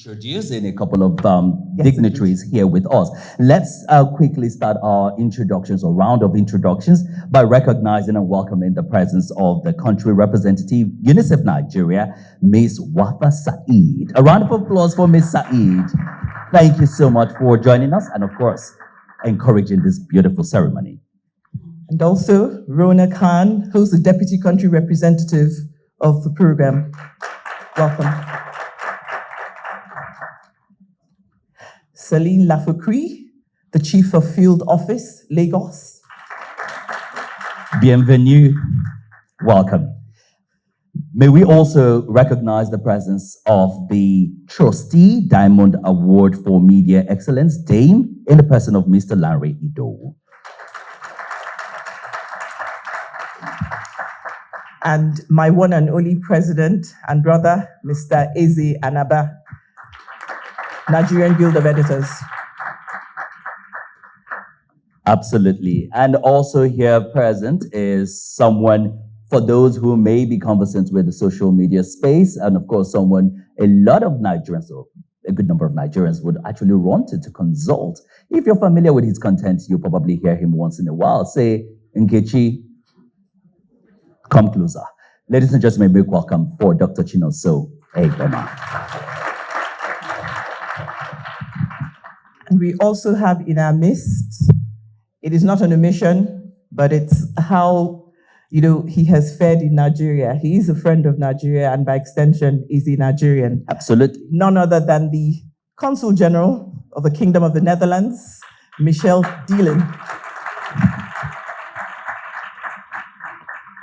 Introducing a couple of dignitaries here with us. Let's quickly start our introductions or round of introductions by recognizing and welcoming the presence of the country representative, UNICEF Nigeria, Ms. Wafa Saeed. A round of applause for Ms. Saeed. Thank you so much for joining us and, of course, encouraging this beautiful ceremony. And also, Rona Khan, who's the Deputy Country Representative of the program. Welcome. Celine Lafoucry, the Chief of Field Office, Lagos. Bienvenue. Welcome. May we also recognize the presence of the Trustee Diamond Award for Media Excellence, Dame, in the person of Mr. Larry Ido. And my one and only president and brother, Mr. Eze Anaba, Nigerian Guild of Editors. Absolutely. And also here present is someone, for those who may be conversant with the social media space, and of course someone a lot of Nigerians, or a good number of Nigerians, would actually want to consult. If you're familiar with his content, you'll probably hear him once in a while say, Nkechi, come closer. Ladies and gentlemen, make welcome for Dr. Chinonso Egbema. And we also have in our midst, it is not an omission, but it's how, he has fared in Nigeria. He is a friend of Nigeria, and by extension, is a Nigerian. Absolutely. None other than the Consul General of the Kingdom of the Netherlands, Michel Dielen.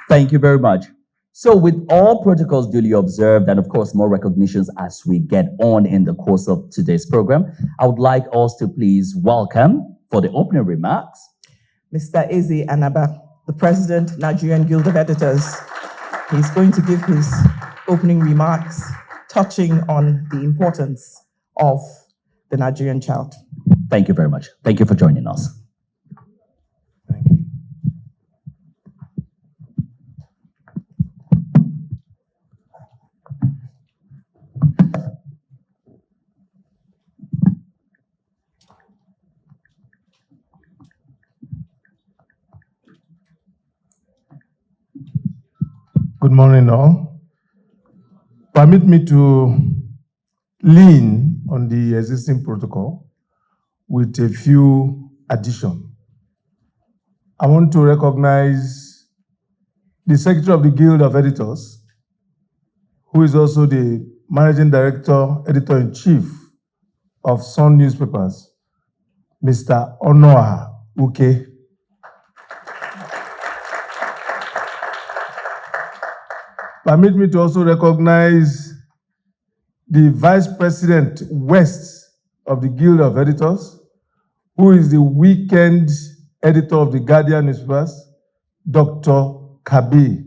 Thank you very much. So with all protocols duly observed, and of course more recognitions as we get on in the course of today's program, I would like us to please welcome, for the opening remarks, Mr. Eze Anaba, the President, Nigerian Guild of Editors. He's going to give his opening remarks touching on the importance of the Nigerian child. Thank you very much. Thank you for joining us. Good morning, all. Permit me to lean on the existing protocol with a few additions. I want to recognize the Secretary of the Guild of Editors, who is also the Managing Director, Editor-in-Chief of Sun Newspapers, Mr. Onoa Uke. Permit me to also recognize the Vice President West of the Guild of Editors, who is the weekend editor of the Guardian newspapers, Dr. Kabi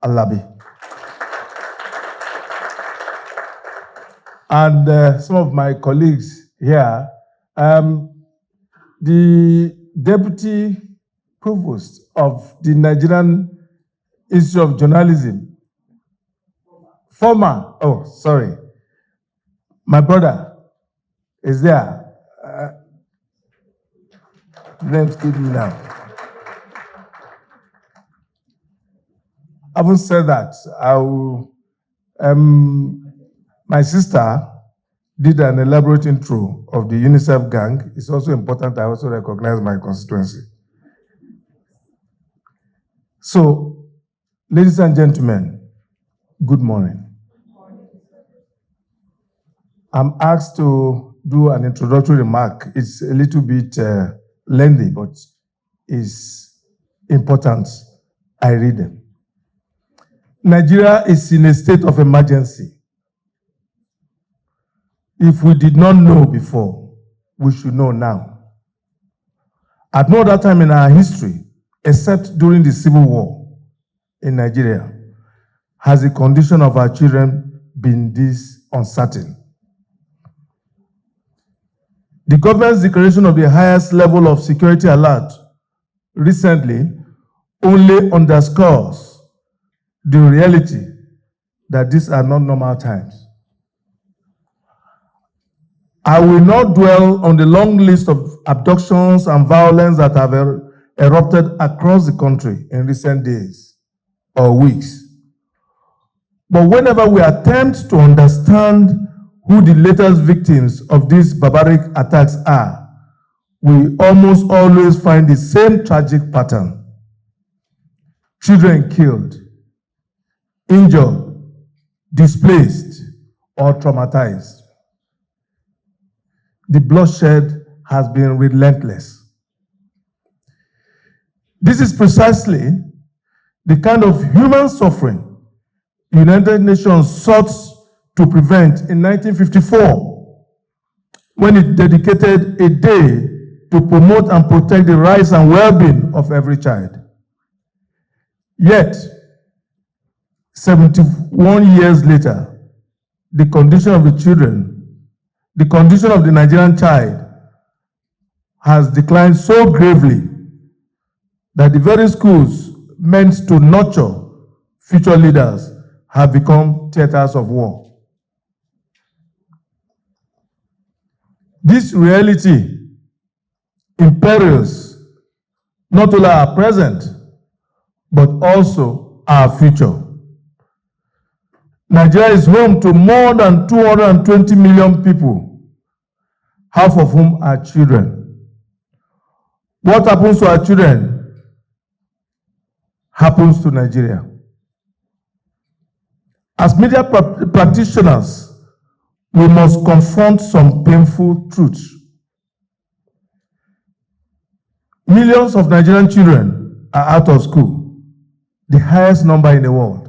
Alabi. And some of my colleagues here, the Deputy Provost of the Nigerian Institute of Journalism, my brother is there. Name escaped me now. Having said that, my sister did an elaborate intro of the UNICEF gang. It's also important I also recognize my constituency. So, ladies and gentlemen, good morning. I'm asked to do an introductory remark. It's a little bit lengthy, but it's important I read them. Nigeria is in a state of emergency. If we did not know before, we should know now. At no other time in our history, except during the Civil War in Nigeria, has the condition of our children been this uncertain. The government's declaration of the highest level of security alert recently only underscores the reality that these are not normal times. I will not dwell on the long list of abductions and violence that have erupted across the country in recent days or weeks. But whenever we attempt to understand who the latest victims of these barbaric attacks are, we almost always find the same tragic pattern. Children killed, injured, displaced, or traumatized. The bloodshed has been relentless. This is precisely the kind of human suffering the United Nations sought to prevent in 1954 when it dedicated a day to promote and protect the rights and well-being of every child. Yet, 71 years later, the condition of the children, the condition of the Nigerian child has declined so gravely that the very schools meant to nurture future leaders have become theaters of war. This reality imperils not only our present, but also our future. Nigeria is home to more than 220 million people, half of whom are children. What happens to our children happens to Nigeria. As media practitioners, we must confront some painful truths. Millions of Nigerian children are out of school, the highest number in the world.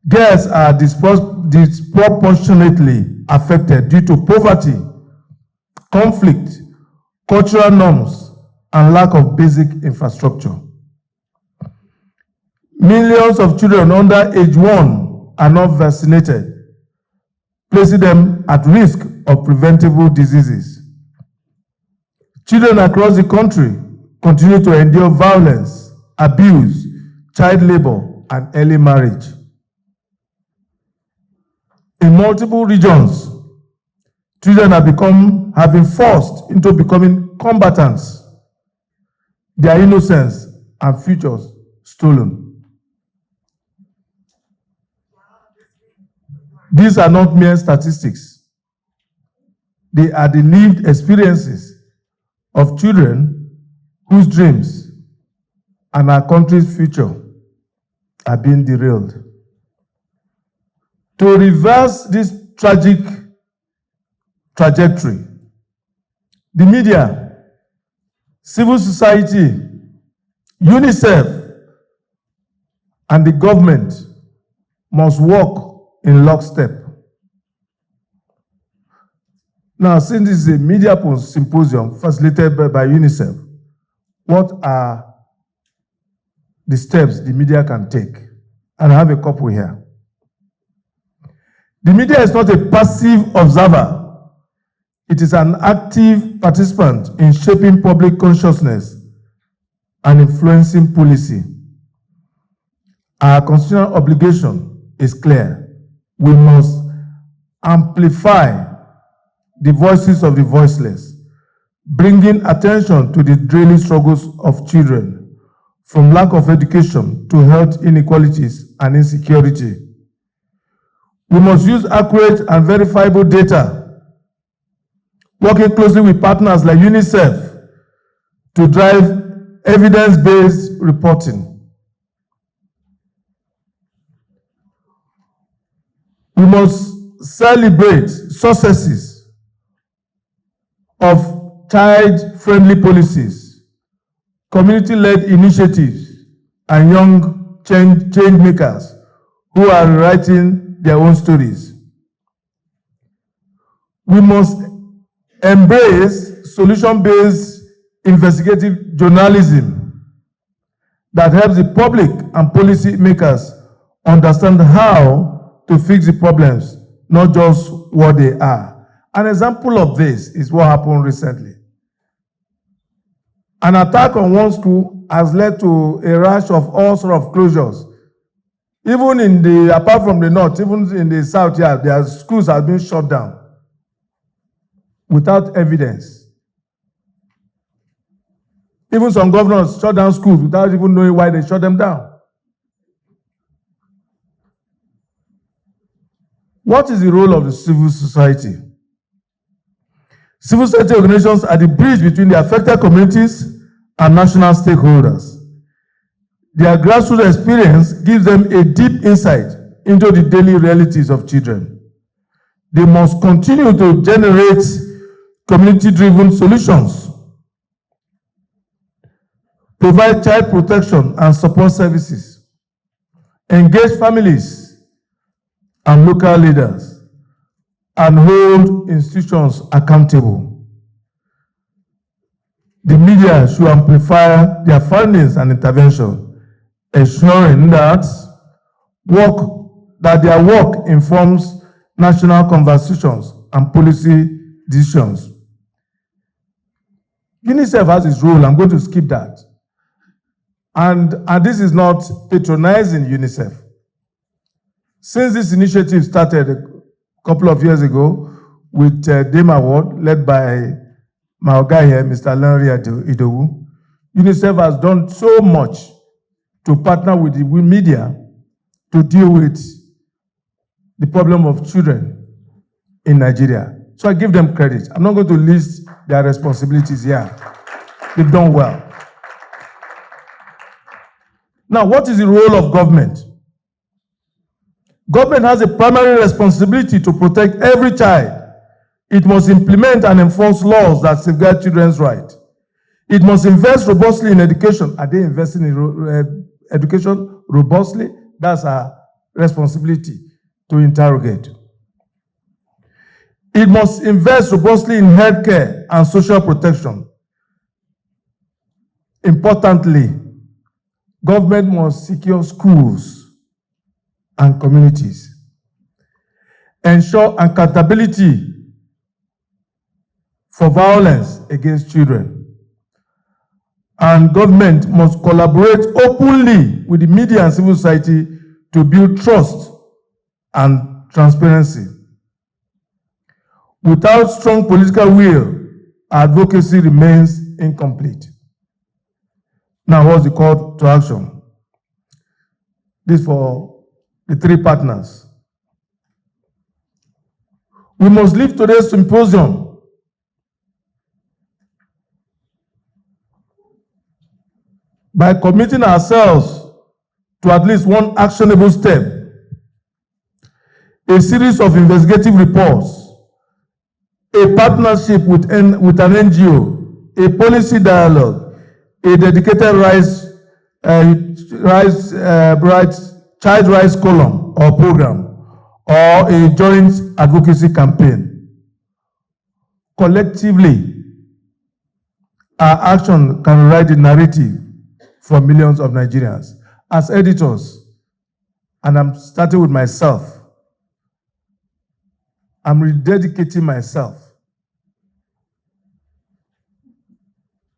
Girls are disproportionately affected due to poverty, conflict, cultural norms, and lack of basic infrastructure. Millions of children under age 1 are not vaccinated, placing them at risk of preventable diseases. Children across the country continue to endure violence, abuse, child labor, and early marriage. In multiple regions, children have been forced into becoming combatants, their innocence and futures stolen. These are not mere statistics. They are the lived experiences of children whose dreams and our country's future are being derailed. To reverse this tragic trajectory, the media, civil society, UNICEF, and the government must work in lockstep. Now, since this is a media symposium facilitated by UNICEF, what are the steps the media can take? And I have a couple here. The media is not a passive observer. It is an active participant in shaping public consciousness and influencing policy. Our constitutional obligation is clear. We must amplify the voices of the voiceless, bringing attention to the daily struggles of children, from lack of education to health inequalities and insecurity. We must use accurate and verifiable data, working closely with partners like UNICEF to drive evidence-based reporting. We must celebrate successes of child-friendly policies, community-led initiatives, and young change makers who are writing their own stories. We must embrace solution-based investigative journalism that helps the public and policy makers understand how to fix the problems, not just what they are. An example of this is what happened recently. An attack on one school has led to a rash of all sorts of closures. Even apart from the north, even in the south, their schools have been shut down. without evidence. Even some governors shut down schools without even knowing why they shut them down. What is the role of the civil society? Civil society organizations are the bridge between the affected communities and national stakeholders. Their grassroots experience gives them a deep insight into the daily realities of children. They must continue to generate community-driven solutions, provide child protection and support services, engage families and local leaders, and hold institutions accountable. The media should amplify their findings and intervention, ensuring that their work informs national conversations and policy decisions. UNICEF has its role. I'm going to skip that. And this is not patronizing UNICEF. Since this initiative started a couple of years ago with DAME Award, led by my guy here, Mr. Lanre Idowu, UNICEF has done so much to partner with the media to deal with the problem of children in Nigeria. So I give them credit. I'm not going to list their responsibilities here. They've done well. Now, what is the role of government? Government has a primary responsibility to protect every child. It must implement and enforce laws that safeguard children's rights. It must invest robustly in education. Are they investing in education robustly? That's our responsibility to interrogate. It must invest robustly in healthcare and social protection. Importantly, government must secure schools and communities, ensure accountability for violence against children, and government must collaborate openly with the media and civil society to build trust and transparency. Without strong political will, advocacy remains incomplete. Now, what's the call to action? This for the three partners. We must leave today's symposium by committing ourselves to at least one actionable step, a series of investigative reports, a partnership with an NGO, a policy dialogue, a dedicated child rights column or program, or a joint advocacy campaign. Collectively, our action can write the narrative for millions of Nigerians. As editors, and I'm starting with myself, I'm rededicating myself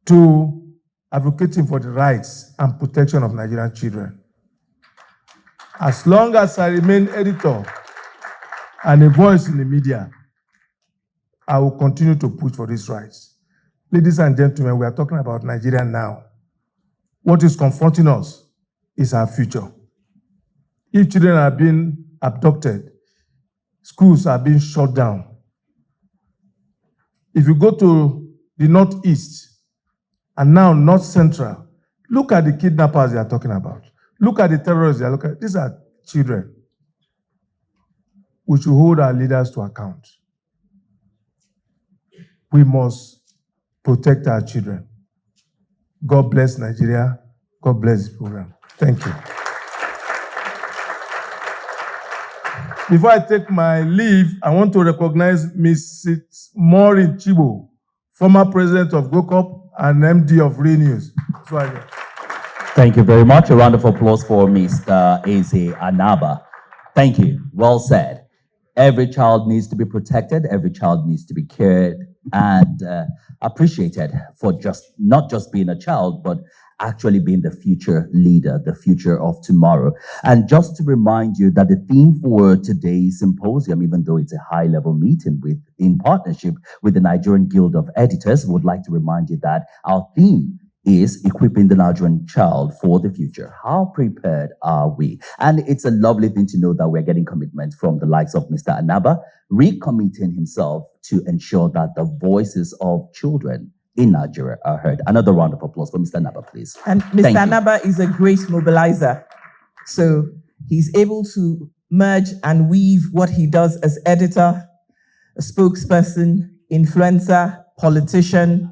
to advocating for the rights and protection of Nigerian children. As long as I remain editor and a voice in the media, I will continue to push for these rights. Ladies and gentlemen, we are talking about Nigeria now. What is confronting us is our future. If children are being abducted, schools are being shut down. If you go to the Northeast and now North Central, look at the kidnappers they are talking about. Look at the terrorists they are looking at. These are children. We should hold our leaders to account. We must protect our children. God bless Nigeria. God bless this program. Thank you. Before I take my leave, I want to recognize Mrs. Maureen Chibo, former president of GOCOP and MD of Renews. Thank you very much. A round of applause for Mr. Eze Anaba. Thank you. Well said. Every child needs to be protected. Every child needs to be cared and appreciated for not just being a child, but actually being the future leader, the future of tomorrow. And just to remind you that the theme for today's symposium, even though it's a high-level meeting in partnership with the Nigerian Guild of Editors, would like to remind you that our theme is equipping the Nigerian child for the future. How prepared are we? And it's a lovely thing to know that we're getting commitment from the likes of Mr. Anaba, recommitting himself to ensure that the voices of children in Nigeria are heard. Another round of applause for Mr. Anaba, please. And Mr. Anaba is a great mobilizer. So he's able to merge and weave what he does as editor, a spokesperson, influencer, politician,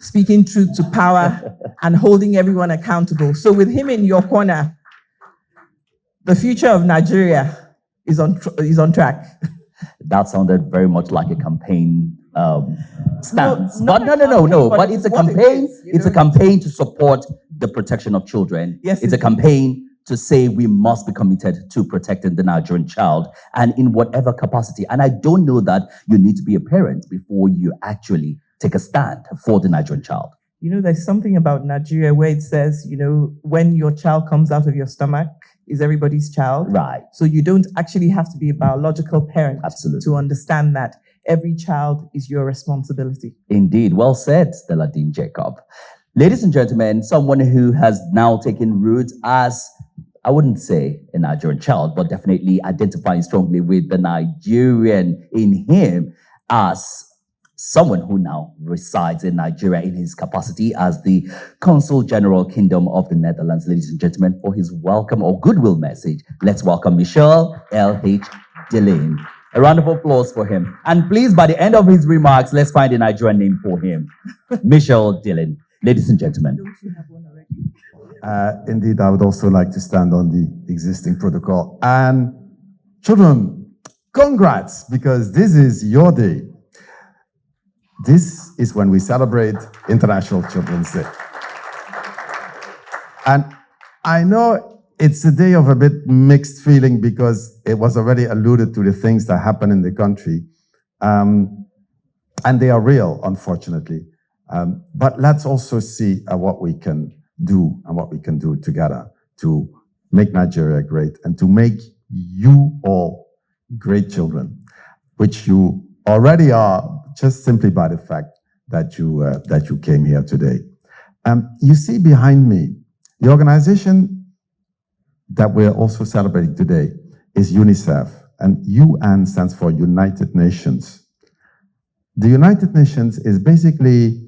speaking truth to power, and holding everyone accountable. So with him in your corner, the future of Nigeria is on track. That sounded very much like a campaign stance. No, But no. But it's a what it campaign. is, you It's a know. campaign to support the protection of children. Yes, It's a it is. campaign to say we must be committed to protecting the Nigerian child, and in whatever capacity. And I don't know that you need to be a parent before you actually take a stand for the Nigerian child. You know, there's something about Nigeria where it says, you know, when your child comes out of your stomach, is everybody's child. Right. So you don't actually have to be a biological parent Absolutely. to understand that every child is your responsibility. Indeed. Well said, Stella Dean Jacob. Ladies and gentlemen, someone who has now taken root as, I wouldn't say a Nigerian child, but definitely identifying strongly with the Nigerian in him as someone who now resides in Nigeria in his capacity as the Consul General Kingdom of the Netherlands. Ladies and gentlemen, for his welcome or goodwill message, let's welcome Michel L.H. Dillon. A round of applause for him. And please, by the end of his remarks, let's find a Nigerian name for him. Michel Dillon. Ladies and gentlemen. Don't you have one already? Indeed, I would also like to stand on the existing protocol. And children, congrats, because this is your day. This is when we celebrate International Children's Day. And I know it's a day of a bit mixed feeling because it was already alluded to the things that happen in the country. And they are real, unfortunately. But let's also see what we can do and what we can do together to make Nigeria great and to make you all great children, which you already are just simply by the fact that you came here today. You see behind me, the organization that we're also celebrating today is UNICEF, and UN stands for United Nations. The United Nations is basically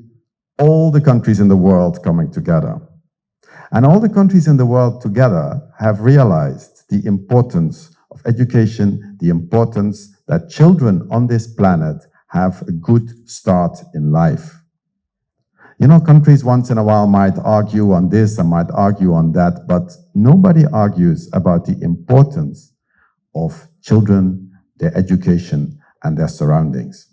all the countries in the world coming together. And all the countries in the world together have realized the importance of education, the importance that children on this planet have a good start in life. You know, countries once in a while might argue on this and might argue on that, but nobody argues about the importance of children, their education, and their surroundings.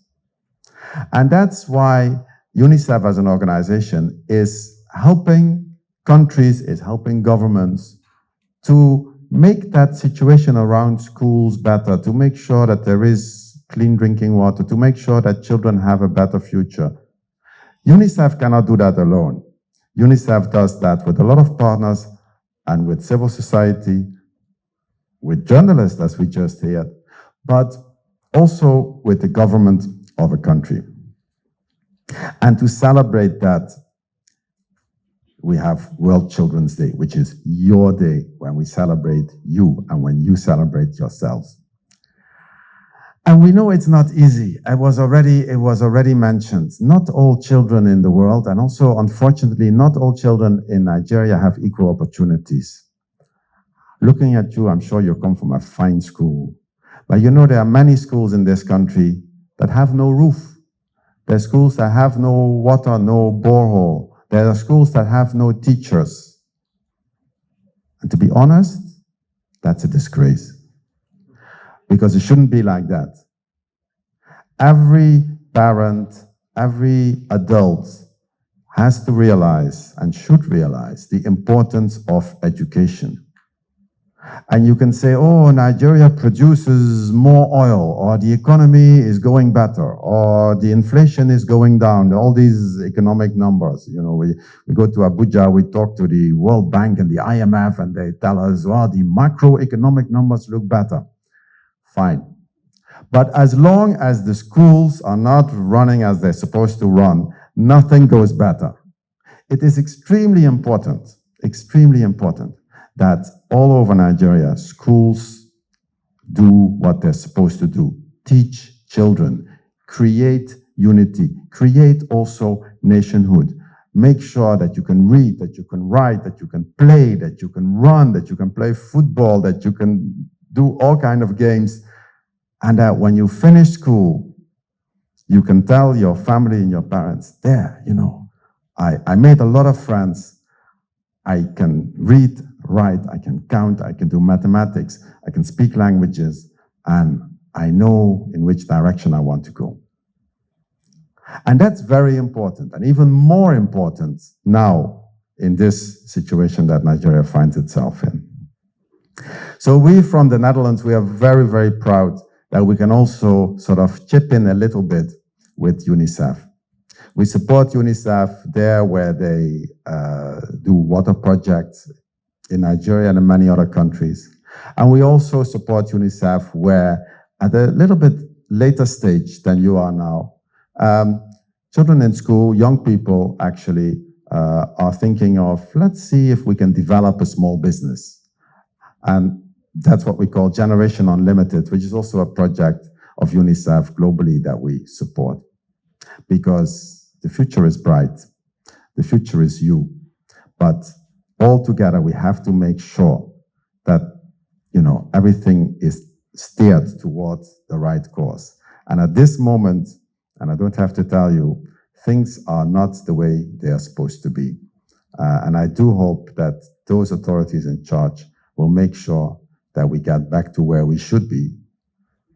And that's why UNICEF as an organization is helping countries, is helping governments to make that situation around schools better, to make sure that there is clean drinking water, to make sure that children have a better future. UNICEF cannot do that alone. UNICEF does that with a lot of partners and with civil society, with journalists, as we just heard, but also with the government of a country. And to celebrate that, we have World Children's Day, which is your day when we celebrate you and when you celebrate yourselves. And we know it's not easy. It was already mentioned. Not all children in the world, and also, unfortunately, not all children in Nigeria have equal opportunities. Looking at you, I'm sure you come from a fine school. But you know there are many schools in this country that have no roof. There are schools that have no water, no borehole. There are schools that have no teachers. And to be honest, that's a disgrace. Because it shouldn't be like that. Every parent, every adult has to realize and should realize the importance of education. And you can say, oh, Nigeria produces more oil, or the economy is going better, or the inflation is going down, all these economic numbers. You know, we go to Abuja, we talk to the World Bank and the IMF, and they tell us, well, the macroeconomic numbers look better. Fine. But as long as the schools are not running as they're supposed to run, nothing goes better. It is extremely important that all over Nigeria, schools do what they're supposed to do. Teach children, create unity, create also nationhood. Make sure that you can read, that you can write, that you can play, that you can run, that you can play football, that you can do all kinds of games. And that when you finish school, you can tell your family and your parents, there, you know, I made a lot of friends. I can read, write, I can count, I can do mathematics, I can speak languages, and I know in which direction I want to go. And that's very important, and even more important now in this situation that Nigeria finds itself in. So we from the Netherlands, we are very, very proud that we can also sort of chip in a little bit with UNICEF. We support UNICEF there where they do water projects in Nigeria and in many other countries. And we also support UNICEF where at a little bit later stage than you are now, children in school, young people actually are thinking of, let's see if we can develop a small business. And that's what we call Generation Unlimited, which is also a project of UNICEF globally that we support. Because the future is bright, the future is you. But all together, we have to make sure that, you know, everything is steered towards the right course. And at this moment, and I don't have to tell you, things are not the way they are supposed to be. And I do hope that those authorities in charge will make sure that we get back to where we should be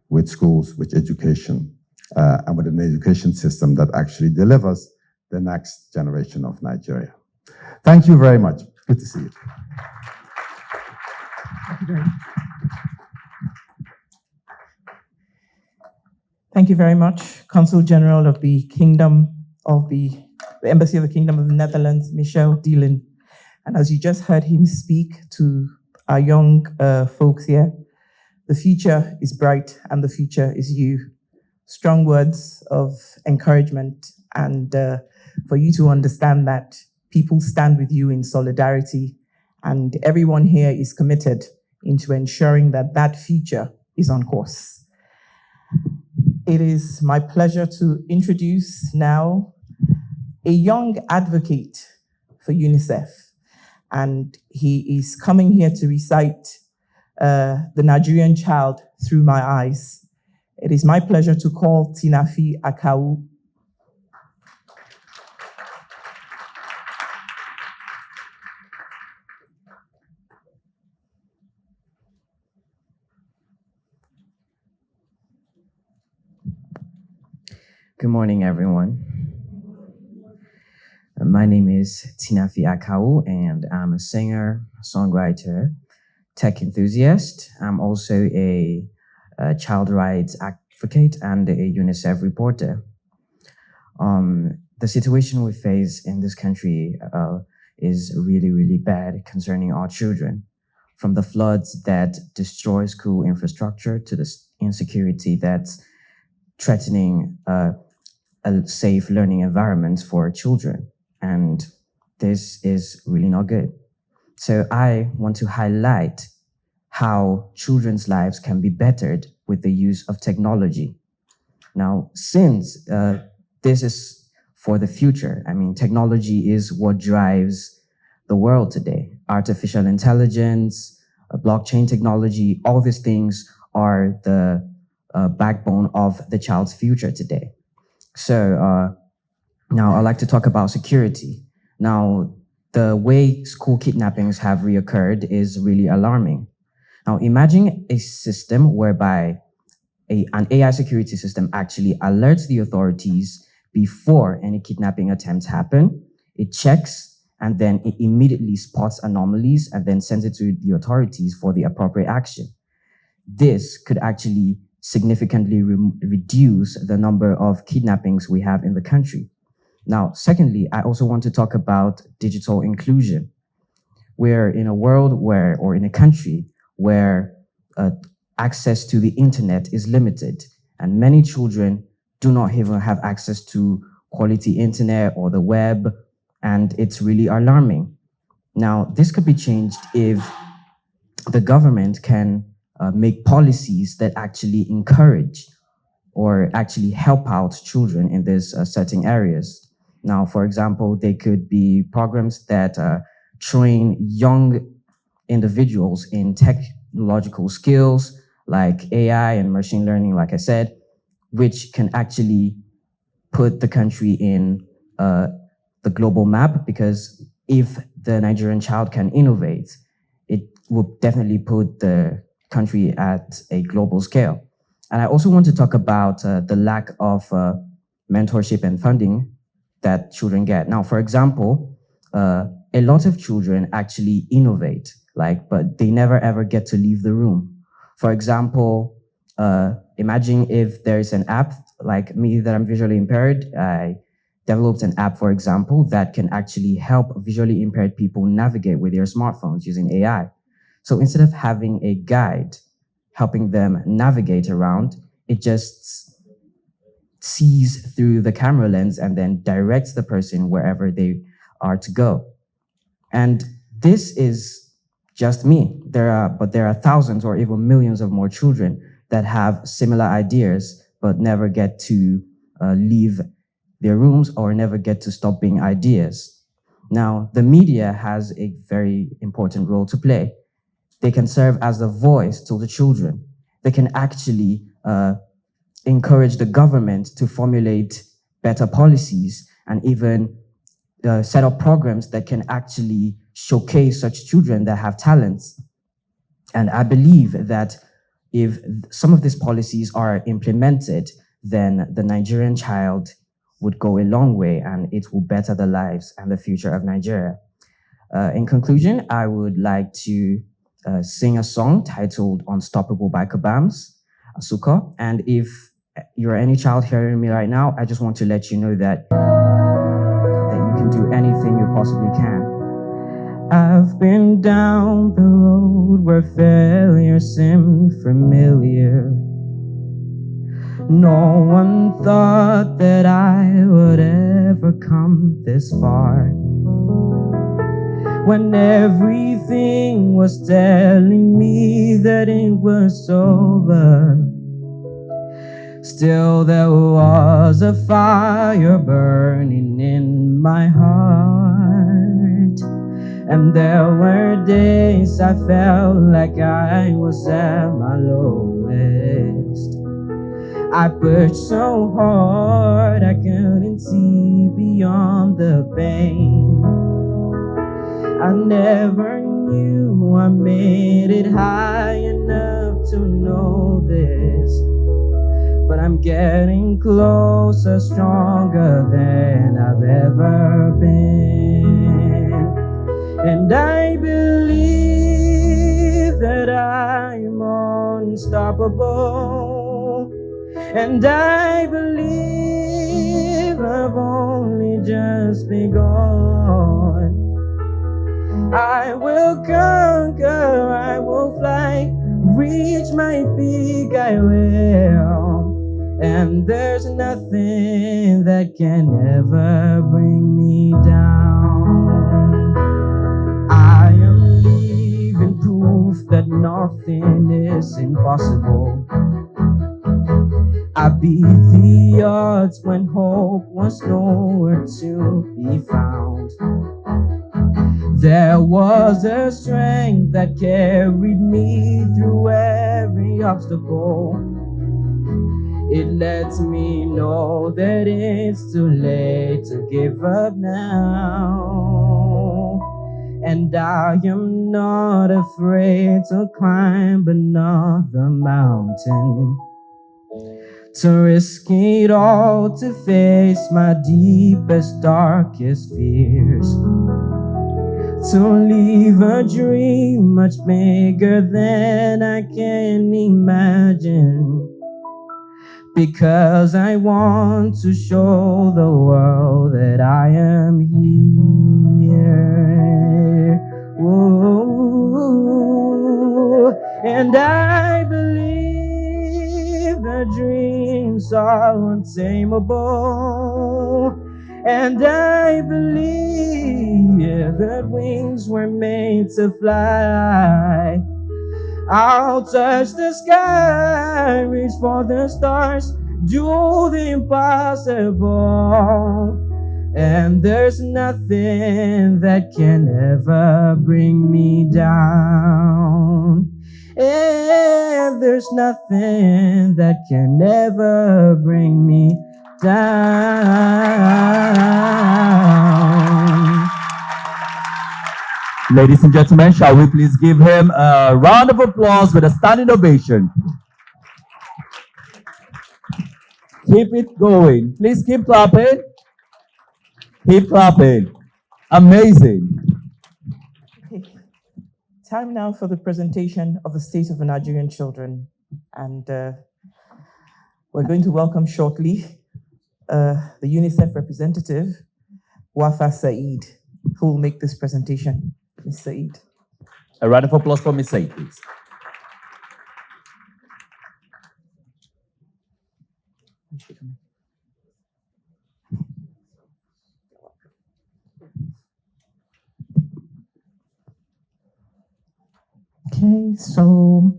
with schools, with education, and with an education system that actually delivers the next generation of Nigeria. Thank you very much. Good to see you. Thank you very much, Consul General of the Embassy of the Kingdom of the Netherlands, Michel Dielen. And as you just heard him speak to our young folks here, the future is bright and the future is you. Strong words of encouragement and for you to understand that people stand with you in solidarity and everyone here is committed into ensuring that that future is on course. It is my pleasure to introduce now a young advocate for UNICEF, and he is coming here to recite the Nigerian child through my eyes. It is my pleasure to call Tinafi Akawu. Good morning, everyone. My name is Tinafi Akawu, and I'm a singer, songwriter, tech enthusiast. I'm also a child rights advocate and a UNICEF reporter. The situation we face in this country is really, really bad concerning our children. From the floods that destroy school infrastructure to the insecurity that's threatening a safe learning environment for children. And this is really not good. So I want to highlight how children's lives can be bettered with the use of technology. Now, since this is for the future, I mean, technology is what drives the world today. Artificial intelligence, blockchain technology, all these things are the backbone of the child's future today. So now I'd like to talk about security. Now, the way school kidnappings have reoccurred is really alarming. Now, imagine a system whereby an AI security system actually alerts the authorities before any kidnapping attempts happen. It checks and then it immediately spots anomalies and then sends it to the authorities for the appropriate action. This could actually significantly reduce the number of kidnappings we have in the country. Now, secondly, I also want to talk about digital inclusion. We're in a world where, or in a country where access to the internet is limited, and many children do not even have access to quality internet or the web, and it's really alarming. Now, this could be changed if the government can make policies that actually encourage or actually help out children in these certain areas. Now, for example, they could be programs that train young individuals in technological skills like AI and machine learning, like I said, which can actually put the country in the global map, because if the Nigerian child can innovate, it will definitely put the country at a global scale. And I also want to talk about the lack of mentorship and funding that children get. Now, for example, a lot of children actually innovate, but they never ever get to leave the room. For example, imagine if there's an app, like me that I'm visually impaired, I developed an app, for example, that can actually help visually impaired people navigate with their smartphones using AI. So instead of having a guide helping them navigate around, it just sees through the camera lens and then directs the person wherever they are to go. And this is just me. There are thousands or even millions of more children that have similar ideas but never get to leave their rooms or never get to stop being ideas. Now, the media has a very important role to play. They can serve as the voice to the children. They can actually encourage the government to formulate better policies and even set up programs that can actually showcase such children that have talents. And I believe that if some of these policies are implemented, then the Nigerian child would go a long way and it will better the lives and the future of Nigeria. In conclusion, I would like to sing a song titled Unstoppable by Kabams, Asuka. And if you're any child hearing me right now, I just want to let you know that you can do anything you possibly can. I've been down the road where failure seemed familiar. No one thought that I would ever come this far, when everything was telling me that it was over. Still there was a fire burning in my heart, and there were days I felt like I was at my lowest. I pushed so hard I couldn't see beyond the pain. I never knew I made it high enough to know this, but I'm getting closer, stronger than I've ever been. And I believe that I'm unstoppable. And I believe I've only just begun. I will conquer, I will fly, reach my peak, I will. And there's nothing that can ever bring me down. I am living proof that nothing is impossible. I beat the odds when hope was nowhere to be found. There was a strength that carried me through every obstacle. It lets me know that it's too late to give up now. And I am not afraid to climb another mountain, to risk it all, to face my deepest, darkest fears. to live a dream much bigger than I can imagine. Because I want to show the world that I am here. Whoa. And I believe the dreams are untamable. And I believe that wings were made to fly. I'll touch the sky, reach for the stars, do the impossible. And there's nothing that can ever bring me down. And there's nothing that can ever bring me down. Ladies and gentlemen, shall we please give him a round of applause with a standing ovation? Keep it going. Please keep clapping. Keep clapping. Amazing. Okay. Time now for the presentation of the state of the Nigerian children. And we're going to welcome shortly the UNICEF representative, Wafa Said, who will make this presentation. Ms. Said. A round of applause for Ms. Said, please. Okay, so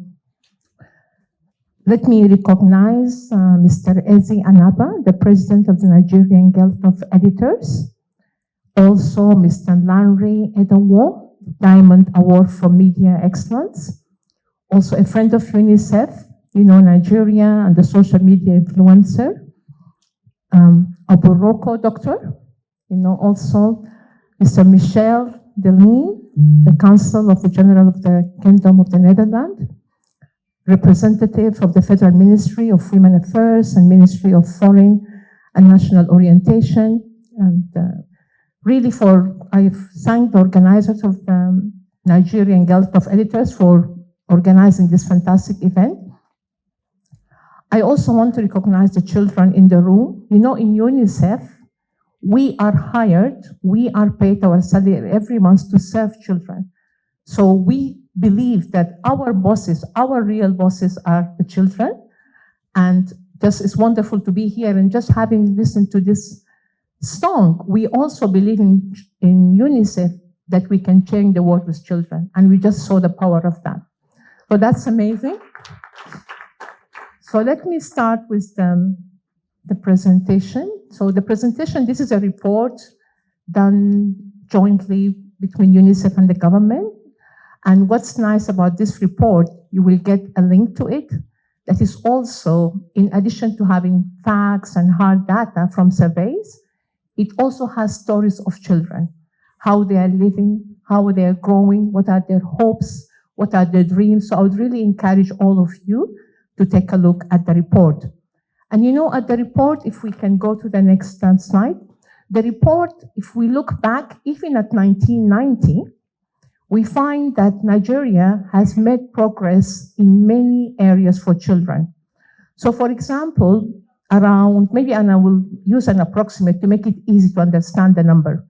let me recognize Mr. Eze Anaba, the president of the Nigerian Guild of Editors. Also, Mr. Lanre Edowo, Diamond Award for Media Excellence. Also a friend of UNICEF, Nigeria, and the social media influencer. A Boroko doctor, also Mr. Michel Deline, the Council of the General of the Kingdom of the Netherlands, representative of the Federal Ministry of Women Affairs and Ministry of Foreign and National Orientation, and really I thank the organizers of the Nigerian Guild of Editors for organizing this fantastic event. I also want to recognize the children in the room. In UNICEF, we are hired, we are paid our salary every month to serve children. So we believe that our bosses, our real bosses are the children. And just it's wonderful to be here and just having listened to this song. We also believe in UNICEF that we can change the world with children. And we just saw the power of that. So that's amazing. So let me start with the presentation. So the presentation, this is a report done jointly between UNICEF and the government. And what's nice about this report, you will get a link to it. That is also, in addition to having facts and hard data from surveys, it also has stories of children, how they are living, how they are growing, what are their hopes, what are their dreams. So I would really encourage all of you to take a look at the report. And at the report, if we can go to the next slide, the report, if we look back, even at 1990, we find that Nigeria has made progress in many areas for children. So for example, around, and I will use an approximate to make it easy to understand the number.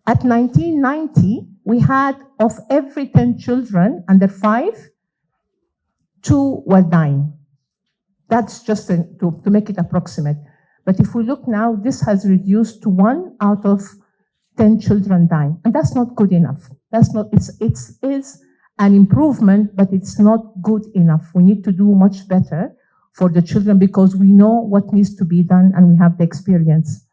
At 1990, we had of every 10 children under 5, 2 were dying. That's just to make it approximate. But if we look now, this has reduced to 1 out of 10 children dying. And that's not good enough. It is an improvement, but it's not good enough. We need to do much better for the children because we know what needs to be done and we have the experience.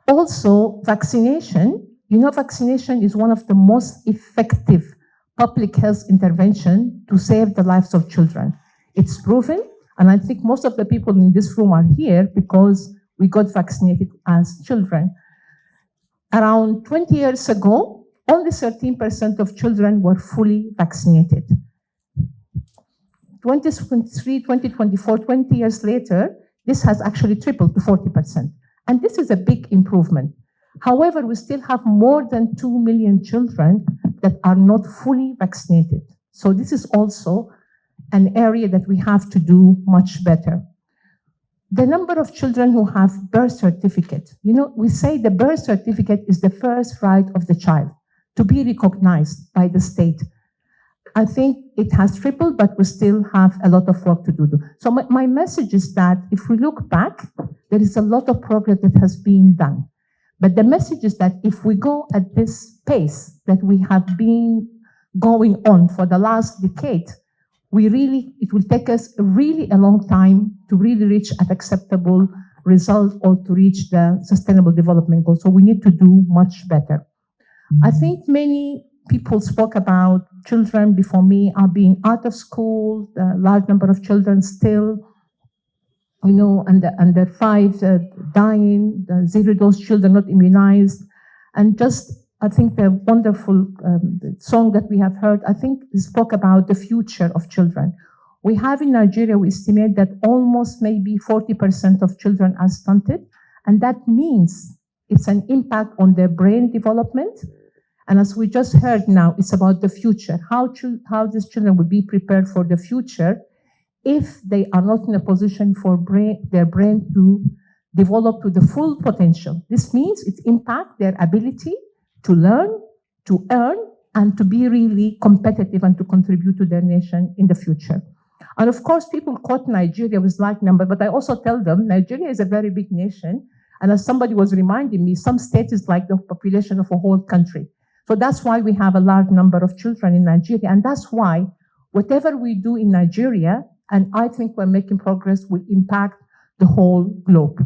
Also, vaccination. Vaccination is one of the most effective public health intervention to save the lives of children. It's proven, and I think most of the people in this room are here because we got vaccinated as children. Around 20 years ago, only 13% of children were fully vaccinated. 2023, 2024, 20 years later, this has actually tripled to 40%. And this is a big improvement. However, we still have more than 2 million children that are not fully vaccinated. So this is also an area that we have to do much better. The number of children who have birth certificate, we say the birth certificate is the first right of the child to be recognized by the state. I think it has tripled, but we still have a lot of work to do. So my message is that if we look back, there is a lot of progress that has been done. But the message is that if we go at this pace that we have been going on for the last decade, it will take us really a long time to really reach an acceptable result or to reach the sustainable development goals. So we need to do much better. I think many people spoke about children before me are being out of school, a large number of children still, under 5 dying, 0 dose children not immunized, and just I think the wonderful song that we have heard, I think spoke about the future of children. We have in Nigeria, we estimate that almost maybe 40% of children are stunted, and that means it's an impact on their brain development. And as we just heard now, it's about the future, how these children will be prepared for the future if they are not in a position for their brain to develop to the full potential. This means it impacts their ability to learn, to earn, and to be really competitive and to contribute to their nation in the future. And of course, people quote Nigeria with large number, but I also tell them Nigeria is a very big nation. And as somebody was reminding me, some states is like the population of a whole country. So that's why we have a large number of children in Nigeria. And that's why whatever we do in Nigeria, and I think we're making progress, will impact the whole globe.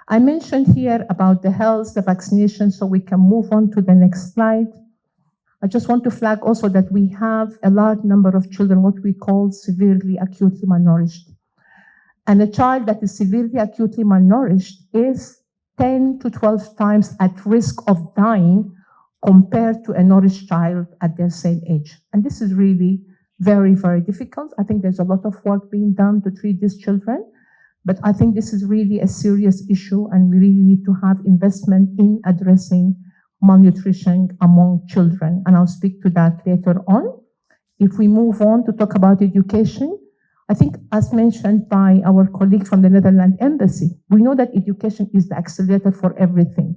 I mentioned here about the health, the vaccination, so we can move on to the next slide. I just want to flag also that we have a large number of children, what we call severely acutely malnourished. And a child that is severely acutely malnourished is 10 to 12 times at risk of dying compared to a nourished child at their same age. And this is really very, very difficult. I think there's a lot of work being done to treat these children. But I think this is really a serious issue, and we really need to have investment in addressing malnutrition among children. And I'll speak to that later on. If we move on to talk about education, I think as mentioned by our colleague from the Netherlands Embassy, we know that education is the accelerator for everything.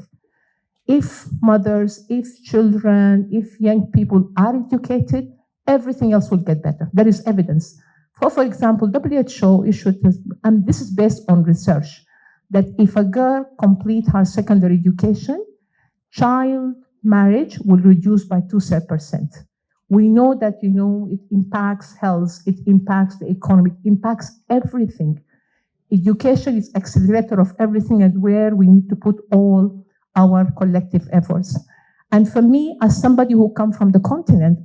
If mothers, if children, if young people are educated, everything else will get better. There is evidence. For example, WHO issued this, and this is based on research, that if a girl completes her secondary education, child marriage will reduce by 2%. We know that, it impacts health, it impacts the economy, it impacts everything. Education is accelerator of everything, and where we need to put all our collective efforts. And for me, as somebody who comes from the continent,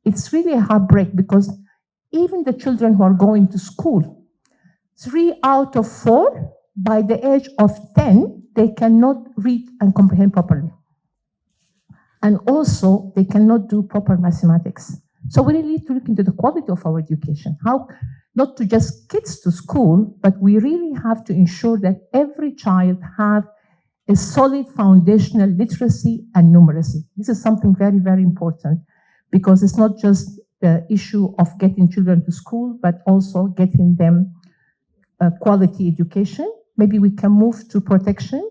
it's really a heartbreak, because even the children who are going to school, 3 out of 4, by the age of 10, they cannot read and comprehend properly. And also, they cannot do proper mathematics. So we really need to look into the quality of our education. How, not to just kids to school, but we really have to ensure that every child have a solid foundational literacy and numeracy. This is something very, very important, because it's not just the issue of getting children to school, but also getting them quality education. Maybe we can move to protection.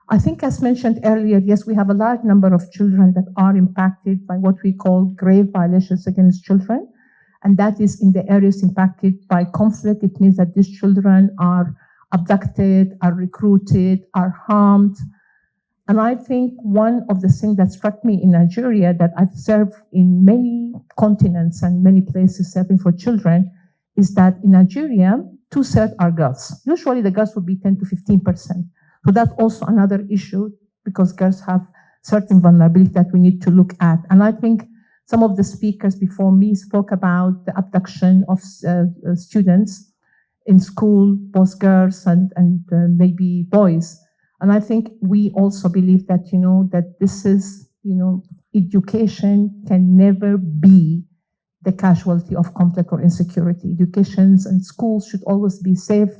I think as mentioned earlier, yes, we have a large number of children that are impacted by what we call grave violations against children. And that is in the areas impacted by conflict. It means that these children are abducted, are recruited, are harmed. And I think one of the things that struck me in Nigeria, that I've served in many continents and many places serving for children, is that in Nigeria, 2/3 are girls. Usually the girls would be 10 to 15%. So that's also another issue, because girls have certain vulnerability that we need to look at. And I think some of the speakers before me spoke about the abduction of students in school, both girls and maybe boys. And I think we also believe that, that this is, education can never be the casualty of conflict or insecurity. Educations and schools should always be safe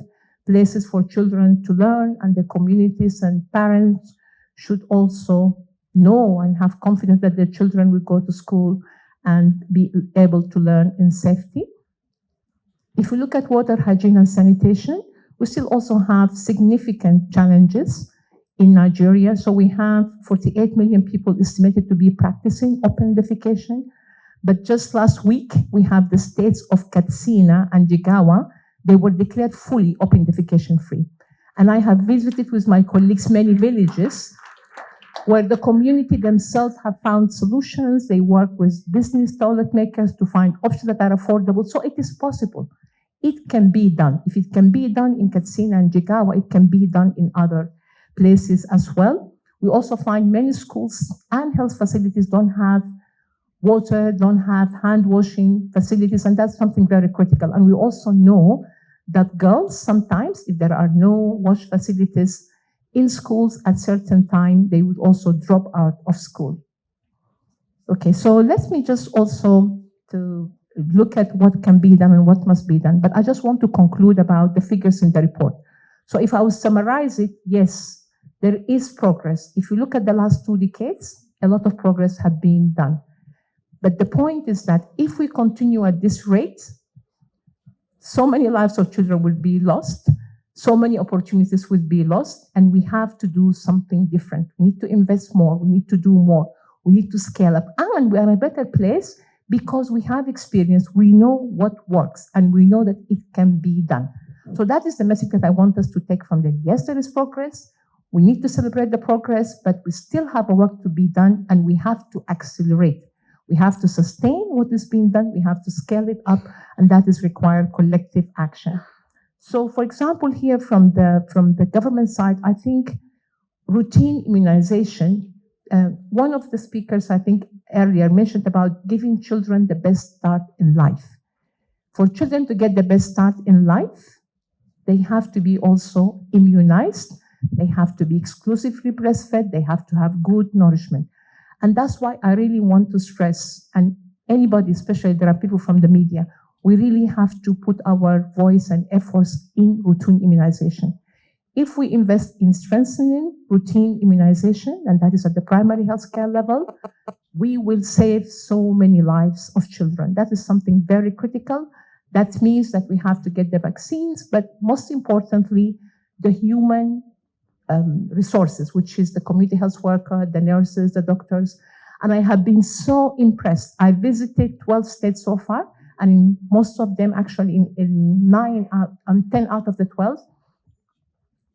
places for children to learn, and the communities and parents should also know and have confidence that their children will go to school and be able to learn in safety. If we look at water hygiene and sanitation, we still also have significant challenges in Nigeria. So we have 48 million people estimated to be practicing open defecation. But just last week, we have the states of Katsina and Jigawa. They were declared fully open defecation free. And I have visited with my colleagues many villages where the community themselves have found solutions. They work with business toilet makers to find options that are affordable. So it is possible. It can be done. If it can be done in Katsina and Jigawa, it can be done in other places as well. We also find many schools and health facilities don't have water, don't have hand washing facilities, and that's something very critical. And we also know that girls sometimes, if there are no wash facilities in schools at certain time, they would also drop out of school. Okay, so let me just also to look at what can be done and what must be done. But I just want to conclude about the figures in the report. So if I would summarize it, yes, there is progress. If you look at the last 2 decades, a lot of progress has been done. But the point is that if we continue at this rate, so many lives of children will be lost, so many opportunities will be lost, and we have to do something different. We need to invest more, we need to do more, we need to scale up, and we are in a better place because we have experience, we know what works, and we know that it can be done. So that is the message that I want us to take from them. Yes, there is progress, we need to celebrate the progress, but we still have a work to be done, and we have to accelerate. We have to sustain what is being done, we have to scale it up, and that is required collective action. So, for example, here from the government side, I think routine immunization, one of the speakers, I think earlier, mentioned about giving children the best start in life. For children to get the best start in life, they have to be also immunized, they have to be exclusively breastfed, they have to have good nourishment. And that's why I really want to stress, and anybody, especially there are people from the media, we really have to put our voice and efforts in routine immunization. If we invest in strengthening routine immunization, and that is at the primary healthcare level, we will save so many lives of children. That is something very critical. That means that we have to get the vaccines, but most importantly, the human resources, which is the community health worker, the nurses, the doctors. And I have been so impressed. I visited 12 states so far, and in most of them, actually in 10 out of the 12,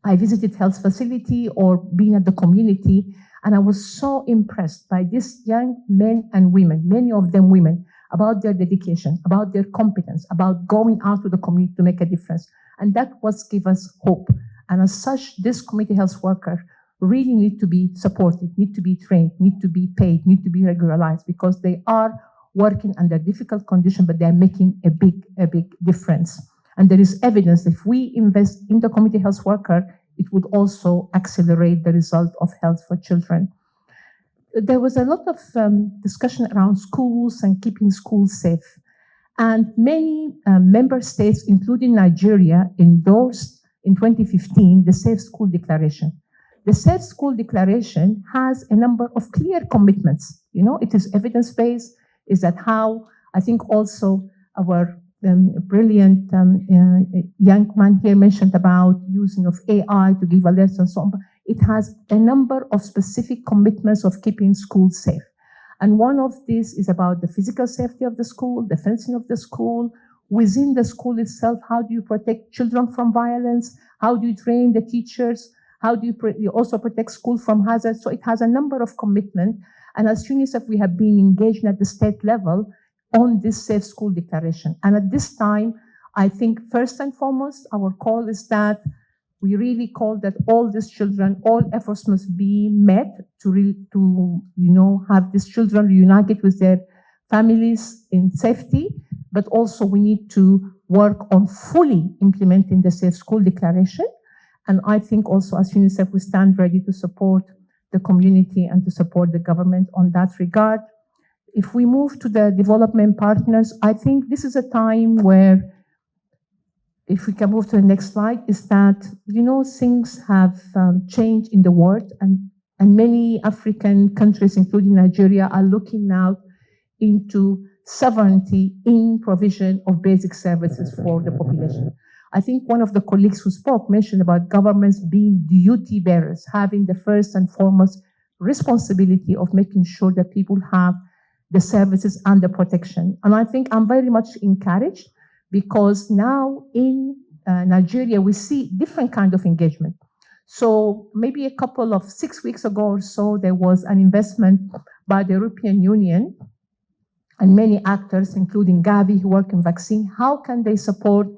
I visited health facility or being at the community, and I was so impressed by these young men and women, many of them women, about their dedication, about their competence, about going out to the community to make a difference. And that was give us hope. And as such, this community health worker really need to be supported, need to be trained, need to be paid, need to be regularized, because they are working under difficult conditions, but they're making a big difference. And there is evidence that if we invest in the community health worker, it would also accelerate the result of health for children. There was a lot of discussion around schools and keeping schools safe. And many member states, including Nigeria, endorsed in 2015 the Safe School Declaration. The Safe School Declaration has a number of clear commitments. You know, it is evidence-based. Is that how I think also our brilliant young man here mentioned about using of AI to give alerts and so on. It has a number of specific commitments of keeping schools safe. And one of these is about the physical safety of the school, the fencing of the school. Within the school itself, how do you protect children from violence? How do you train the teachers? How do you also protect school from hazards? So it has a number of commitments. And as UNICEF, we have been engaged at the state level on this Safe School Declaration. And at this time, I think first and foremost, our call is that we really call that all these children, all efforts must be met to have these children reunited with their families in safety, but also we need to work on fully implementing the Safe School Declaration. And I think also as UNICEF, we stand ready to support the community and to support the government on that regard. If we move to the development partners, I think this is a time where, if we can move to the next slide, is that, things have changed in the world, and And many African countries, including Nigeria, are looking now into sovereignty in provision of basic services for the population. I think one of the colleagues who spoke mentioned about governments being duty bearers, having the first and foremost responsibility of making sure that people have the services and the protection. And I think I'm very much encouraged because now in Nigeria, we see different kind of engagement. So maybe a couple of 6 weeks ago or so, there was an investment by the European Union and many actors, including Gavi, who work in vaccine. How can they support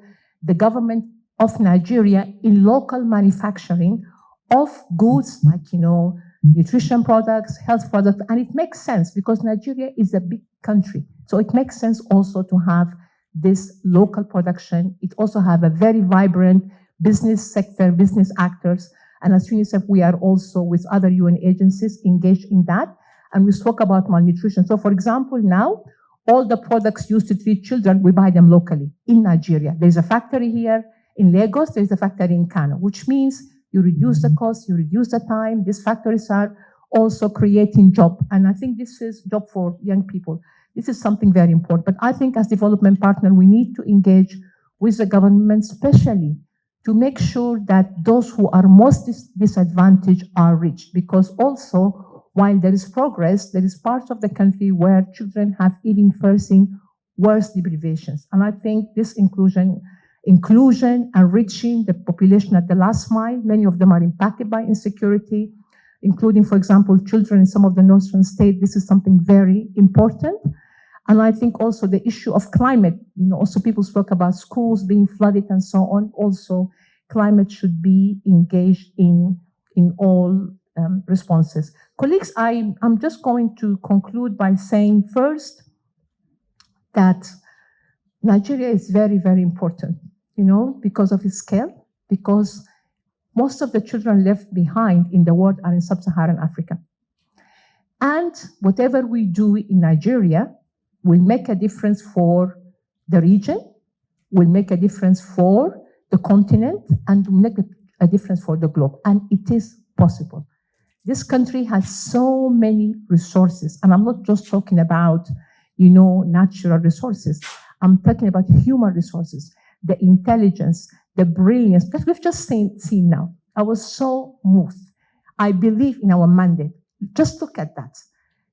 the government of Nigeria in local manufacturing of goods like, nutrition products, health products? And it makes sense because Nigeria is a big country. So it makes sense also to have this local production. It also have a very vibrant business sector, business actors. And as UNICEF, we are also with other UN agencies engaged in that. And we spoke about malnutrition. So for example, now, all the products used to treat children, we buy them locally in Nigeria. There's a factory here in Lagos, there's a factory in Kano, which means you reduce the cost, you reduce the time. These factories are also creating job. And I think this is job for young people. This is something very important. But I think as development partner, we need to engage with the government, especially to make sure that those who are most disadvantaged are reached. Because also, while there is progress, there is parts of the country where children have even facing worse deprivations. And I think this inclusion and reaching the population at the last mile, many of them are impacted by insecurity, including, for example, children in some of the northern states. This is something very important. And I think also the issue of climate, also people spoke about schools being flooded and so on. Also, climate should be engaged in all responses. Colleagues, I'm just going to conclude by saying first that Nigeria is very, very important, because of its scale, because most of the children left behind in the world are in sub-Saharan Africa. And whatever we do in Nigeria will make a difference for the region, will make a difference for the continent, and will make a difference for the globe. And it is possible. This country has so many resources, and I'm not just talking about, natural resources. I'm talking about human resources, the intelligence, the brilliance that we've just seen now. I was so moved. I believe in our mandate. Just look at that.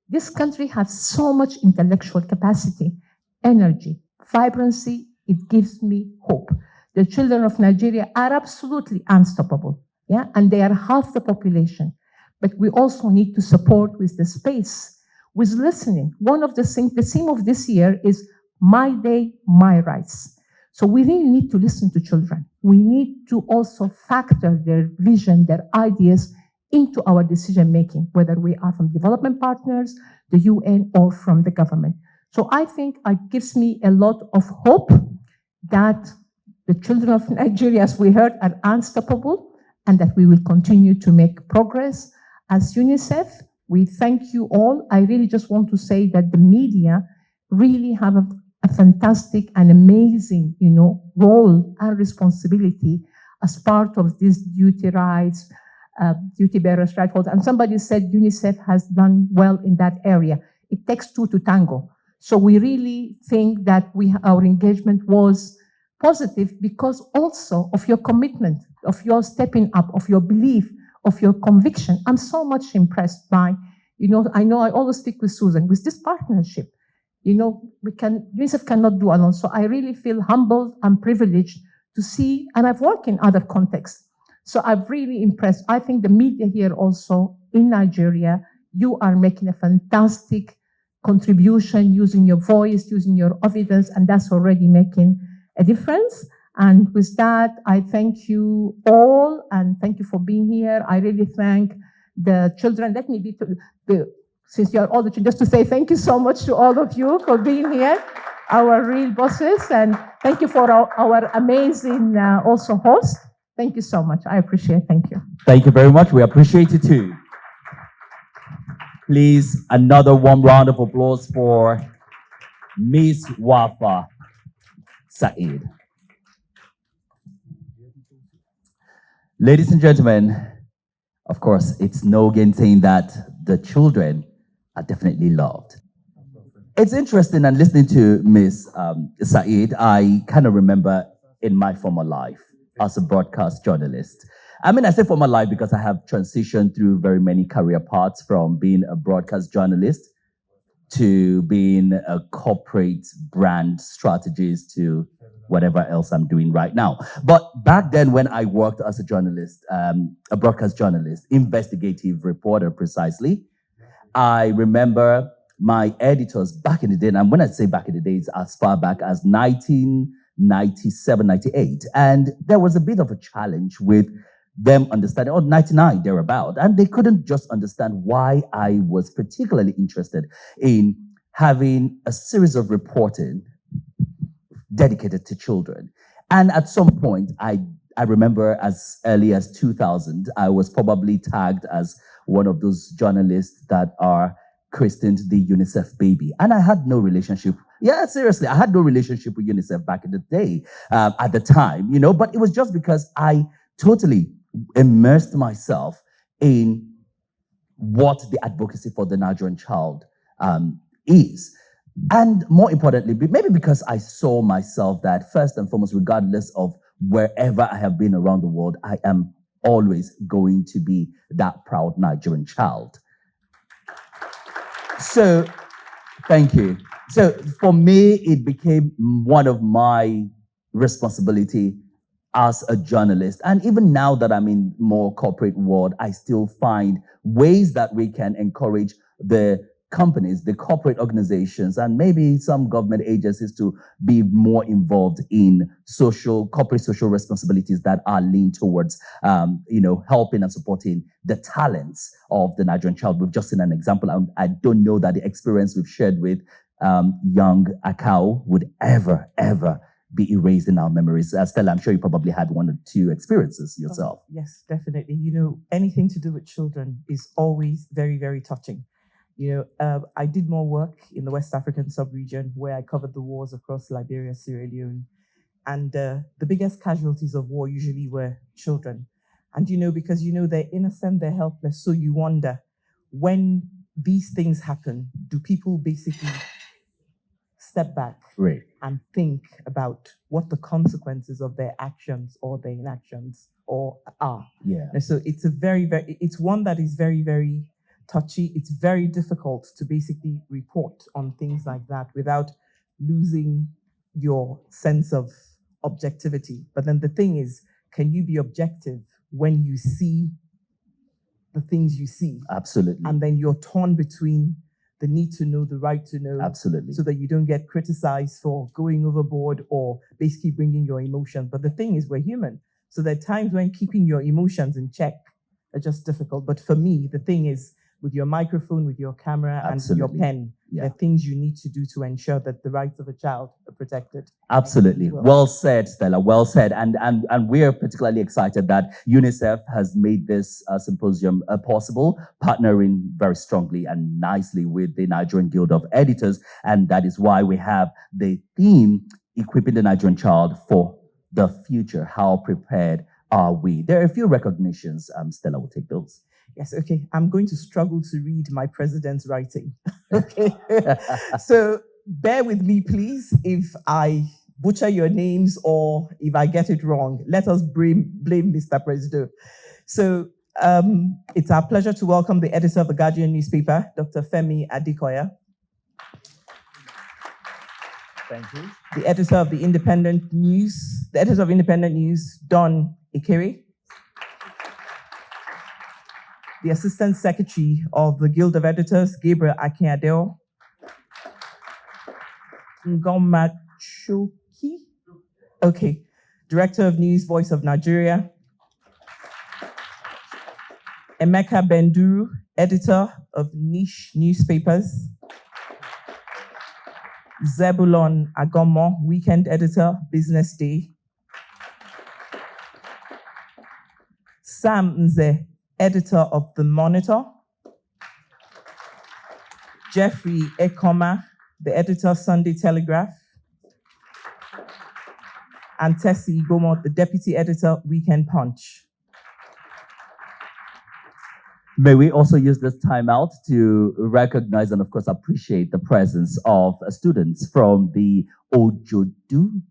This country has so much intellectual capacity, energy, vibrancy. It gives me hope. The children of Nigeria are absolutely unstoppable, and they are half the population. But we also need to support with the space, with listening. One of the things, the theme of this year is My Day, My Rights. So we really need to listen to children. We need to also factor their vision, their ideas into our decision making, whether we are from development partners, the UN, or from the government. So I think it gives me a lot of hope that the children of Nigeria, as we heard, are unstoppable and that we will continue to make progress. As UNICEF, we thank you all. I really just want to say that the media really have a fantastic and amazing, role and responsibility as part of this duty rights, duty bearers right holder. And somebody said UNICEF has done well in that area. It takes two to tango. So we really think that our engagement was positive because also of your commitment, of your stepping up, of your belief, of your conviction. I'm so much impressed by, I know I always speak with Susan, with this partnership. UNICEF cannot do alone. So I really feel humbled and privileged to see, and I've worked in other contexts. So I'm really impressed. I think the media here also in Nigeria, you are making a fantastic contribution, using your voice, using your evidence, and that's already making a difference. And with that, I thank you all, and thank you for being here. I really thank the children. Let me be, since you are all the children, just to say thank you so much to all of you for being here, our real bosses, and thank you for our amazing also host. Thank you so much. I appreciate it. Thank you. Thank you very much. We appreciate it too. Please, another warm round of applause for Ms. Wafa Said. Ladies and gentlemen, of course, it's no saying that the children are definitely loved. It's interesting, and listening to Miss Saeed, I kind of remember in my former life as a broadcast journalist. I mean, I say former life because I have transitioned through very many career paths, from being a broadcast journalist to being a corporate brand strategist to whatever else I'm doing right now. But back then, when I worked as a journalist, a broadcast journalist, investigative reporter precisely, I remember my editors back in the day, and when I say back in the days, as far back as 1997, 98, and there was a bit of a challenge with them understanding, or 99 thereabout, and they couldn't just understand why I was particularly interested in having a series of reporting dedicated to children. And at some point, I remember as early as 2000, I was probably tagged as one of those journalists that are christened the UNICEF baby. And I had no relationship. Yeah, seriously, I had no relationship with UNICEF back in the day, at the time, but it was just because I totally immersed myself in what the advocacy for the Nigerian child is. And more importantly, maybe because I saw myself that first and foremost, regardless of wherever I have been around the world, I am always going to be that proud Nigerian child. So, thank you. So for me, it became one of my responsibility as a journalist. And even now that I'm in more corporate world, I still find ways that we can encourage the companies, the corporate organizations, and maybe some government agencies to be more involved in corporate social responsibilities that are leaned towards, helping and supporting the talents of the Nigerian child. We've just seen an example. I don't know that the experience we've shared with young Akao would ever be erased in our memories. Stella, I'm sure you probably had one or two experiences yourself. Yes, definitely. Anything to do with children is always very, very touching. I did more work in the West African sub-region where I covered the wars across Liberia, Sierra Leone. And the biggest casualties of war usually were children. And because they're innocent, they're helpless. So you wonder, when these things happen, do people basically step back Right. and think about what the consequences of their actions or their inactions are? Yeah. And so it's it's one that is very, very touchy. It's very difficult to basically report on things like that without losing your sense of objectivity. But then the thing is, can you be objective when you see the things you see? Absolutely. And then you're torn between the need to know, the right to know. Absolutely. So that you don't get criticized for going overboard or basically bringing your emotions. But the thing is, we're human. So there are times when keeping your emotions in check are just difficult. But for me, the thing is, with your microphone, with your camera, Absolutely. and your pen, Yeah. there are things you need to do to ensure that the rights of a child are protected. Absolutely. Well said, Stella. Well said. And we're particularly excited that UNICEF has made this symposium possible, partnering very strongly and nicely with the Nigerian Guild of Editors. And that is why we have the theme, Equipping the Nigerian Child for the Future. How prepared are we? There are a few recognitions. Stella will take those. Yes, okay. I'm going to struggle to read my president's writing. Okay. So bear with me, please, if I butcher your names or if I get it wrong. Let us blame Mr. President. So it's our pleasure to welcome the editor of the Guardian newspaper, Dr. Femi Adekoya. Thank you. The editor of the Independent News, Don Ikere. The Assistant Secretary of the Guild of Editors, Gabriel Akinadeo. Ngoma Choki. Okay. Director of News, Voice of Nigeria. Emeka Benduru, Editor of Niche Newspapers. Zebulon Agomo, Weekend Editor, Business Day. Sam Nze, Editor of The Monitor. Jeffrey Ekoma, the Editor, Sunday Telegraph. And Tessie Gomo, the Deputy Editor, Weekend Punch. May we also use this time out to recognize and, of course, appreciate the presence of students from the Ojodu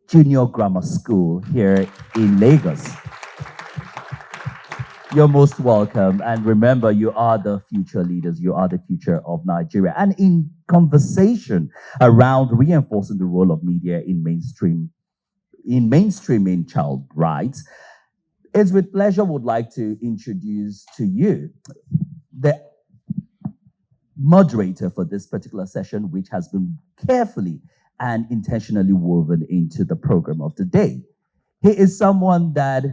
Junior Grammar School here in Lagos. You're most welcome. And remember, you are the future leaders. You are the future of Nigeria. And in conversation around reinforcing the role of media in mainstreaming child rights, it's with pleasure would like to introduce to you the moderator for this particular session, which has been carefully and intentionally woven into the program of the day. He is someone that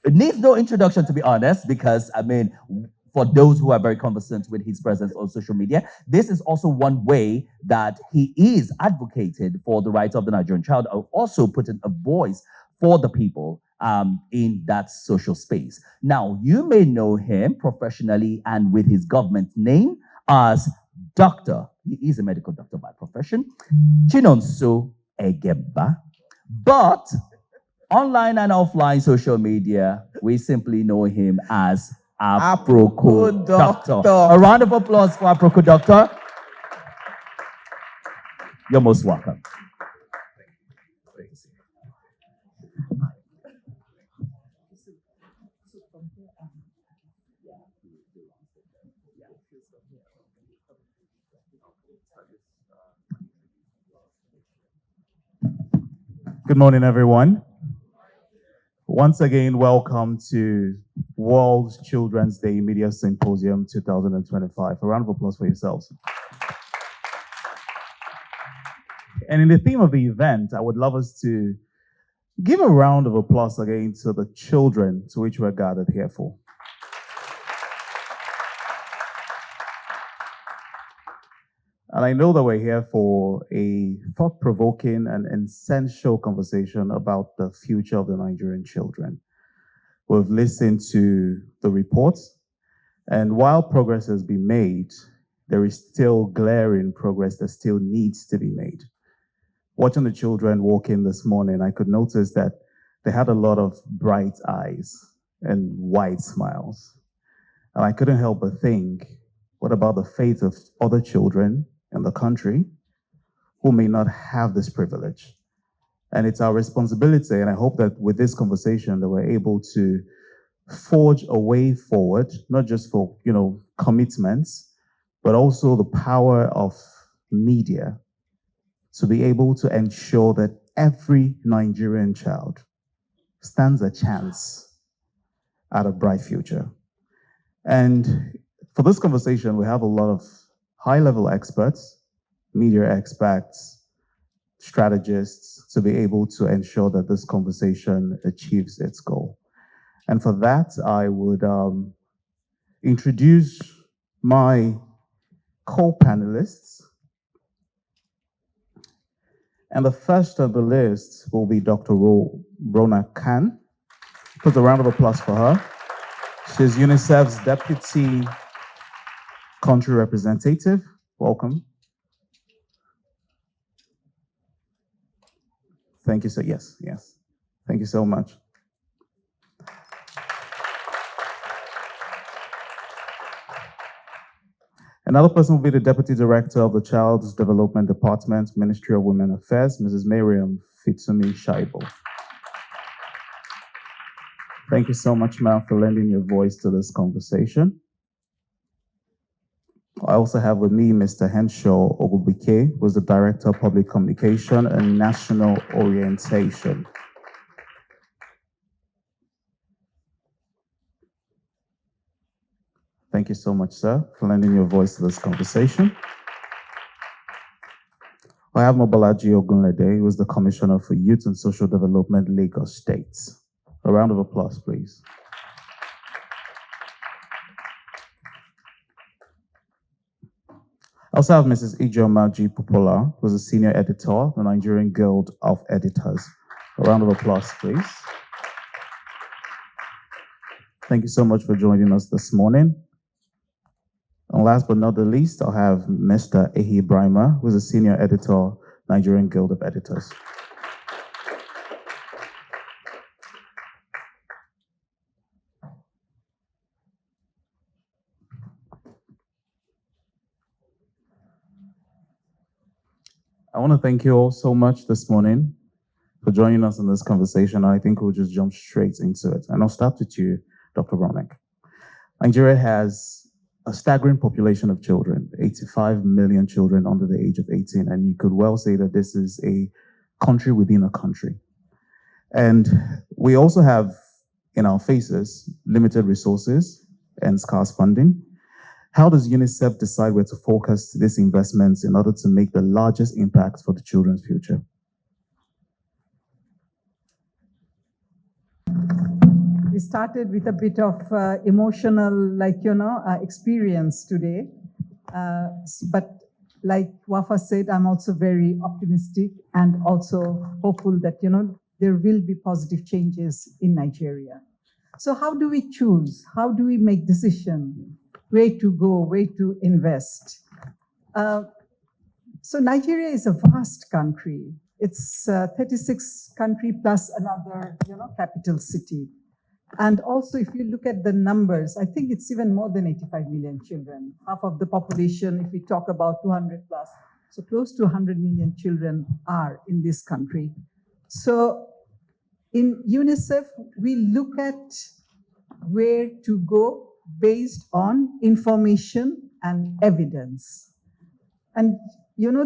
needs no introduction, to be honest, because, I mean, for those who are very conversant with his presence on social media, this is also one way that he is advocated for the rights of the Nigerian child, also putting a voice for the people in that social space. Now, you may know him professionally and with his government name as Dr. He is a medical doctor by profession, Chinonso Egeba. But online and offline social media, we simply know him as Aproko Doctor. A round of applause for Aproko Doctor. You're most welcome. Good morning, everyone. Once again, welcome to World Children's Day Media Symposium 2025. A round of applause for yourselves. And in the theme of the event, I would love us to give a round of applause again to the children to which we're gathered here for. And I know that we're here for a thought-provoking and essential conversation about the future of the Nigerian children. We've listened to the reports, and while progress has been made, there is still glaring progress that still needs to be made. Watching the children walk in this morning, I could notice that they had a lot of bright eyes and wide smiles. And I couldn't help but think, what about the fate of other children in the country who may not have this privilege? And it's our responsibility, and I hope that with this conversation that we're able to forge a way forward, not just for, commitments, but also the power of media to be able to ensure that every Nigerian child stands a chance at a bright future. And for this conversation, we have a lot of high-level experts, media experts, strategists, to be able to ensure that this conversation achieves its goal. And for that, I would introduce my co-panelists. And the first on the list will be Dr. Rona Khan. Put a round of applause for her. She's UNICEF's Deputy Country Representative. Welcome. Thank you, sir. Yes. Thank you so much. Another person will be the Deputy Director of the Child's Development Department, Ministry of Women Affairs, Mrs. Miriam Fitsumi Shaibo. Thank you so much, ma'am, for lending your voice to this conversation. I also have with me Mr. Henshaw Ogubike, who is the Director of Public Communication and National Orientation. Thank you so much, sir, for lending your voice to this conversation. I have Mobalaji Ogunlede, who is the Commissioner for Youth and Social Development, Lagos State. A round of applause, please. I also have Mrs. Ijeoma G. Popola, who is a Senior Editor, the Nigerian Guild of Editors. A round of applause, please. Thank you so much for joining us this morning. And last but not the least, I'll have Mr. Ehi Brima, who is a Senior Editor, Nigerian Guild of Editors. I want to thank you all so much this morning for joining us in this conversation. I think we'll just jump straight into it. And I'll start with you, Dr. Browning. Nigeria has a staggering population of children, 85 million children under the age of 18. And you could well say that this is a country within a country. And we also have in our faces limited resources and scarce funding. How does UNICEF decide where to focus these investments in order to make the largest impact for the children's future? We started with a bit of emotional, experience today. But like Wafa said, I'm also very optimistic and also hopeful that, there will be positive changes in Nigeria. So how do we choose? How do we make decisions? Where to go, where to invest? So Nigeria is a vast country. It's 36 country plus another, capital city. And also, if you look at the numbers, I think it's even more than 85 million children. Half of the population, if we talk about 200 plus, so close to 100 million children are in this country. So in UNICEF, we look at where to go based on information and evidence. And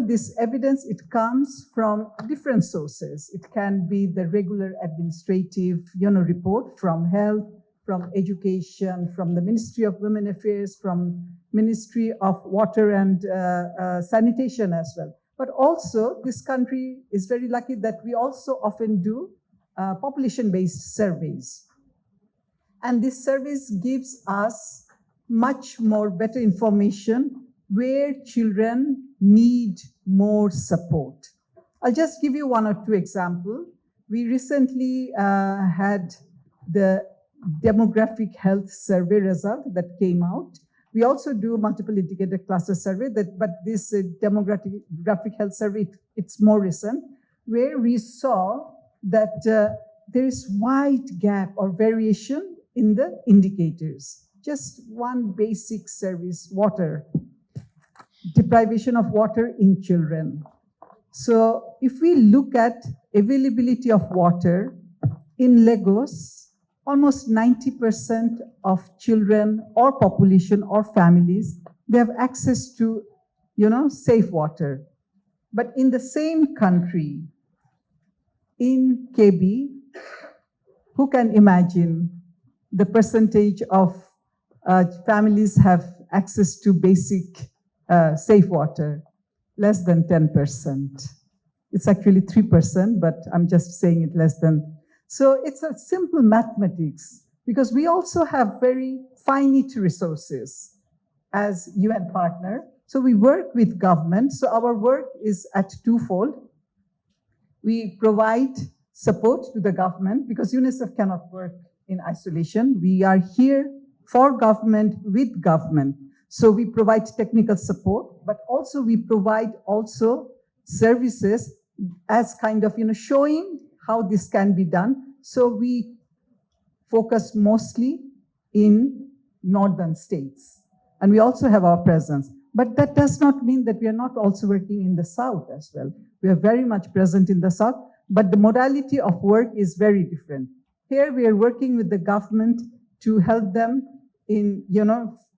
this evidence, it comes from different sources. It can be the regular administrative, report from health, from education, from the Ministry of Women Affairs, from Ministry of Water and Sanitation as well. But also, this country is very lucky that we also often do population-based surveys. And this surveys gives us much more better information where children need more support. I'll just give you one or two examples. We recently had the demographic health survey result that came out. We also do multiple indicator cluster survey, but this demographic health survey, it's more recent, where we saw that there is wide gap or variation in the indicators. Just one basic service, water. Deprivation of water in children. So if we look at availability of water in Lagos, almost 90% of children or population or families, they have access to, safe water. But in the same country, in KB, who can imagine the percentage of families have access to basic safe water? Less than 10%. It's actually 3%, but I'm just saying it less than. So it's a simple mathematics, because we also have very finite resources as UN partner. So we work with government. So our work is at twofold. We provide support to the government, because UNICEF cannot work in isolation. We are here for government, with government. So we provide technical support, but also we provide also services as kind of, showing how this can be done. So we focus mostly in northern states. And we also have our presence. But that does not mean that we are not also working in the south as well. We are very much present in the south, but the modality of work is very different. Here we are working with the government to help them in,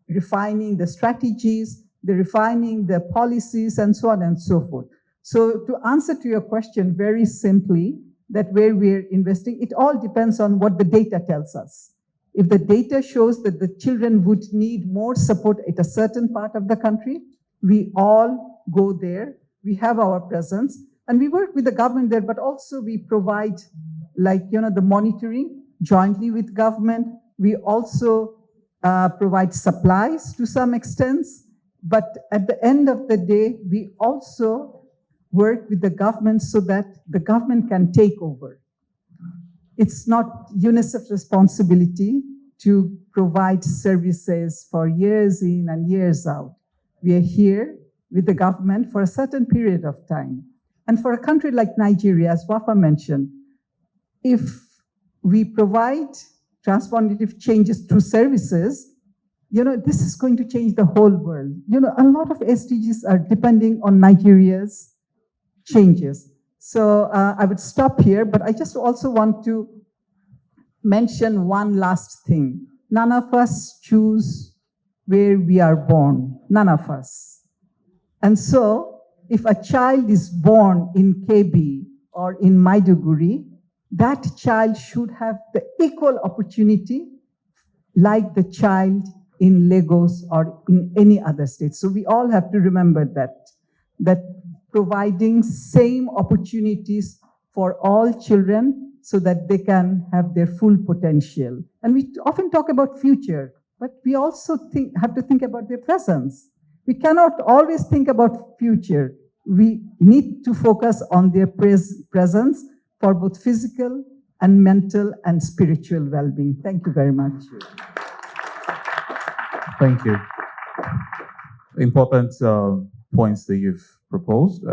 refining the strategies, refining the policies, and so on and so forth. So to answer to your question very simply, that where we're investing, it all depends on what the data tells us. If the data shows that the children would need more support at a certain part of the country, we all go there. We have our presence, and we work with the government there, but also we provide, the monitoring jointly with government. We also provide supplies to some extent, but at the end of the day, we also work with the government so that the government can take over. It's not UNICEF's responsibility to provide services for years in and years out. We are here with the government for a certain period of time. And for a country like Nigeria, as Wafa mentioned, if we provide transformative changes through services, this is going to change the whole world. A lot of SDGs are depending on Nigeria's changes. So I would stop here, but I just also want to mention one last thing. None of us choose where we are born, none of us. And so if a child is born in KB or in Maiduguri, that child should have the equal opportunity like the child in Lagos or in any other state. So we all have to remember that providing same opportunities for all children so that they can have their full potential. And we often talk about future, but we also have to think about their presence. We cannot always think about future. We need to focus on their presence for both physical and mental and spiritual well-being. Thank you very much. Thank you. Important points that you've proposed,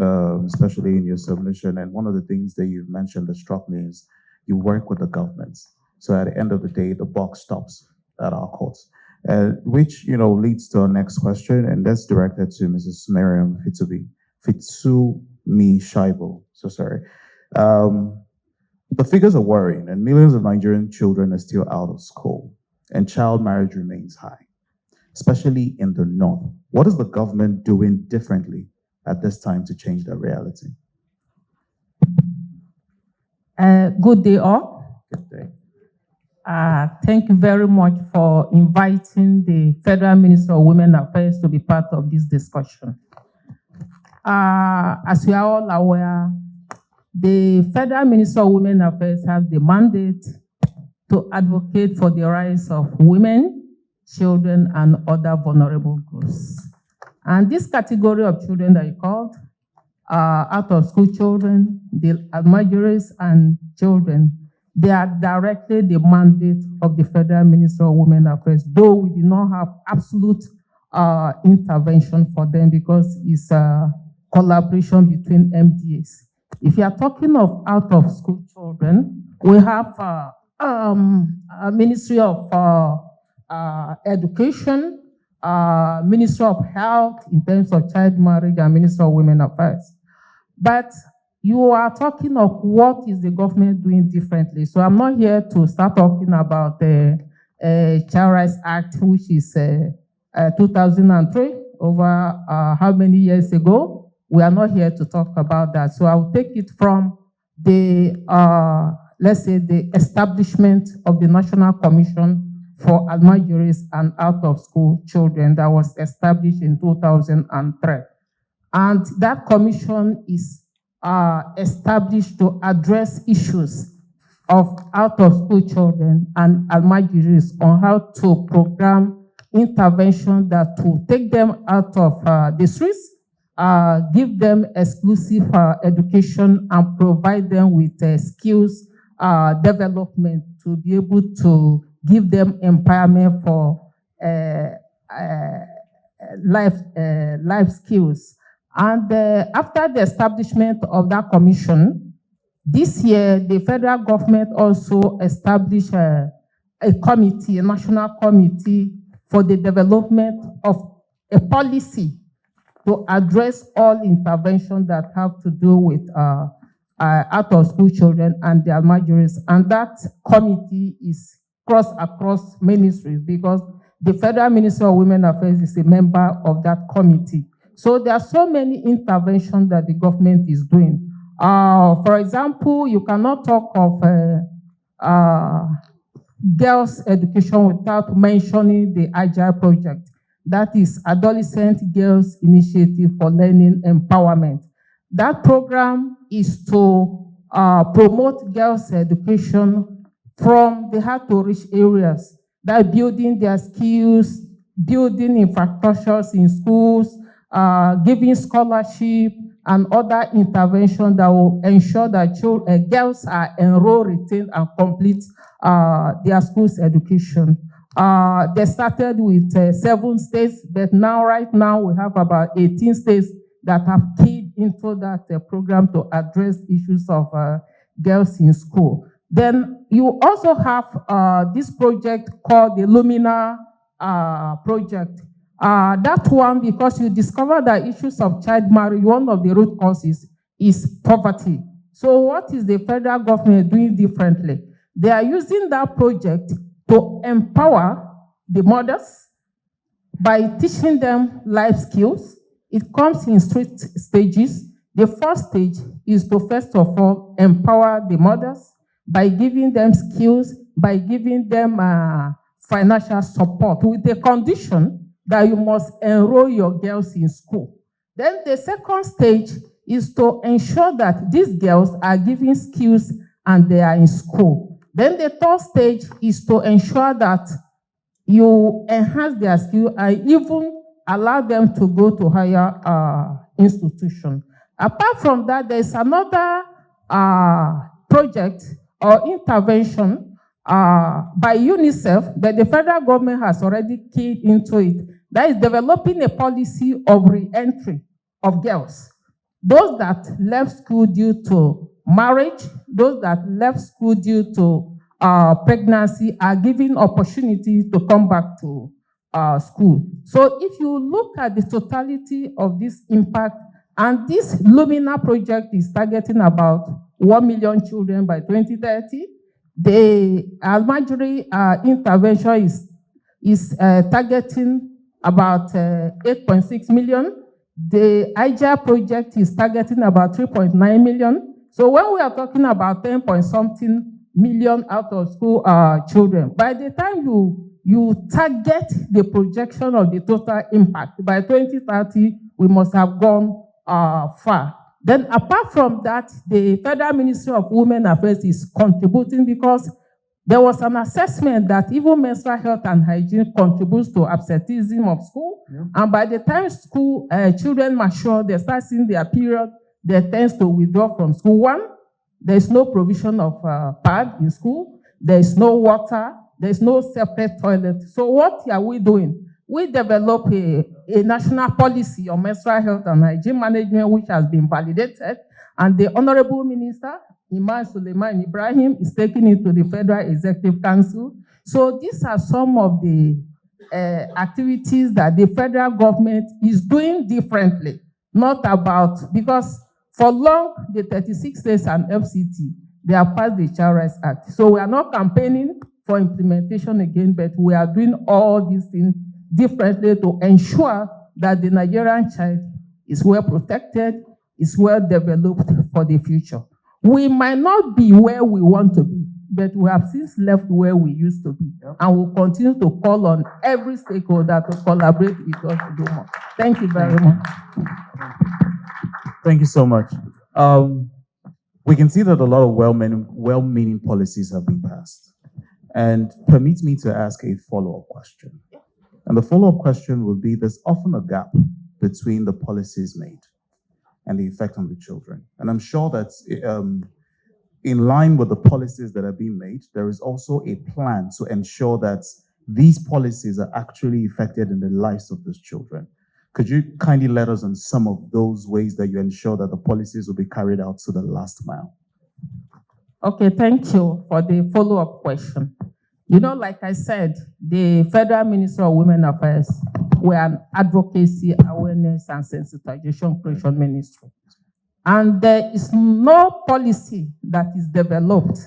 especially in your submission. And one of the things that you've mentioned that struck me is you work with the governments. So at the end of the day, the buck stops at our courts, which leads to our next question, and that's directed to Mrs. Miriam Fitsumi Shaibo. So sorry. The figures are worrying, and millions of Nigerian children are still out of school, and child marriage remains high, especially in the north. What is the government doing differently at this time to change that reality? Good day, all. Good day. Thank you very much for inviting the Federal Minister of Women Affairs to be part of this discussion. As we are all aware, the Federal Minister of Women Affairs has the mandate to advocate for the rights of women, children, and other vulnerable groups. And this category of children that you called out-of-school children, the almajiris and children, they are directly the mandate of the Federal Minister of Women Affairs, though we did not have absolute intervention for them because it's a collaboration between MDAs. If you are talking of out-of-school children, we have a Ministry of Education, Ministry of Health in terms of child marriage, and Ministry of Women Affairs. But you are talking of what is the government doing differently. So I'm not here to start talking about the Child Rights Act, which is 2003, over how many years ago. We are not here to talk about that. So I'll take it from the, let's say, the establishment of the National Commission for Almajiris and Out-of-School Children that was established in 2003. And that commission is established to address issues of out-of-school children and Almajiris on how to program intervention that will take them out of the streets, give them exclusive education, and provide them with skills development to be able to give them empowerment for life skills. And after the establishment of that commission, this year, the federal government also established a committee, a national committee for the development of a policy to address all interventions that have to do with out-of-school children and their almajiris. And that committee is across ministries because the Federal Ministry of Women Affairs is a member of that committee. So there are so many interventions that the government is doing. For example, you cannot talk of girls' education without mentioning the Agile project. That is Adolescent Girls Initiative for Learning Empowerment. That program is to promote girls' education from the hard-to-reach areas, that building their skills, building infrastructures in schools, giving scholarship, and other interventions that will ensure that girls are enrolled, retained, and complete their schools education. They started with 7 states, but right now we have about 18 states that have keyed into that program to address issues of girls in school. Then you also have this project called the Lumina project. That one, because you discover that issues of child marriage, one of the root causes is poverty. So what is the federal government doing differently? They are using that project to empower the mothers by teaching them life skills. It comes in 3 stages. The first stage is to, first of all, empower the mothers by giving them skills, by giving them financial support with the condition that you must enroll your girls in school. Then the second stage is to ensure that these girls are given skills and they are in school. Then the third stage is to ensure that you enhance their skill and even allow them to go to higher institutions. Apart from that, there is another project or intervention by UNICEF that the federal government has already keyed into it. That is developing a policy of re-entry of girls. Those that left school due to marriage, those that left school due to pregnancy are given opportunity to come back to school. So if you look at the totality of this impact, and this Lumina project is targeting about 1 million children by 2030, the Almajiri intervention is targeting about 8.6 million. The IJA project is targeting about 3.9 million. So when we are talking about 10 point something million out of school children, by the time you target the projection of the total impact, by 2030, we must have gone far. Then apart from that, the Federal Ministry of Women Affairs is contributing because there was an assessment that even menstrual health and hygiene contributes to absenteeism of school. Yeah. And by the time school children mature, they start seeing their period, they tend to withdraw from school. One, there's no provision of pad in school. There's no water. There's no separate toilet. So what are we doing? We develop a national policy on menstrual health and hygiene management, which has been validated. And the Honorable Minister, Imam Suleiman Ibrahim, is taking it to the Federal Executive Council. So these are some of the activities that the federal government is doing differently. Not about, because for long, the 36 states and FCT, they have passed the Child Rights Act. So we are not campaigning for implementation again, but we are doing all these things differently to ensure that the Nigerian child is well protected, is well developed for the future. We might not be where we want to be, but we have since left where we used to be. Yep. And we'll continue to call on every stakeholder to collaborate with us to do more. Thank you very much. Thank you so much. We can see that a lot of well-meaning policies have been passed. And permit me to ask a follow-up question. And the follow-up question will be, there's often a gap between the policies made and the effect on the children. And I'm sure that in line with the policies that are being made, there is also a plan to ensure that these policies are actually effective in the lives of these children. Could you kindly let us on some of those ways that you ensure that the policies will be carried out to the last mile? Okay, thank you for the follow-up question. You know, like I said, the Federal Ministry of Women Affairs, we're an advocacy, awareness, and sensitization creation ministry. And there is no policy that is developed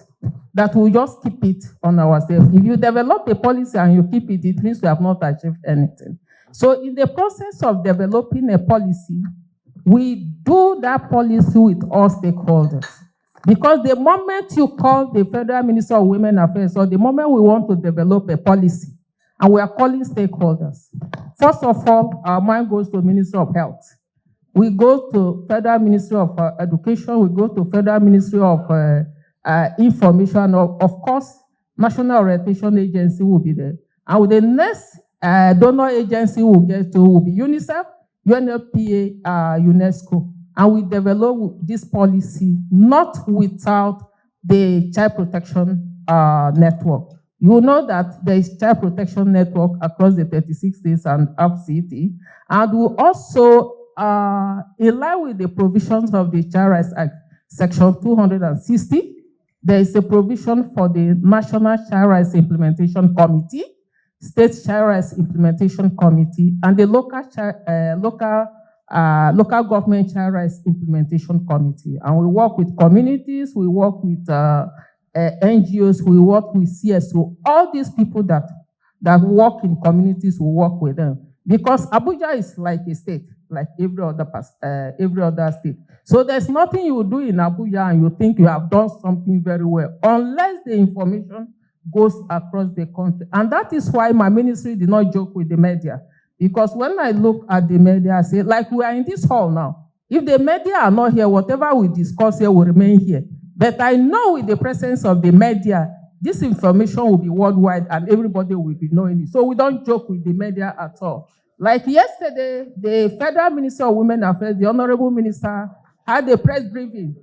that will just keep it on ourselves. If you develop a policy and you keep it, it means we have not achieved anything. So in the process of developing a policy, we do that policy with all stakeholders. Because the moment you call the Federal Minister of Women Affairs, or the moment we want to develop a policy, and we are calling stakeholders, first of all, our mind goes to Ministry of Health. We go to Federal Ministry of Education, we go to Federal Ministry of Information, of course, National Orientation Agency will be there. And with the next donor agency we'll get to will be UNICEF, UNFPA, UNESCO. And we develop this policy not without the Child Protection Network. You know that there is Child Protection Network across the 36 states and FCT. And we also, in line with the provisions of the Child Rights Act, Section 260, there is a provision for the National Child Rights Implementation Committee, State Child Rights Implementation Committee, and the local Local Government Child Rights Implementation Committee. And we work with communities, we work with NGOs, we work with CSO, all these people that work in communities, we work with them. Because Abuja is like a state, like every other state. So there's nothing you do in Abuja and you think you have done something very well, unless the information goes across the country. And that is why my ministry did not joke with the media. Because when I look at the media, I say, like we are in this hall now, if the media are not here, whatever we discuss here will remain here. But I know with the presence of the media, this information will be worldwide and everybody will be knowing it. So we don't joke with the media at all. Like yesterday, the Federal Minister of Women Affairs, the Honorable Minister, had a press briefing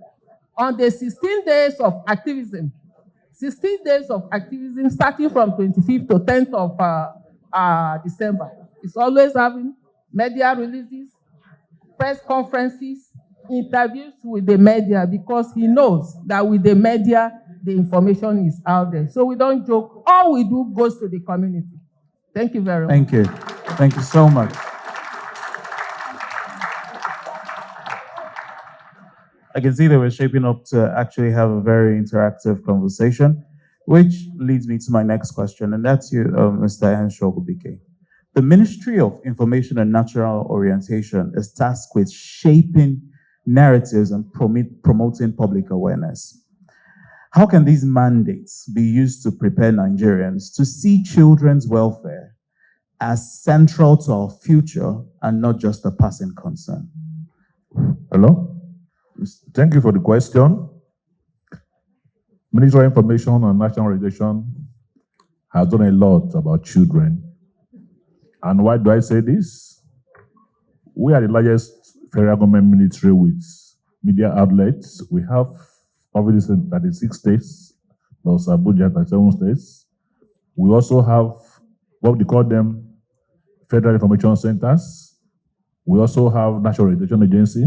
on the 16 days of activism. 16 days of activism starting from 25th to 10th of December. It's always having media releases, press conferences, interviews with the media, because he knows that with the media, the information is out there. So we don't joke. All we do goes to the community. Thank you very much. Thank you. Thank you so much. I can see that we're shaping up to actually have a very interactive conversation, which leads me to my next question, and that's you, Mr. Anshogubike. The Ministry of Information and Natural Orientation is tasked with shaping narratives and promoting public awareness. How can these mandates be used to prepare Nigerians to see children's welfare as central to our future and not just a passing concern? Hello? Thank you for the question. Ministry of Information and National Orientation has done a lot about children. And why do I say this? We are the largest federal government ministry with media outlets. We have offices in 36 states, plus Abuja, 37 states. We also have what we call them Federal Information Centers. We also have National Orientation Agency,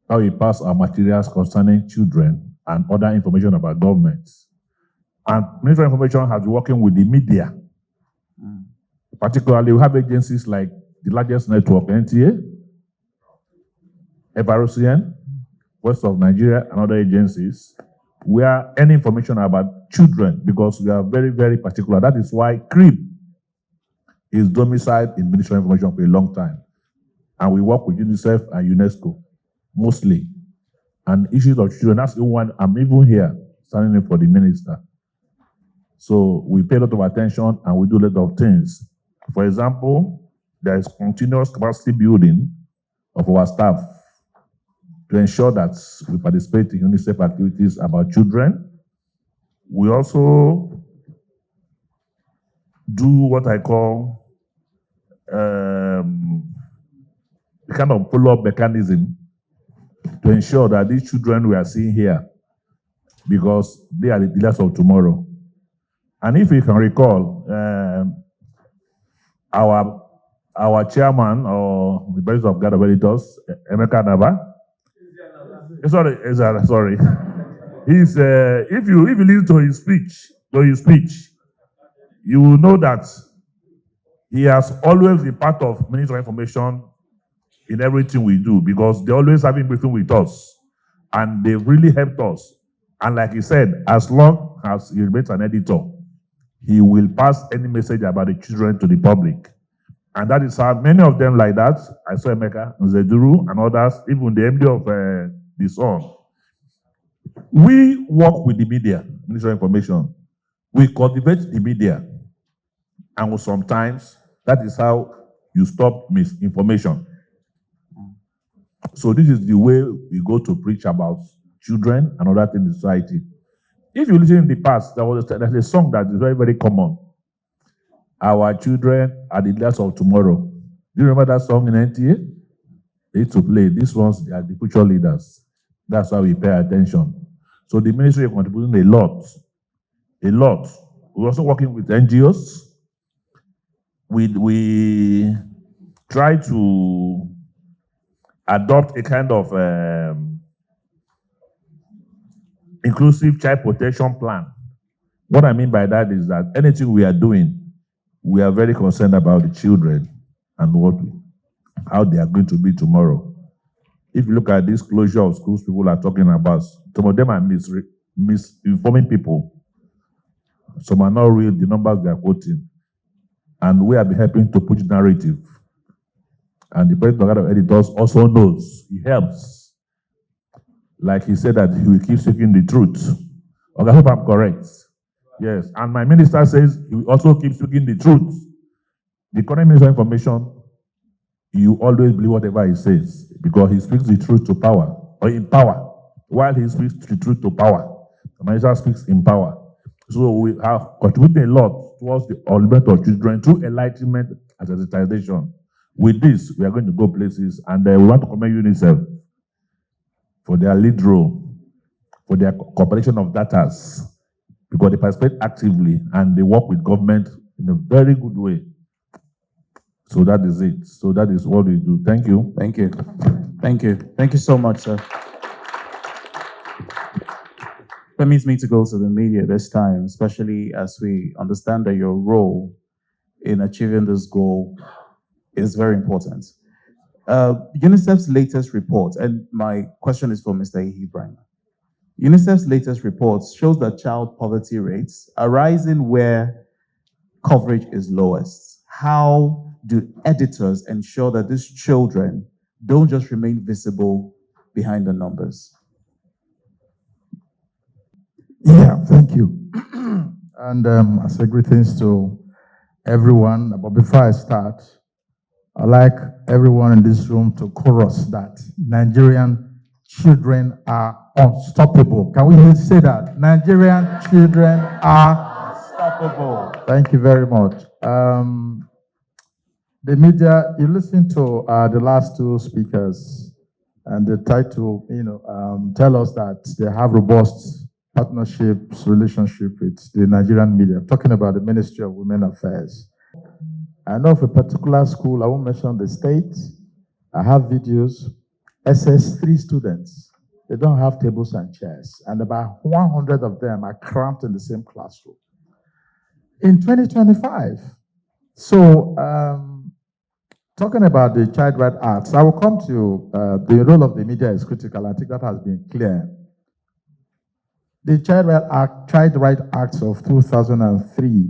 how we pass our materials concerning children and other information about government. And Ministry of Information has been working with the media. Particularly, we have agencies like the largest network, NTA, FRCN, West of Nigeria, and other agencies, where any information about children, because we are very, very particular. That is why CRIB is domiciled in Ministry of Information for a long time. And we work with UNICEF and UNESCO, mostly. And issues of children, that's the one, I'm even here, standing in for the minister. So we pay a lot of attention and we do a lot of things. For example, there is continuous capacity building of our staff to ensure that we participate in UNICEF activities about children. We also do what I call a kind of follow-up mechanism to ensure that these children we are seeing here, because they are the leaders of tomorrow. And if you can recall, our chairman or the president of God of Editors, Emeka Naba, sorry. He's if you listen to his speech, you will know that he has always been part of Ministry of Information in everything we do, because they always have been briefing with us, and they really helped us. And like he said, as long as he remains an editor, he will pass any message about the children to the public. And that is how many of them like that. I saw Emeka, Zeduru, and others, even the MD of the Sun. We work with the media, Ministry of Information. We cultivate the media. And sometimes that is how you stop misinformation. So this is the way we go to preach about children and other things in society. If you listen in the past, there's a song that is very, very common. Our children are the leaders of tomorrow. Do you remember that song in NTA? They need to play. These ones, they are the future leaders. That's why we pay attention. So the ministry is contributing a lot. A lot. We're also working with NGOs. We try to adopt a kind of inclusive child protection plan. What I mean by that is that anything we are doing, we are very concerned about the children and what how they are going to be tomorrow. If you look at this closure of schools people are talking about, some of them are misinforming people. Some are not real, the numbers they are quoting. And we have been helping to push narrative. And the president of editors also knows, he helps. Like he said that he will keep seeking the truth. Okay, I hope I'm correct. Yes, and my minister says he will also keep speaking the truth. The current minister of information, you always believe whatever he says because he speaks the truth to power, or in power. While he speaks the truth to power, the minister speaks in power. So we have contributed a lot towards the development of children through enlightenment and sensitization. With this, we are going to go places, and we want to commend UNICEF for their lead role, for their cooperation of data, because they participate actively and they work with government in a very good way. So that is it. So that is what we do. Thank you. Thank you. Thank you. Thank you so much, sir. Permits me to go to the media this time, especially as we understand that your role in achieving this goal is very important. UNICEF's latest report, and my question is for Mr. Ibrahim. UNICEF's latest report shows that child poverty rates are rising where coverage is lowest. How do editors ensure that these children don't just remain visible behind the numbers? Yeah, thank you. And I say greetings to everyone. But before I start, I'd like everyone in this room to chorus that Nigerian children are unstoppable. Can we say that? Nigerian children are unstoppable. Thank you very much. The media, you listen to the last two speakers, and they try to, tell us that they have robust partnerships, relationship with the Nigerian media. I'm talking about the Ministry of Women Affairs. I know of a particular school, I won't mention the state. I have videos. SS3 students, they don't have tables and chairs, and about 100 of them are cramped in the same classroom. In 2025, so talking about the Child Right Acts, I will come to the role of the media is critical. I think that has been clear. The Child Right Acts of 2003,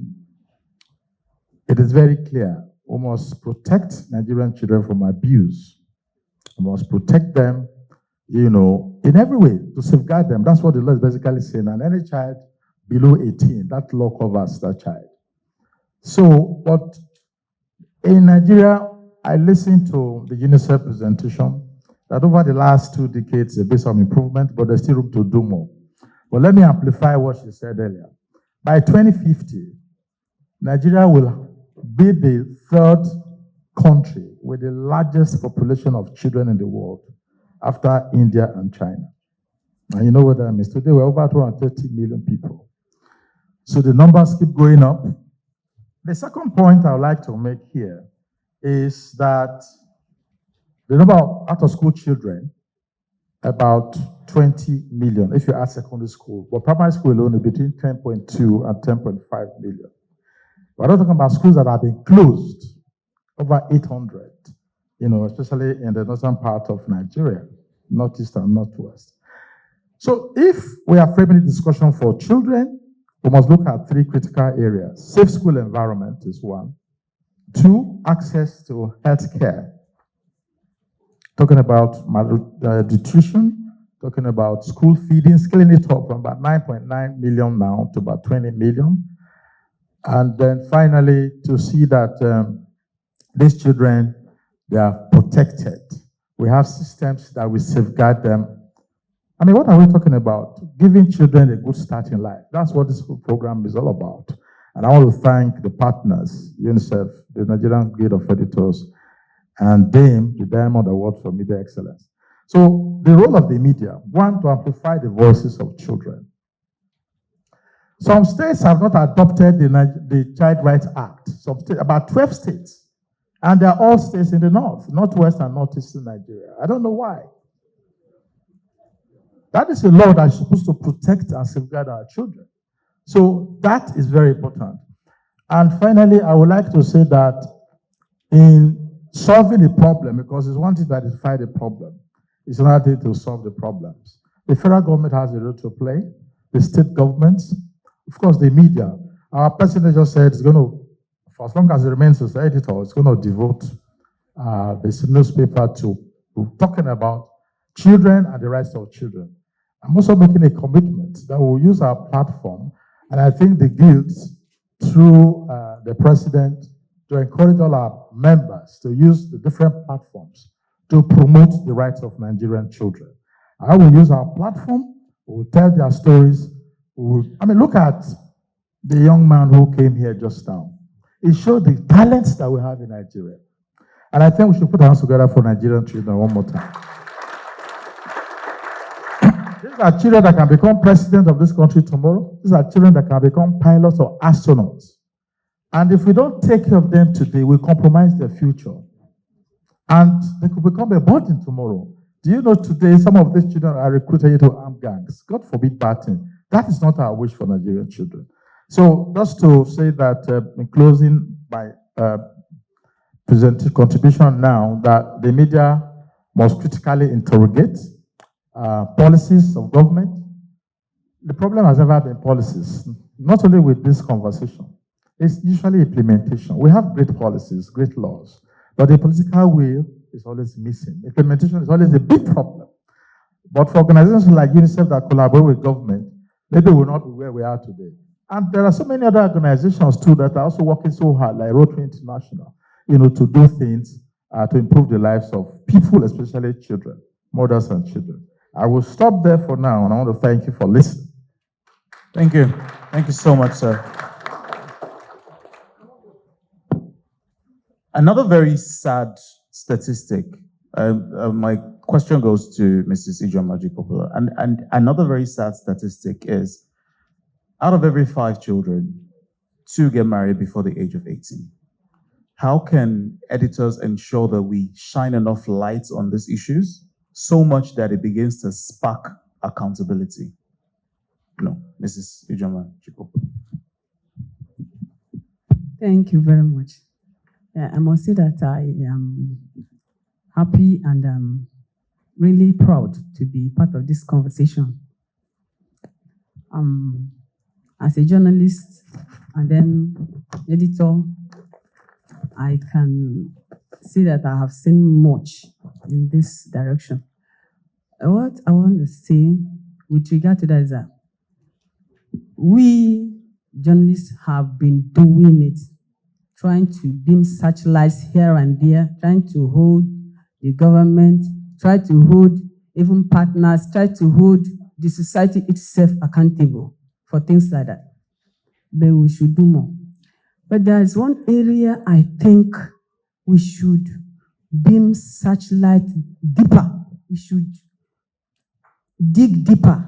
it is very clear. We must protect Nigerian children from abuse. We must protect them, in every way to safeguard them. That's what the law is basically saying. And any child below 18, that law covers that child. So, but in Nigeria, I listened to the UNICEF presentation that over the last 2 decades, there's been some improvement, but there's still room to do more. But let me amplify what she said earlier. By 2050, Nigeria will be the 3rd country with the largest population of children in the world after India and China. And you know what that means? Today, we're over 230 million people. So the numbers keep going up. The second point I would like to make here is that the number of out-of-school children, about 20 million, if you add secondary school, but primary school alone is between 10.2 and 10.5 million. We're not talking about schools that have been closed, over 800, especially in the northern part of Nigeria, northeast and northwest. So if we are framing the discussion for children, we must look at 3 critical areas. Safe school environment is one. 2, access to health care. Talking about nutrition, talking about school feeding, scaling it up from about 9.9 million now to about 20 million. And then finally, to see that these children, they are protected. We have systems that will safeguard them. I mean, what are we talking about? Giving children a good start in life. That's what this whole program is all about. And I want to thank the partners, UNICEF, the Nigerian Guild of Editors, and DAME, the Diamond Award for Media Excellence. So the role of the media, one, to amplify the voices of children. Some states have not adopted the Child Rights Act. Some states, about 12 states. And they're all states in the north, northwest and northeastern Nigeria. I don't know why. That is a law that is supposed to protect and safeguard our children. So that is very important. And finally, I would like to say that in solving the problem, because it's one thing to identify the problem, it's another thing to solve the problems. The federal government has a role to play, the state governments, of course, the media. Our president just said it's going to, for as long as he remains as editor, it's going to devote this newspaper to talking about children and the rights of children. I'm also making a commitment that we'll use our platform, and I think the guilds, through the president, to encourage all our members to use the different platforms to promote the rights of Nigerian children. I will use our platform, we will tell their stories. Look at the young man who came here just now. It showed the talents that we have in Nigeria. And I think we should put our hands together for Nigerian children one more time. These are children that can become president of this country tomorrow. These are children that can become pilots or astronauts. And if we don't take care of them today, we compromise their future. And they could become a burden tomorrow. Do you know today some of these children are recruited into armed gangs? God forbid bad thing. That is not our wish for Nigerian children. So just to say that in closing my contribution now, that the media must critically interrogate policies of government. The problem has never been policies, not only with this conversation. It's usually implementation. We have great policies, great laws, but the political will is always missing. Implementation is always a big problem. But for organizations like UNICEF that collaborate with government, maybe we'll not be where we are today. And there are so many other organizations too that are also working so hard, like Rotary International, to do things to improve the lives of people, especially children, mothers and children. I will stop there for now, and I want to thank you for listening. Thank you. Thank you so much, sir. Another very sad statistic, my question goes to Mrs. Ijeoma Jikopola, and another very sad statistic is, out of every 5 children, 2 get married before the age of 18. How can editors ensure that we shine enough light on these issues so much that it begins to spark accountability? No, Mrs. Ijeoma Jikopola. Thank you very much. I must say that I am happy and really proud to be part of this conversation. As a journalist and then editor, I can see that I have seen much in this direction. What I want to say with regard to that is that we journalists have been doing it, trying to beam searchlights here and there, trying to hold the government, try to hold even partners, try to hold the society itself accountable for things like that. But we should do more. But there is one area I think we should beam searchlight deeper. We should dig deeper.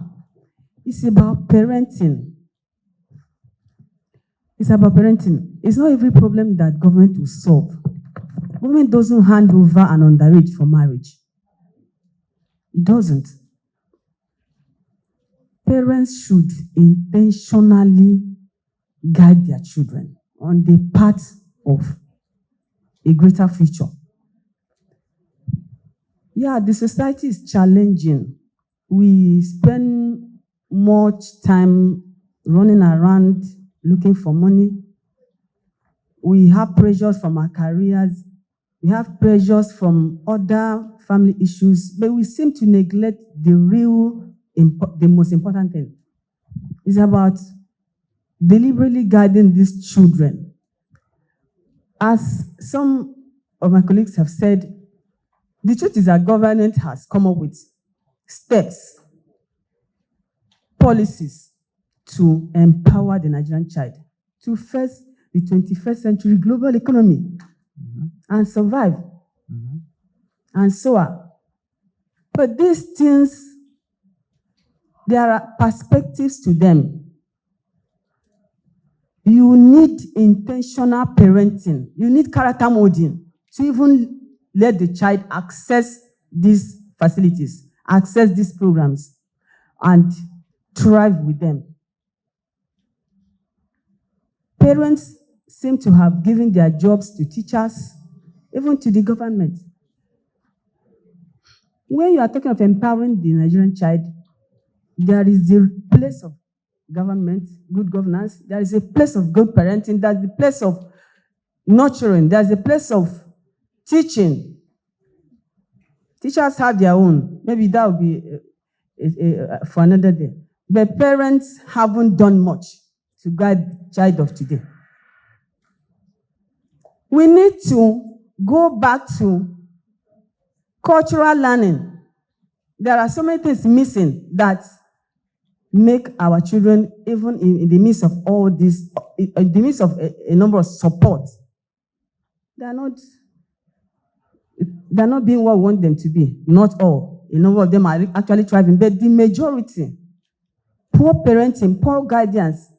It's about parenting. It's about parenting. It's not every problem that government will solve. Government doesn't hand over an underage for marriage. It doesn't. Parents should intentionally guide their children on the path of a greater future. Yeah, the society is challenging. We spend much time running around looking for money. We have pressures from our careers. We have pressures from other family issues, but we seem to neglect the most important thing. It's about deliberately guiding these children. As some of my colleagues have said, the truth is that government has come up with steps, policies to empower the Nigerian child to face the 21st century global economy and survive, and so on. But these things, there are perspectives to them. You need intentional parenting. You need character molding to even let the child access these facilities, access these programs, and thrive with them. Parents seem to have given their jobs to teachers, even to the government. When you are talking of empowering the Nigerian child, there is the place of government, good governance, there is a place of good parenting, there's the place of nurturing, there's a place of teaching. Teachers have their own. Maybe that will be for another day. But parents haven't done much to guide the child of today. We need to go back to cultural learning. There are so many things missing that make our children, even in the midst of all this, in the midst of a number of support, they're not being what we want them to be. Not all. A number of them are actually thriving, but the majority, poor parenting, poor guidance,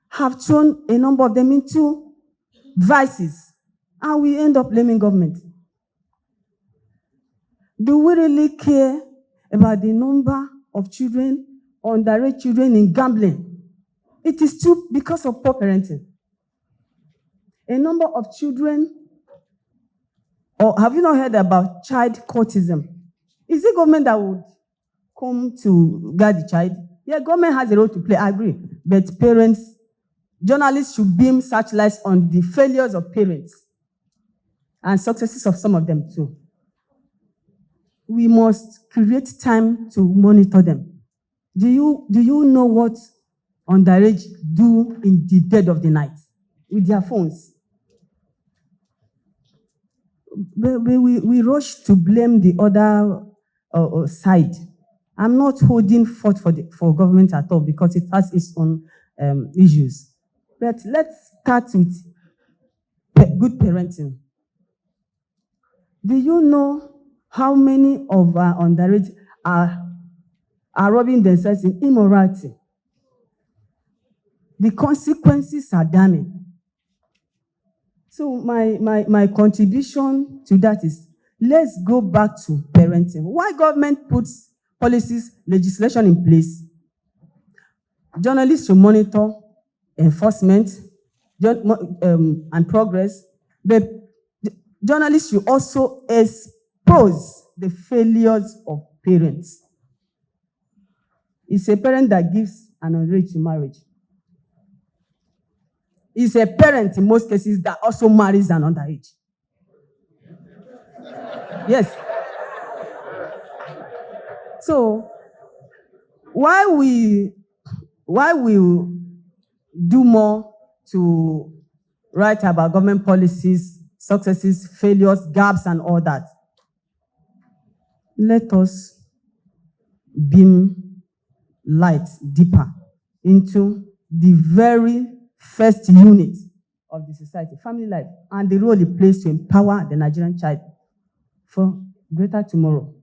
have thrown a number of them into vices, and we end up blaming government. Do we really care about the number of children, underage children in gambling? It is too because of poor parenting. A number of children, or have you not heard about child courtism? Is it government that would come to guide the child? Yeah, government has a role to play, I agree. But parents, journalists should beam searchlights on the failures of parents and successes of some of them too. We must create time to monitor them. Do you know what underage do in the dead of the night with their phones? We rush to blame the other side. I'm not holding forth for government at all because it has its own issues. But let's start with good parenting. Do you know how many of our underage are robbing themselves in immorality? The consequences are damning. So my contribution to that is, let's go back to parenting. Why government puts policies, legislation in place? Journalists should monitor enforcement and progress, but journalists should also expose the failures of parents. It's a parent that gives an underage to marriage. It's a parent, in most cases, that also marries an underage. Yes. So, while we do more to write about government policies, successes, failures, gaps, and all that, let us beam light deeper into the very first unit of the society, family life, and the role it plays to empower the Nigerian child for greater tomorrow.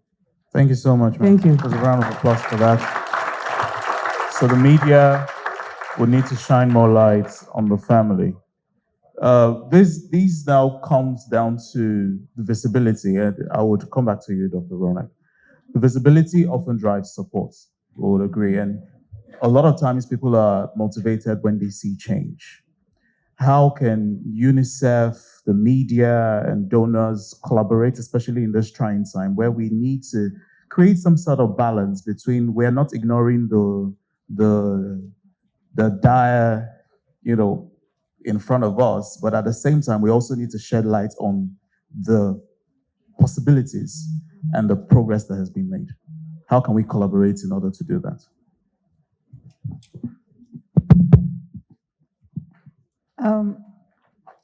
Thank you so much, man. Thank you. There's a round of applause for that. So the media will need to shine more light on the family. These now comes down to the visibility, and I would come back to you, Dr. Ronak. The visibility often drives support, we would agree, and a lot of times people are motivated when they see change. How can UNICEF, the media, and donors collaborate, especially in this trying time where we need to create some sort of balance between, we're not ignoring the dire, in front of us, but at the same time, we also need to shed light on the possibilities and the progress that has been made. How can we collaborate in order to do that?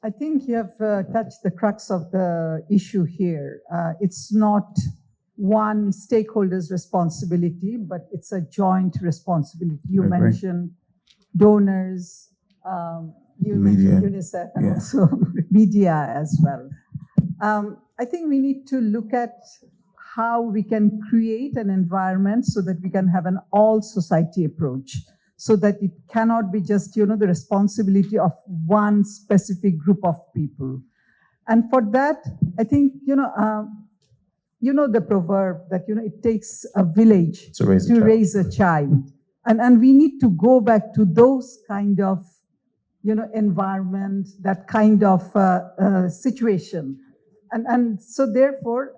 I think you have touched the crux of the issue here. It's not one stakeholder's responsibility, but it's a joint responsibility. You mentioned donors, you mentioned UNICEF, and also media as well. I think we need to look at how we can create an environment so that we can have an all-society approach, so that it cannot be just, the responsibility of one specific group of people. And for that, I think, the proverb that, it takes a village to raise a child. And we need to go back to those kind of, environment, that kind of situation. And so therefore,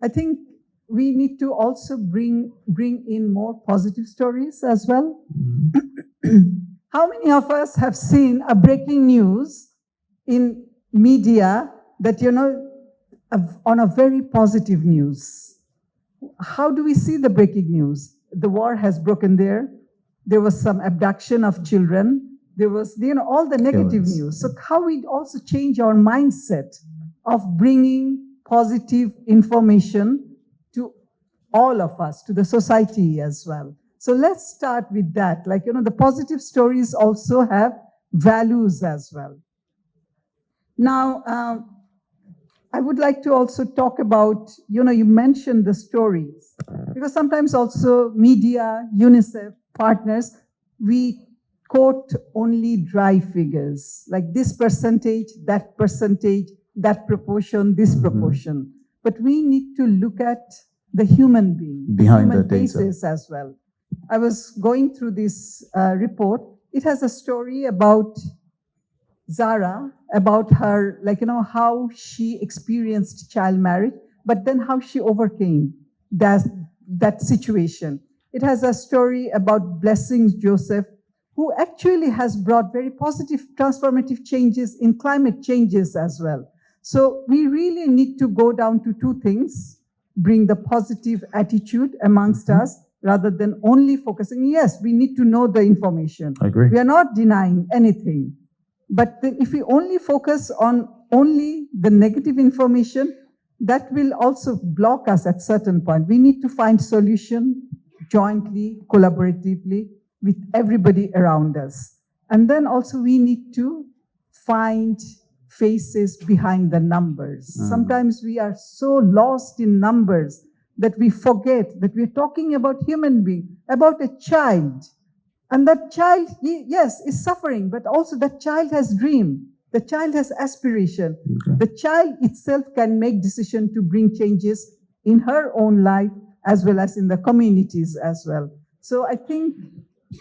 I think we need to also bring in more positive stories as well. How many of us have seen a breaking news in media that, on a very positive news? How do we see the breaking news? The war has broken there. There was some abduction of children. There was, all the negative news. So how we also change our mindset of bringing positive information to all of us, to the society as well. So let's start with that. The positive stories also have values as well. Now, I would like to also talk about, you mentioned the stories, because sometimes also media, UNICEF partners, we quote only dry figures, like this percentage, that proportion, this proportion. But we need to look at the human being, Behind human the data. faces as well. I was going through this report. It has a story about Zara, about her, how she experienced child marriage, but then how she overcame that situation. It has a story about Blessings Joseph, who actually has brought very positive transformative changes in climate changes as well. So we really need to go down to two things: bring the positive attitude amongst us rather than only focusing. Yes, we need to know the information. I agree. We are not denying anything. But if we only focus on only the negative information, that will also block us at certain point. We need to find solution jointly, collaboratively with everybody around us. And then also we need to find faces behind the numbers. Sometimes we are so lost in numbers that we forget that we're talking about human being, about a child. And that child, yes, is suffering, but also that child has dream. The child has aspiration. The child itself can make decision to bring changes in her own life as well as in the communities as well. So I think,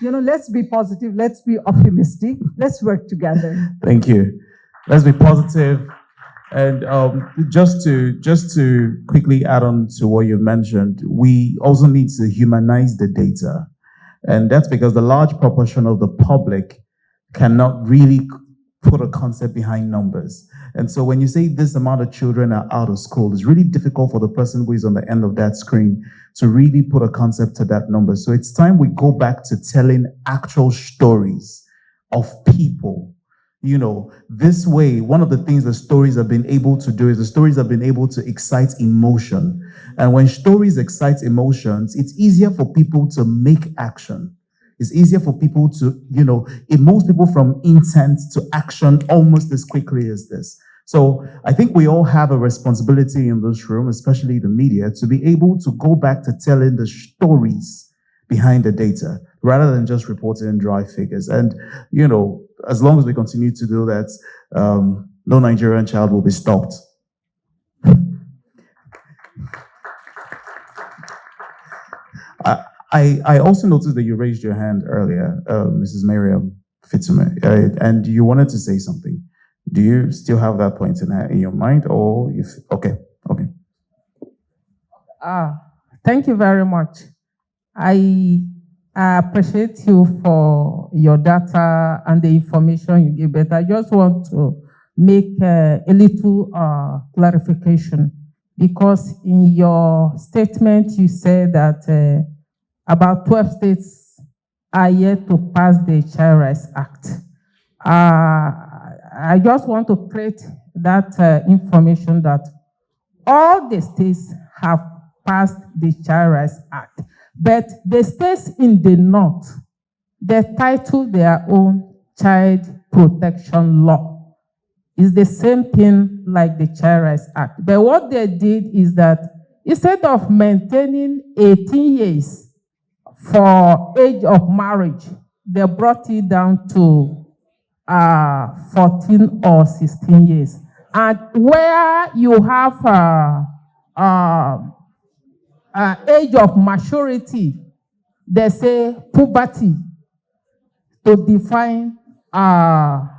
let's be positive, let's be optimistic, let's work together. Thank you. Let's be positive. And just to quickly add on to what you mentioned, we also need to humanize the data. And that's because the large proportion of the public cannot really put a concept behind numbers. And so when you say this amount of children are out of school, it's really difficult for the person who is on the end of that screen to really put a concept to that number. So it's time we go back to telling actual stories of people. This way, one of the things the stories have been able to do is the stories have been able to excite emotion. And when stories excite emotions, it's easier for people to make action. It's easier for people to, it moves people from intent to action almost as quickly as this. So I think we all have a responsibility in this room, especially the media, to be able to go back to telling the stories behind the data rather than just reporting in dry figures. And, as long as we continue to do that, no Nigerian child will be stopped. I also noticed that you raised your hand earlier, Mrs. Miriam Fitsume, and you wanted to say something. Do you still have that point in your mind, or if okay? Thank you very much. I appreciate you for your data and the information you give, but I just want to make a little clarification, because in your statement you said that about 12 states are yet to pass the Child Rights Act. I just want to create that information that all the states have passed the Child Rights Act. But the states in the north, they title their own child protection law. It's the same thing like the Child Rights Act. But what they did is that instead of maintaining 18 years for age of marriage, they brought it down to 14 or 16 years. And where you have age of maturity, they say puberty to define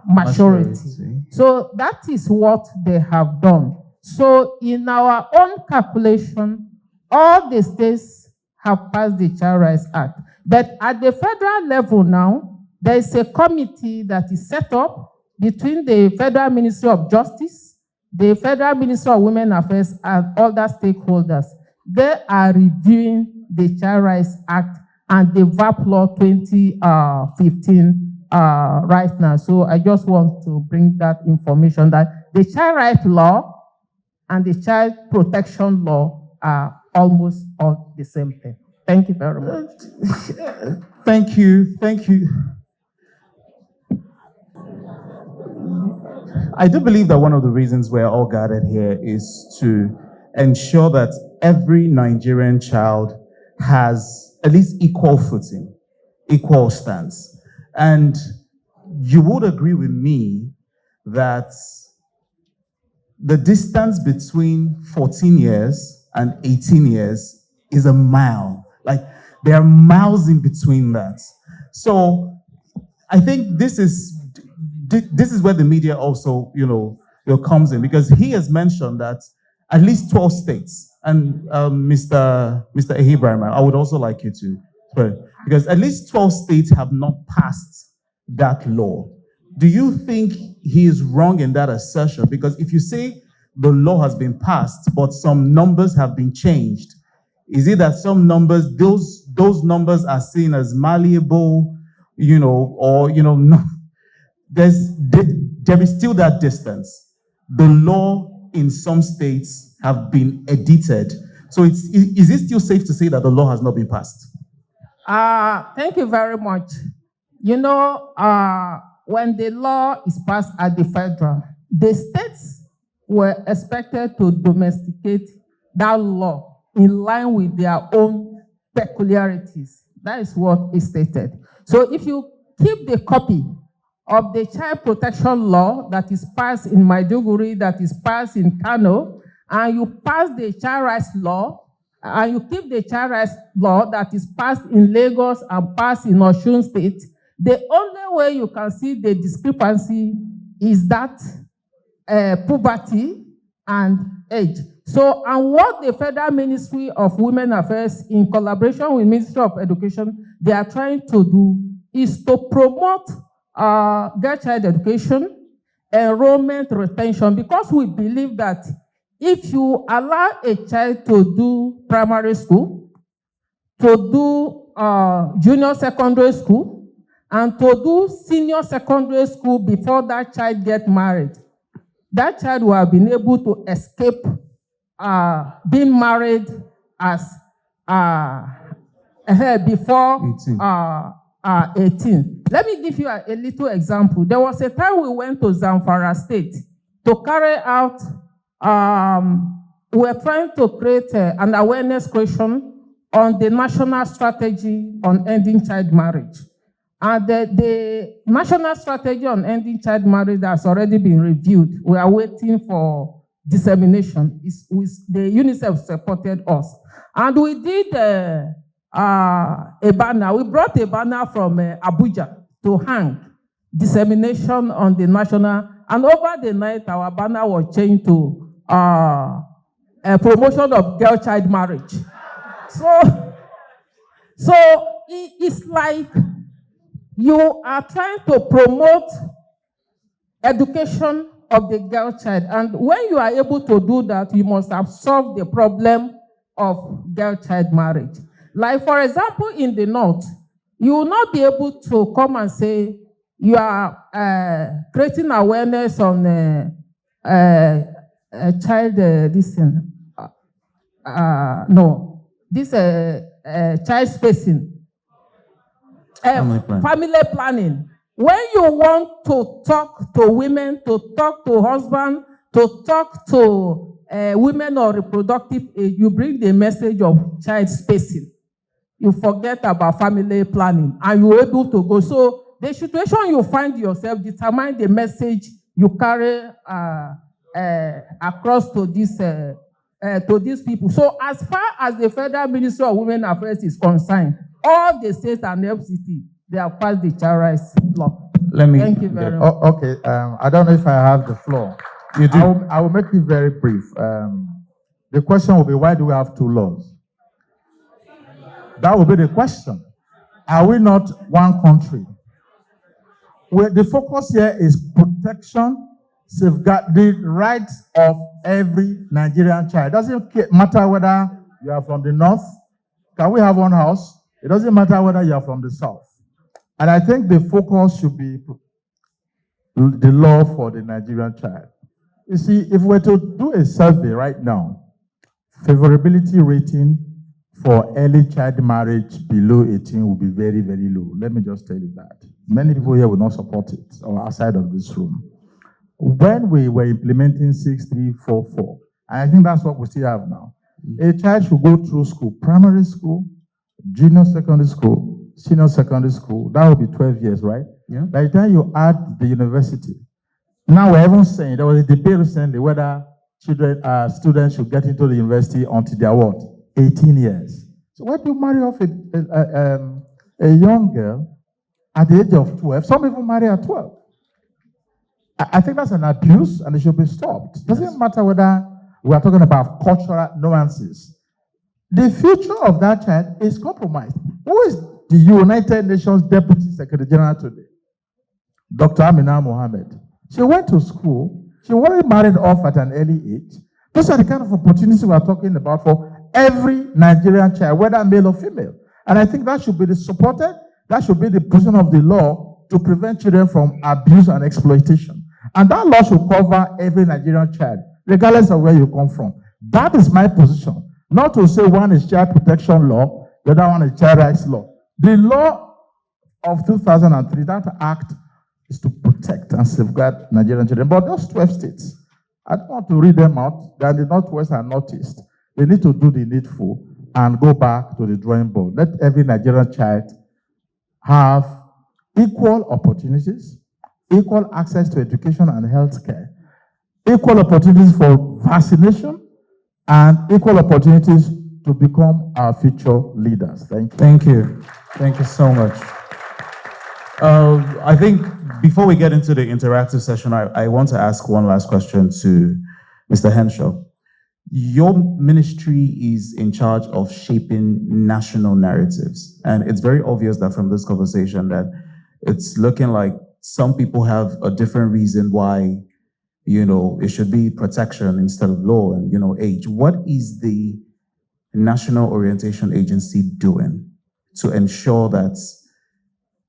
maturity. So that is what they have done. So in our own calculation, all the states have passed the Child Rights Act. But at the federal level now, there is a committee that is set up between the Federal Ministry of Justice, the Federal Ministry of Women Affairs, and other stakeholders. They are reviewing the Child Rights Act and the VAP Law 2015 right now. So I just want to bring that information that the Child Rights Law and the Child Protection Law are almost all the same thing. Thank you very much. Thank you. Thank you. I do believe that one of the reasons we're all gathered here is to ensure that every Nigerian child has at least equal footing, equal stance. And you would agree with me that the distance between 14 years and 18 years is a mile. Like, there are miles in between that. So I think this is where the media also, comes in, because he has mentioned that at least 12 states, and Mr. Ibrahim, I would also like you to, because at least 12 states have not passed that law. Do you think he is wrong in that assertion? Because if you say the law has been passed, but some numbers have been changed, is it that some numbers, those numbers are seen as malleable, or, no? There is still that distance. The law in some states have been edited. So is it still safe to say that the law has not been passed? Thank you very much. When the law is passed at the federal, the states were expected to domesticate that law in line with their own peculiarities. That is what is stated. So if you keep the copy of the child protection law that is passed in Maiduguri, that is passed in Kano, and you pass the child rights law, and you keep the child rights law that is passed in Lagos and passed in Osun State, the only way you can see the discrepancy is that puberty and age. So, and what the Federal Ministry of Women Affairs, in collaboration with Ministry of Education, they are trying to do is to promote girl child education, enrollment, retention, because we believe that if you allow a child to do primary school, to do junior secondary school, and to do senior secondary school before that child gets married, that child will have been able to escape being married as before 18. Let me give you a little example. There was a time we went to Zamfara State to carry out, we were trying to create an awareness question on the national strategy on ending child marriage. And the national strategy on ending child marriage has already been reviewed. We are waiting for dissemination. The UNICEF supported us. And we did a banner. We brought a banner from Abuja to hang dissemination on the national. And over the night, our banner was changed to a promotion of girl child marriage. So it's like you are trying to promote education of the girl child. And when you are able to do that, you must have solved the problem of girl child marriage. Like, for example, in the North, you will not be able to come and say you are creating awareness on child, child spacing. Family planning. When you want to talk to women, to talk to husbands, to talk to women of reproductive age, you bring the message of child spacing. You forget about family planning, and you're able to go. So the situation you find yourself determine the message you carry across to these people. So as far as the Federal Ministry of Women Affairs is concerned, all the states and FCT, they have passed the child rights law. Thank you very much. Okay, I don't know if I have the floor. You do. I will make it very brief. The question will be, why do we have two laws? That will be the question. Are we not one country? Well, the focus here is protection, safeguard the rights of every Nigerian child. It doesn't matter whether you are from the north. Can we have one house? It doesn't matter whether you are from the south. And I think the focus should be the law for the Nigerian child. You see, if we're to do a survey right now, favorability rating for early child marriage below 18 will be very, very low. Let me just tell you that. Many people here will not support it or outside of this room. When we were implementing 6344, and I think that's what we still have now, a child should go through school, primary school, junior secondary school, senior secondary school. That would be 12 years, right? Yeah. By the time you add the university, now we're even saying, there was a debate recently whether students should get into the university until they are what? 18 years. So why do you marry off a young girl at the age of 12? Some even marry at 12. I think that's an abuse and it should be stopped. It doesn't matter whether we are talking about cultural nuances. The future of that child is compromised. Who is the United Nations Deputy Secretary General today? Dr. Amina Mohammed. She went to school. She wasn't married off at an early age. Those are the kind of opportunities we are talking about for every Nigerian child, whether male or female. And I think that should be supported. That should be the position of the law to prevent children from abuse and exploitation. And that law should cover every Nigerian child, regardless of where you come from. That is my position. Not to say one is child protection law, the other one is child rights law. The law of 2003, that act is to protect and safeguard Nigerian children. But those 12 states, I don't want to read them out. They are the Northwest and Northeast. They need to do the needful and go back to the drawing board. Let every Nigerian child have equal opportunities, equal access to education and health care, equal opportunities for vaccination, and equal opportunities to become our future leaders. Thank you. Thank you. Thank you so much. I think before we get into the interactive session, I want to ask one last question to Mr. Henshaw. Your ministry is in charge of shaping national narratives. And it's very obvious that from this conversation that it's looking like some people have a different reason why, it should be protection instead of law and, age. What is the National Orientation Agency doing to ensure that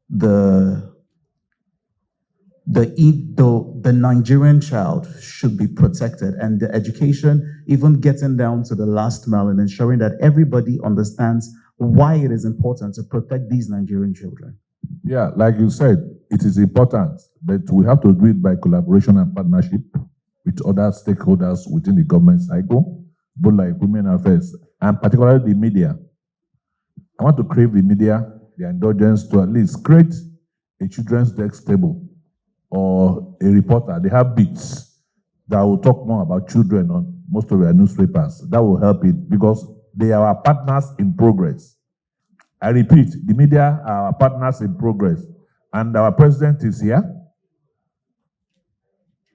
the Nigerian child should be protected and the education even getting down to the last mile and ensuring that everybody understands why it is important to protect these Nigerian children? Yeah, like you said, it is important, but we have to do it by collaboration and partnership with other stakeholders within the government cycle, both like women affairs, and particularly the media. I want to crave the media, the indulgence to at least create a children's desk table or a reporter. They have beats that will talk more about children on most of their newspapers. That will help it because they are our partners in progress. I repeat, the media are our partners in progress. And our president is here.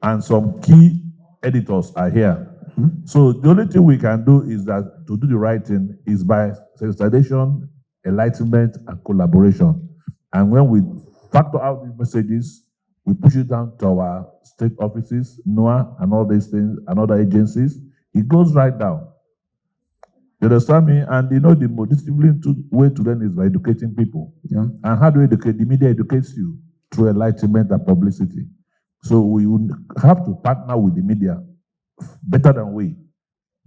And some key editors are here. So the only thing we can do is that to do the right thing is by sensitization, enlightenment, and collaboration. And when we factor out these messages, we push it down to our state offices, NOAA, and all these things, and other agencies. It goes right down. You understand me? And the most disciplined way to learn is by educating people. Yeah. And how do you educate? The media educates you through enlightenment and publicity. So we would have to partner with the media better than we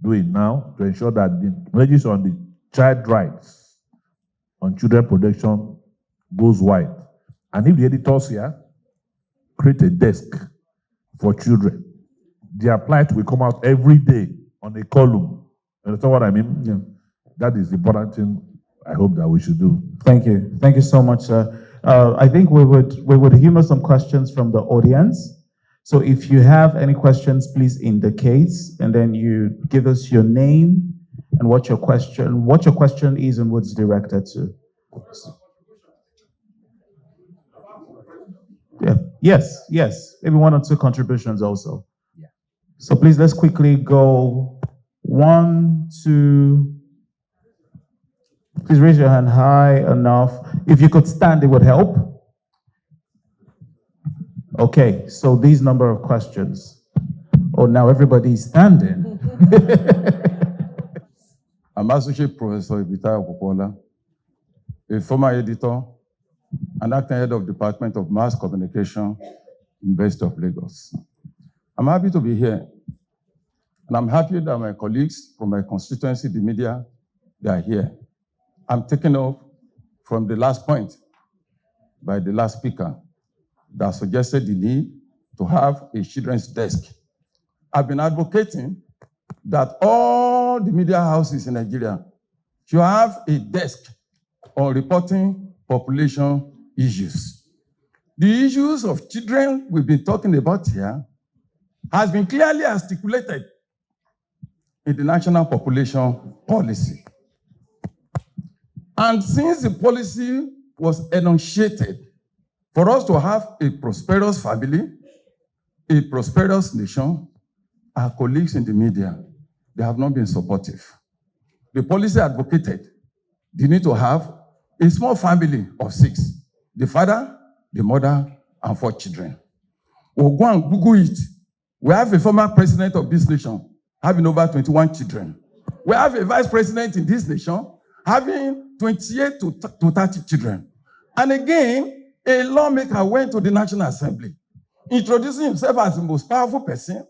do it now to ensure that the messages on the child rights, on children protection goes wide. And if the editors here create a desk for children, their plight will come out every day on a column. You understand what I mean? Yeah. That is the important thing I hope that we should do. Thank you. Thank you so much, sir. I think we would humor some questions from the audience. So if you have any questions, please indicate, and then you give us your name and what your question is and what it's directed to. Yeah. Yes. Maybe one or two contributions also. Yeah. So please, let's quickly go 1, 2. Please raise your hand high enough. If you could stand, it would help. Okay, so these number of questions. Oh, now everybody's standing. I'm Associate Professor Ibita Popola, a former editor and acting head of Department of Mass Communication, University of Lagos. I'm happy to be here, and I'm happy that my colleagues from my constituency, the media, they are here. I'm taking off from the last point by the last speaker that suggested the need to have a children's desk. I've been advocating that all the media houses in Nigeria should have a desk on reporting population issues. The issues of children we've been talking about here has been clearly articulated in the National Population Policy. And since the policy was enunciated for us to have a prosperous family, a prosperous nation, our colleagues in the media, they have not been supportive. The policy advocated the need to have a small family of 6, the father, the mother, and 4 children. We'll go and Google it. We have a former president of this nation having over 21 children. We have a vice president in this nation having 28 to 30 children. And again, a lawmaker went to the National Assembly, introducing himself as the most powerful person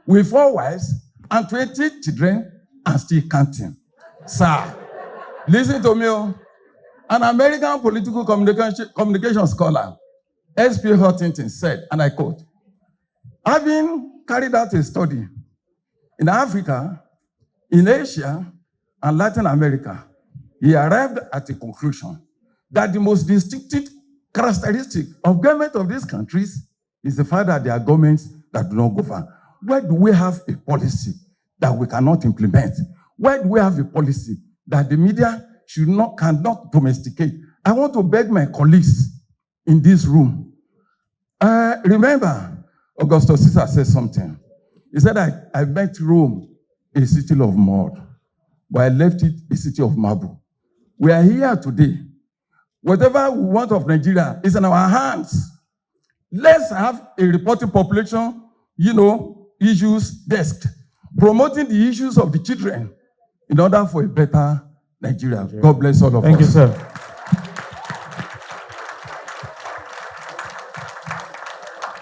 with 4 wives and 20 children and still counting. Sir, listen to me. An American political communication scholar, S.P. Huntington, said, and I quote, having carried out a study in Africa, in Asia, and Latin America, he arrived at a conclusion that the most distinctive characteristic of government of these countries is the fact that they are governments that do not govern. Where do we have a policy that we cannot implement? Where do we have a policy that the media cannot domesticate? I want to beg my colleagues in this room. Remember, Augustus Caesar said something. He said, I met Rome a city of mud, but I left it a city of marble. We are here today. Whatever we want of Nigeria is in our hands. Let's have a reporting population, issues desk, promoting the issues of the children in order for a better Nigeria. God bless all of us. Thank you, sir.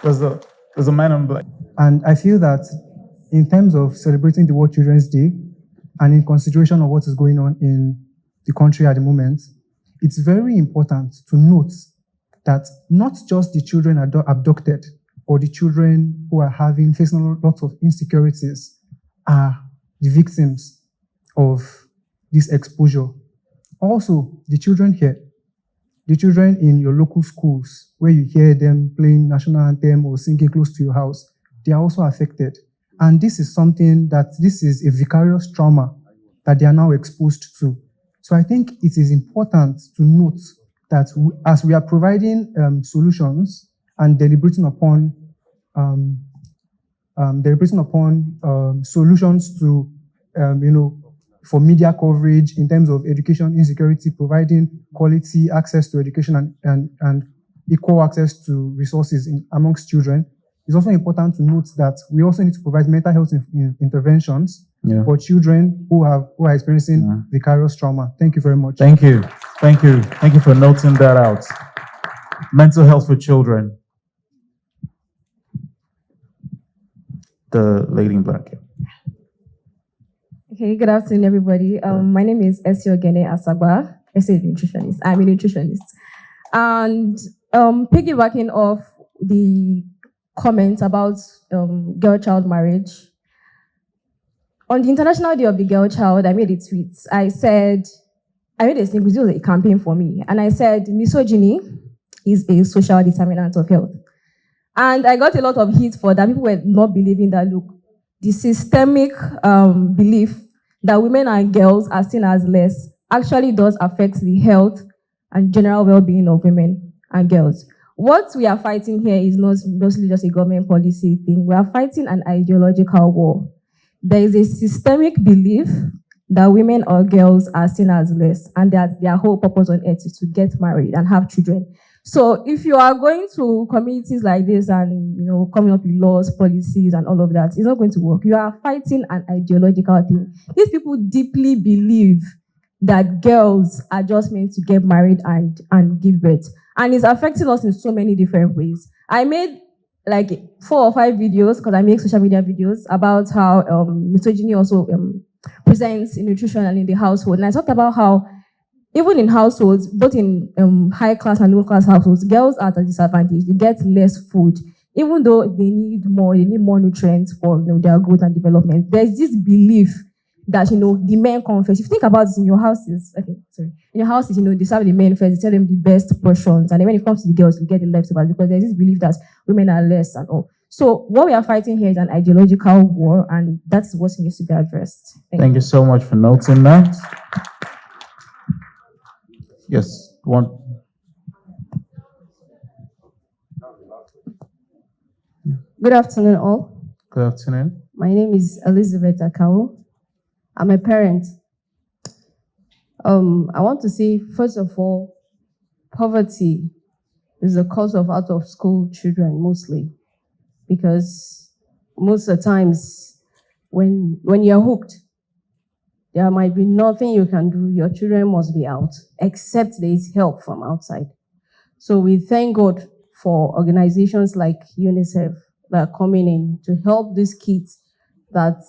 There's a man in black. And I feel that in terms of celebrating the World Children's Day and in consideration of what is going on in the country at the moment, it's very important to note that not just the children abducted or the children who are facing lots of insecurities are the victims of this exposure. Also, the children here, the children in your local schools, where you hear them playing national anthem or singing close to your house, they are also affected. And this is this is a vicarious trauma that they are now exposed to. So I think it is important to note that as we are providing solutions and deliberating upon solutions to, for media coverage in terms of education insecurity, providing quality access to education and equal access to resources amongst children, it's also important to note that we also need to provide mental health interventions for children who are experiencing vicarious trauma. Thank you very much. Thank you. Thank you. Thank you for noting that out. Mental health for children. The lady in black. Okay, good afternoon, everybody. My name is Essie Ogene Asagba. I'm a nutritionist. And piggybacking off the comment about girl-child marriage, on the International Day of the Girl Child, I made a tweet. I made a thing, it was a campaign for me. And I said, misogyny is a social determinant of health. And I got a lot of heat for that. People were not believing that, look, the systemic belief that women and girls are seen as less actually does affect the health and general well-being of women and girls. What we are fighting here is not mostly just a government policy thing. We are fighting an ideological war. There is a systemic belief that women or girls are seen as less, and that their whole purpose on earth is to get married and have children. So if you are going to communities like this and coming up with laws, policies, and all of that, it's not going to work. You are fighting an ideological thing. These people deeply believe that girls are just meant to get married and give birth. And it's affecting us in so many different ways. I made like 4 or 5 videos, because I make social media videos, about how misogyny also presents in nutrition and in the household. And I talked about how even in households, both in high class and low class households, girls are at a disadvantage. They get less food, even though they need more nutrients for their growth and development. There's this belief that the men come first. If you think about this in your houses, in your houses, they serve the men first, they tell them the best portions, and then when it comes to the girls, you get the leftovers, because there's this belief that women are less and all. So what we are fighting here is an ideological war, and that's what needs to be addressed. Thank you so much for noting that. Yes, one. Good afternoon, all. Good afternoon. My name is Elizabeth Akao. I'm a parent. I want to say, first of all, poverty is the cause of out-of-school children mostly, because most of the times when you're hooked, there might be nothing you can do. Your children must be out, except there is help from outside. So we thank God for organizations like UNICEF that are coming in to help these kids that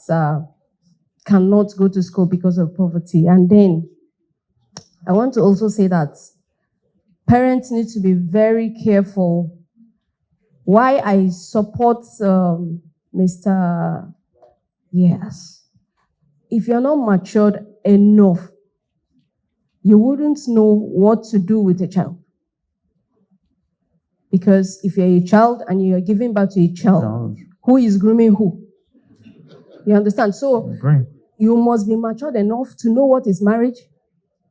cannot go to school because of poverty. And then I want to also say that parents need to be very careful. Why I support Mr. Yes. If you're not matured enough, you wouldn't know what to do with a child. Because if you're a child and you're giving birth to a child, who is grooming who? You understand? So you must be matured enough to know what is marriage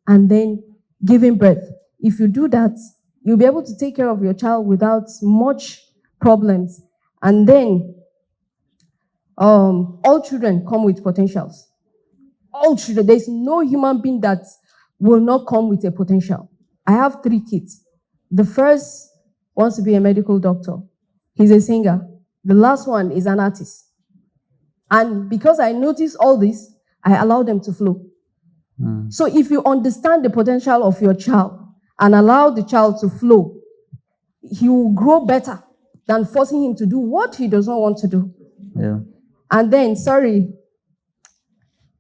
and then giving birth. If you do that, you'll be able to take care of your child without much problems. And then all children come with potentials. All children. There's no human being that will not come with a potential. I have 3 kids. The first wants to be a medical doctor. He's a singer. The last one is an artist. And because I notice all this, I allow them to flow. So if you understand the potential of your child and allow the child to flow, he will grow better than forcing him to do what he does not want to do. Yeah. And then,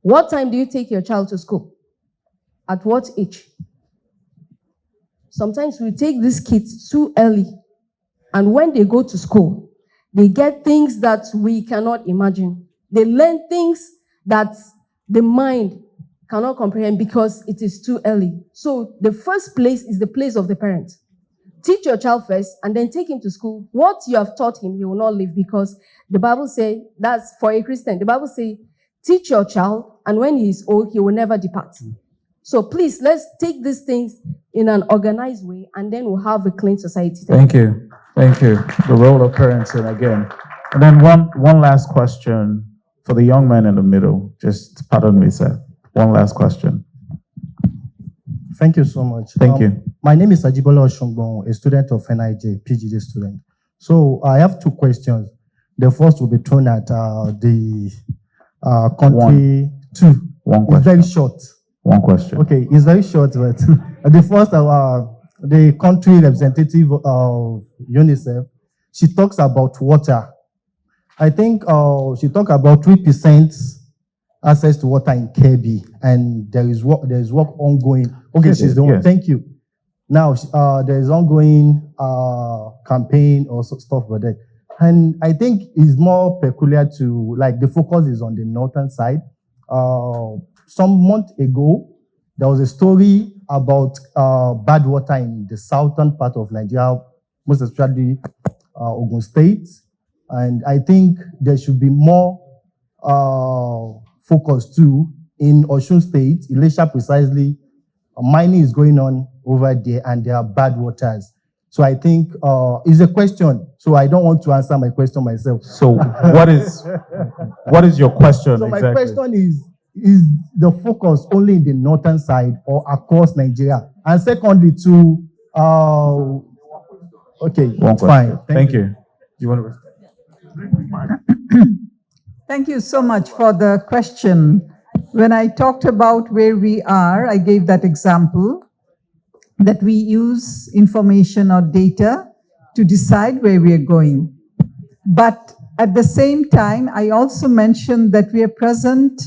what time do you take your child to school? At what age? Sometimes we take these kids too early. And when they go to school, they get things that we cannot imagine. They learn things that the mind cannot comprehend because it is too early. So the first place is the place of the parent. Teach your child first and then take him to school. What you have taught him, he will not leave, because the Bible says, that's for a Christian, the Bible says, teach your child and when he is old, he will never depart. So please, let's take these things in an organized way and then we'll have a clean society. Thank you. Thank you. The role of parenting again. And then one last question for the young man in the middle. Just pardon me, sir. One last question. Thank you so much. Thank you. My name is Ajibola Oshungbon, a student of NIJ, PGD student. So I have 2 questions. The first will be thrown at the country. 2. One question. It's very short. One question. Okay, it's very short, but the first, the country representative of UNICEF, she talks about water. I think she talked about 3% access to water in KB, and there is work ongoing. Okay, she's the one. Yes. Thank you. Now there is ongoing campaign or stuff like that, and I think it's more peculiar to, like, the focus is on the northern side. Some month ago, there was a story about bad water in the southern part of Nigeria, most especially Ogun State. And I think there should be more focus too in Osun State, Elisha precisely. Mining is going on over there and there are bad waters. So I think it's a question. So I don't want to answer my question myself. So what is your question So exactly? my question is the focus only in the northern side or across Nigeria? And secondly, okay, One fine. question. Thank you. Do you want to? Thank you so much for the question. When I talked about where we are, I gave that example that we use information or data to decide where we are going. But at the same time, I also mentioned that we are present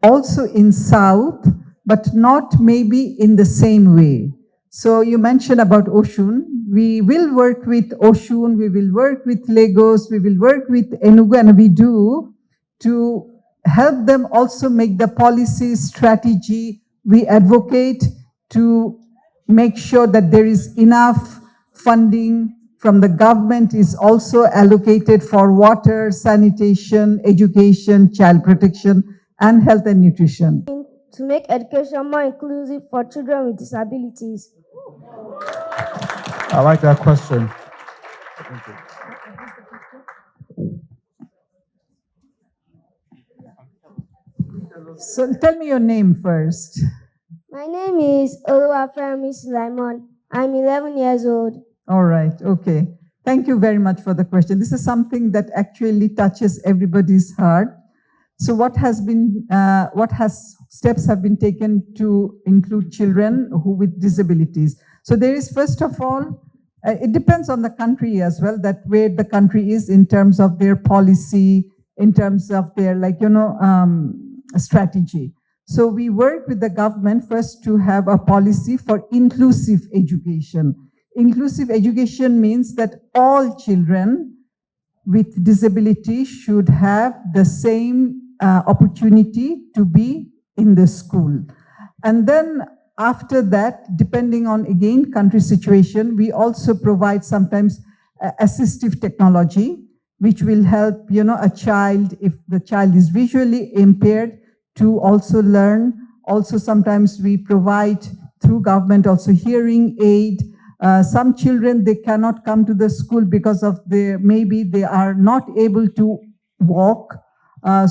also in South, but not maybe in the same way. So you mentioned about Oshun. We will work with Oshun, we will work with Lagos, we will work with Enugu, and we do to help them also make the policy strategy. We advocate to make sure that there is enough funding from the government is also allocated for water, sanitation, education, child protection, and health and nutrition. To make education more inclusive for children with disabilities. I like that question. So tell me your name first. My name is Oluwafemi Sulaimon. I'm 11 years old. All right, okay. Thank you very much for the question. This is something that actually touches everybody's heart. So steps have been taken to include children with disabilities? So there is, first of all, it depends on the country as well, that where the country is in terms of their policy, in terms of their strategy. So we work with the government first to have a policy for inclusive education. Inclusive education means that all children with disability should have the same opportunity to be in the school. And then after that, depending on, again, country situation, we also provide sometimes assistive technology, which will help, a child, if the child is visually impaired, to also learn. Also, sometimes we provide through government also hearing aid. Some children, they cannot come to the school because of maybe they are not able to walk.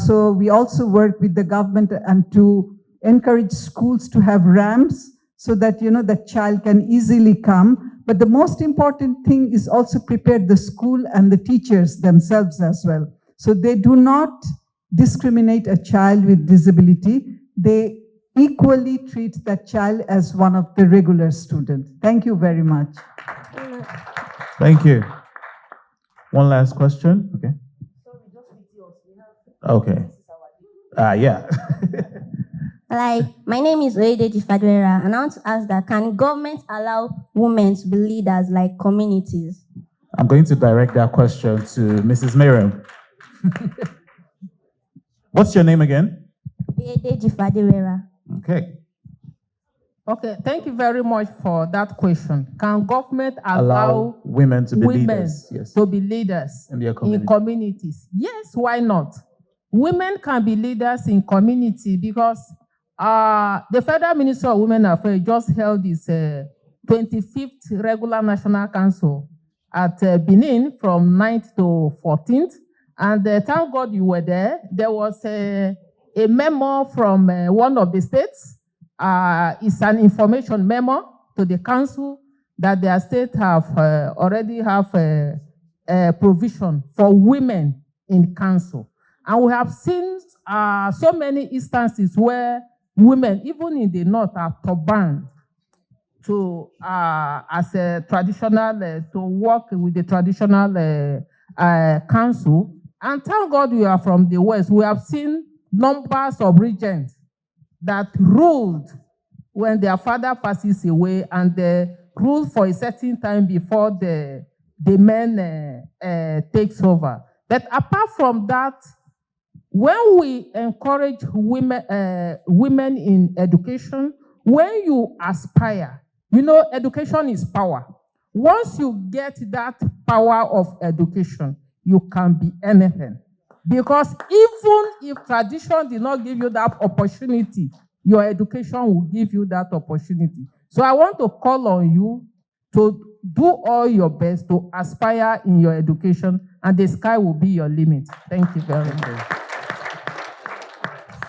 So we also work with the government and to encourage schools to have ramps so that, the child can easily come. But the most important thing is also prepare the school and the teachers themselves as well. So they do not discriminate a child with disability. They equally treat that child as one of the regular students. Thank you very much. Thank you. One last question. Okay. Okay. Yeah. My name is Oyedeji Fadwera, and I want to ask that, can government allow women to be leaders like communities? I'm going to direct that question to Mrs. Miriam. What's your name again? Oyedeji Fadwera. Okay. Okay, thank you very much for that question. Can government allow women to be leaders? Yes. To be leaders in their communities? Yes, why not? Women can be leaders in community because the Federal Ministry of Women Affairs just held its 25th regular National Council at Benin from 9th to 14th. And thank God you were there. There was a memo from one of the states. It's an information memo to the council that their state already have a provision for women in council. And we have seen so many instances where women, even in the north, are turbaned to as a traditional to work with the traditional council. And thank God we are from the west. We have seen numbers of regents that ruled when their father passes away, and they rule for a certain time before the men takes over. But apart from that, when we encourage women in education, when you aspire, education is power. Once you get that power of education, you can be anything. Because even if tradition did not give you that opportunity, your education will give you that opportunity. So I want to call on you to do all your best to aspire in your education, and the sky will be your limit. Thank you very much.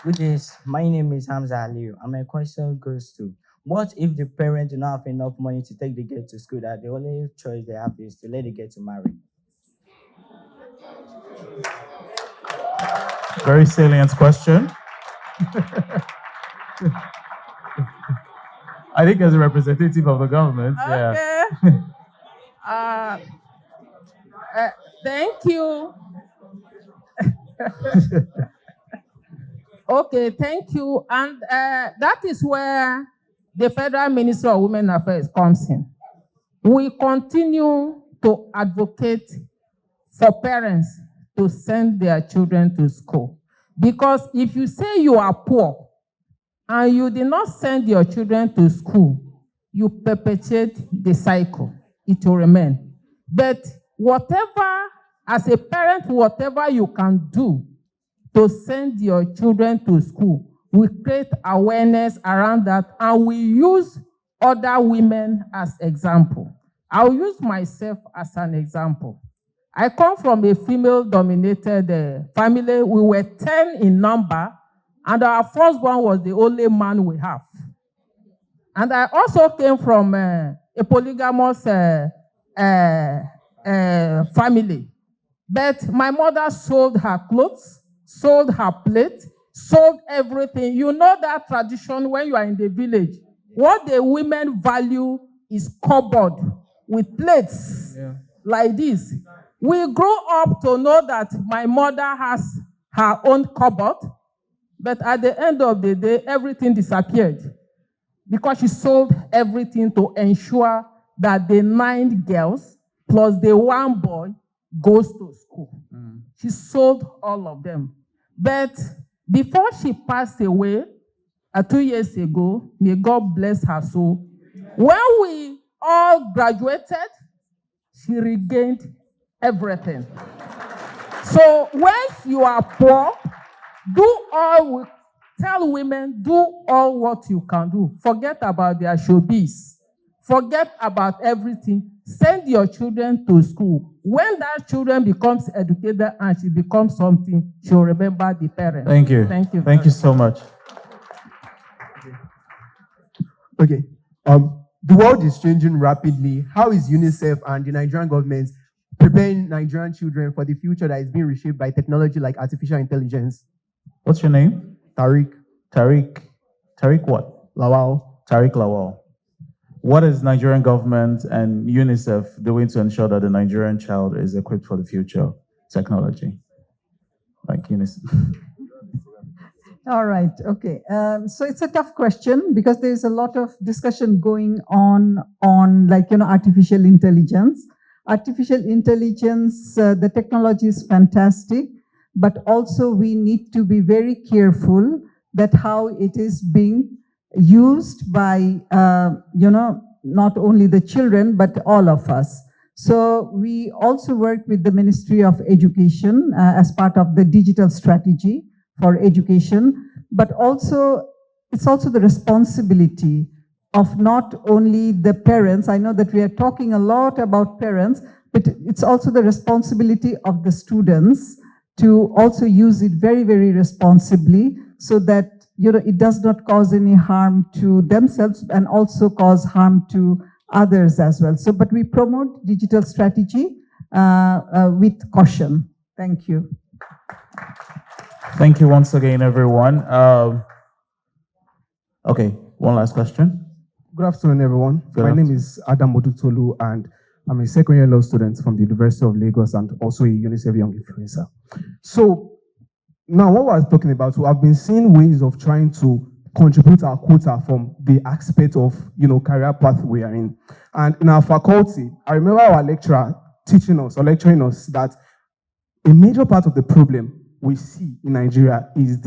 Good days. My name is Hamza Aliu, and my question goes to: what if the parents do not have enough money to take the girl to school, that the only choice they have is to let the girl to marry? Very salient question. I think as a representative of the government, Okay. Thank you. Okay, thank you. And that is where the Federal Ministry of Women Affairs comes in. We continue to advocate for parents to send their children to school. Because if you say you are poor and you did not send your children to school, you perpetuate the cycle. It will remain. But whatever, as a parent, whatever you can do to send your children to school, we create awareness around that, and we use other women as example. I'll use myself as an example. I come from a female-dominated family. We were 10 in number, and our firstborn was the only man we have. And I also came from a polygamous family. But my mother sold her clothes, sold her plate, sold everything. You know that tradition when you are in the village. What the women value is cupboard with plates like this. We grew up to know that my mother has her own cupboard, but at the end of the day, everything disappeared because she sold everything to ensure that the 9 girls plus the 1 boy goes to school. She sold all of them. But before she passed away, 2 years ago, may God bless her soul, when we all graduated, she regained everything. So when you are poor, tell women, do all what you can do. Forget about their showbiz. Forget about everything. Send your children to school. When that children becomes educated and she becomes something, she'll remember the parents. Thank you. Thank you. Thank you so much. Okay. The world is changing rapidly. How is UNICEF and the Nigerian government preparing Nigerian children for the future that is being reshaped by technology like artificial intelligence? What's your name? Tariq. Tariq what? Lawal. Tariq Lawal. What is Nigerian government and UNICEF doing to ensure that the Nigerian child is equipped for the future technology? Like UNICEF. All right, okay. So it's a tough question because there's a lot of discussion going on artificial intelligence. Artificial intelligence, the technology is fantastic, but also we need to be very careful that how it is being used by, not only the children, but all of us. So we also work with the Ministry of Education as part of the digital strategy for education, but also it's also the responsibility of not only the parents. I know that we are talking a lot about parents, but it's also the responsibility of the students to also use it very, very responsibly so that it does not cause any harm to themselves and also cause harm to others as well. So, but we promote digital strategy with caution. Thank you. Thank you once again, everyone. Okay, one last question. Good afternoon, everyone. My name is Adam Odutolu, and I'm a second-year law student from the University of Lagos and also a UNICEF Young Influencer. So now what I was talking about, we have been seeing ways of trying to contribute our quota from the aspect of career path we are in. And in our faculty, I remember our lecturer teaching us or lecturing us that a major part of the problem we see in Nigeria is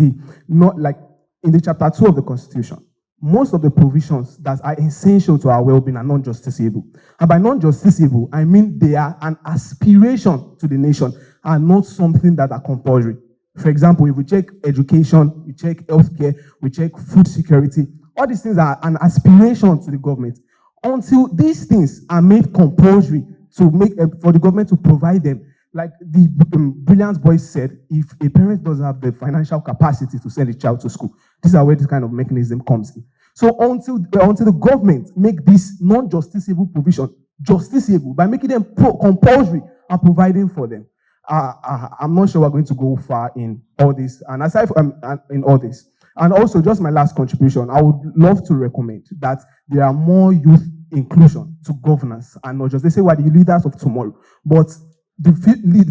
not like in the chapter 2 of the Constitution. Most of the provisions that are essential to our well-being are non-justiciable. And by non-justiciable, I mean they are an aspiration to the nation and not something that are compulsory. For example, if we check education, we check healthcare, we check food security, all these things are an aspiration to the government. until these things are made compulsory to make for the government to provide them. Like the brilliant boy said, if a parent doesn't have the financial capacity to send a child to school, this is where this kind of mechanism comes in. So until the government make this non-justiciable provision justiciable by making them compulsory and providing for them, I'm not sure we're going to go far in all this. And aside from in all this, and also just my last contribution, I would love to recommend that there are more youth inclusion to governance and not just, they say we're the leaders of tomorrow, but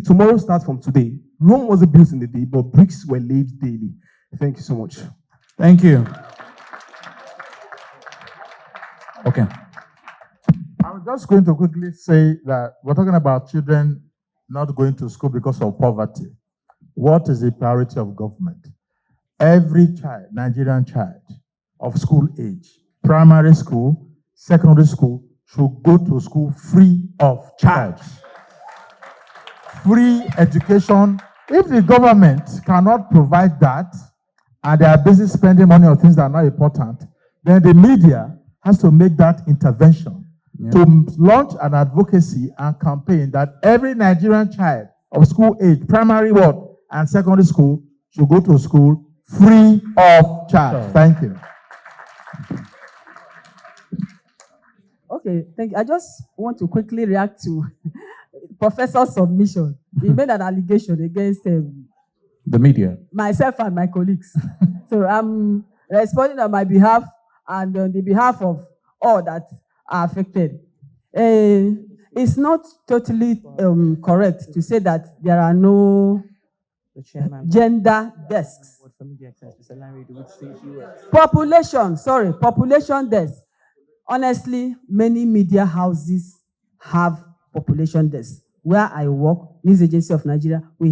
tomorrow starts from today. Rome wasn't built in the day, but bricks were laid daily. Thank you so much. Thank you. Okay. I'm just going to quickly say that we're talking about children not going to school because of poverty. What is the priority of government? Every child, Nigerian child of school age, primary school, secondary school, should go to school free of charge. Free education. If the government cannot provide that, and they are busy spending money on things that are not important, then the media has to make that intervention to launch an advocacy and campaign that every Nigerian child of school age, primary and secondary school, should go to school free of charge. Thank you. Okay, thank you. I just want to quickly react to Professor's submission. He made an allegation against the media, myself and my colleagues. So I'm responding on my behalf and on the behalf of all that are affected. It's not totally correct to say that there are no gender desks. Population desks. Honestly, many media houses have population desks. Where I work, News Agency of Nigeria, we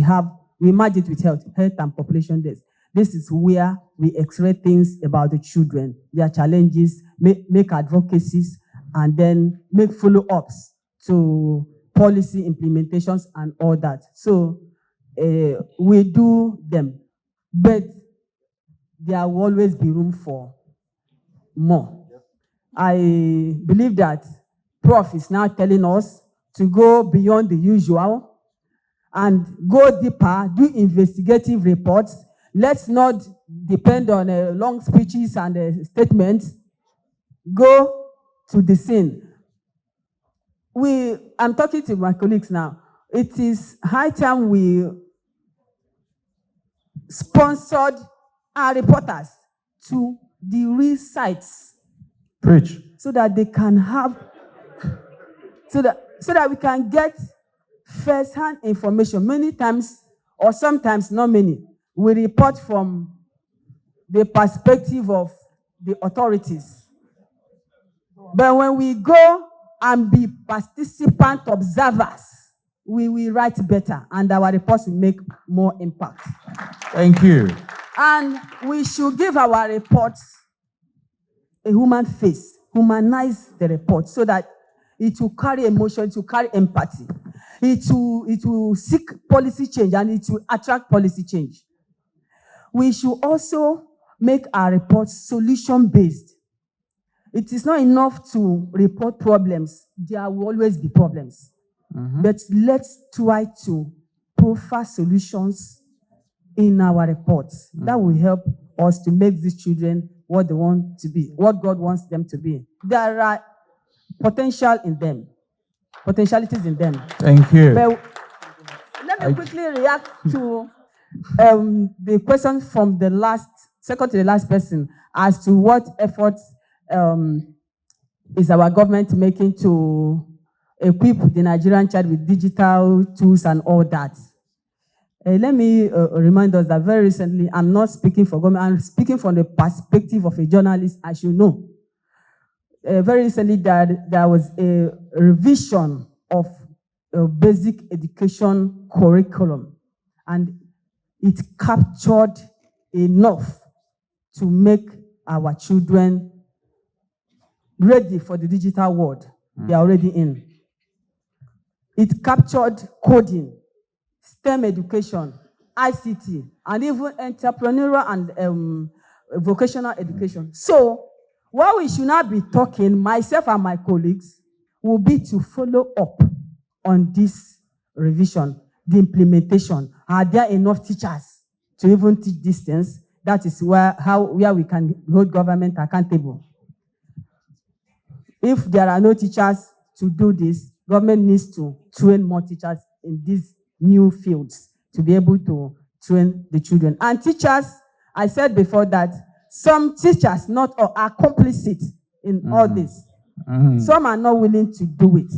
merge it with health and population desks. This is where we x-ray things about the children, their challenges, make advocacies, and then make follow-ups to policy implementations and all that. So we do them, but there will always be room for more. I believe that Prof is now telling us to go beyond the usual and go deeper, do investigative reports. Let's not depend on long speeches and statements. Go to the scene. I'm talking to my colleagues now. It is high time we sponsored our reporters to the real sites. Preach. So that they can have, so that we can get first-hand information. Many times, or sometimes not many, we report from the perspective of the authorities. But when we go and be participant observers, we will write better and our reports will make more impact. Thank you. And we should give our reports a human face, humanize the report so that it will carry emotion, it will carry empathy. It will seek policy change and it will attract policy change. We should also make our reports solution-based. It is not enough to report problems. There will always be problems. But let's try to profile solutions in our reports. That will help us to make these children what they want to be, what God wants them to be. There are potentialities in them. Thank you. But let me quickly react to the question from the second to the last person as to what efforts is our government making to equip the Nigerian child with digital tools and all that. Let me remind us that very recently, I'm not speaking for government, I'm speaking from the perspective of a journalist, as you know. Very recently, there was a revision of a basic education curriculum, and it captured enough to make our children ready for the digital world they are already in. It captured coding, STEM education, ICT, and even entrepreneurial and vocational education. So What we should not be talking, myself and my colleagues, will be to follow up on this revision, the implementation. Are there enough teachers to even teach these things? That is where we can hold government accountable. If there are no teachers to do this, government needs to train more teachers in these new fields to be able to train the children. And teachers, I said before that some teachers, not all, are complicit in all this. Some are not willing to do it.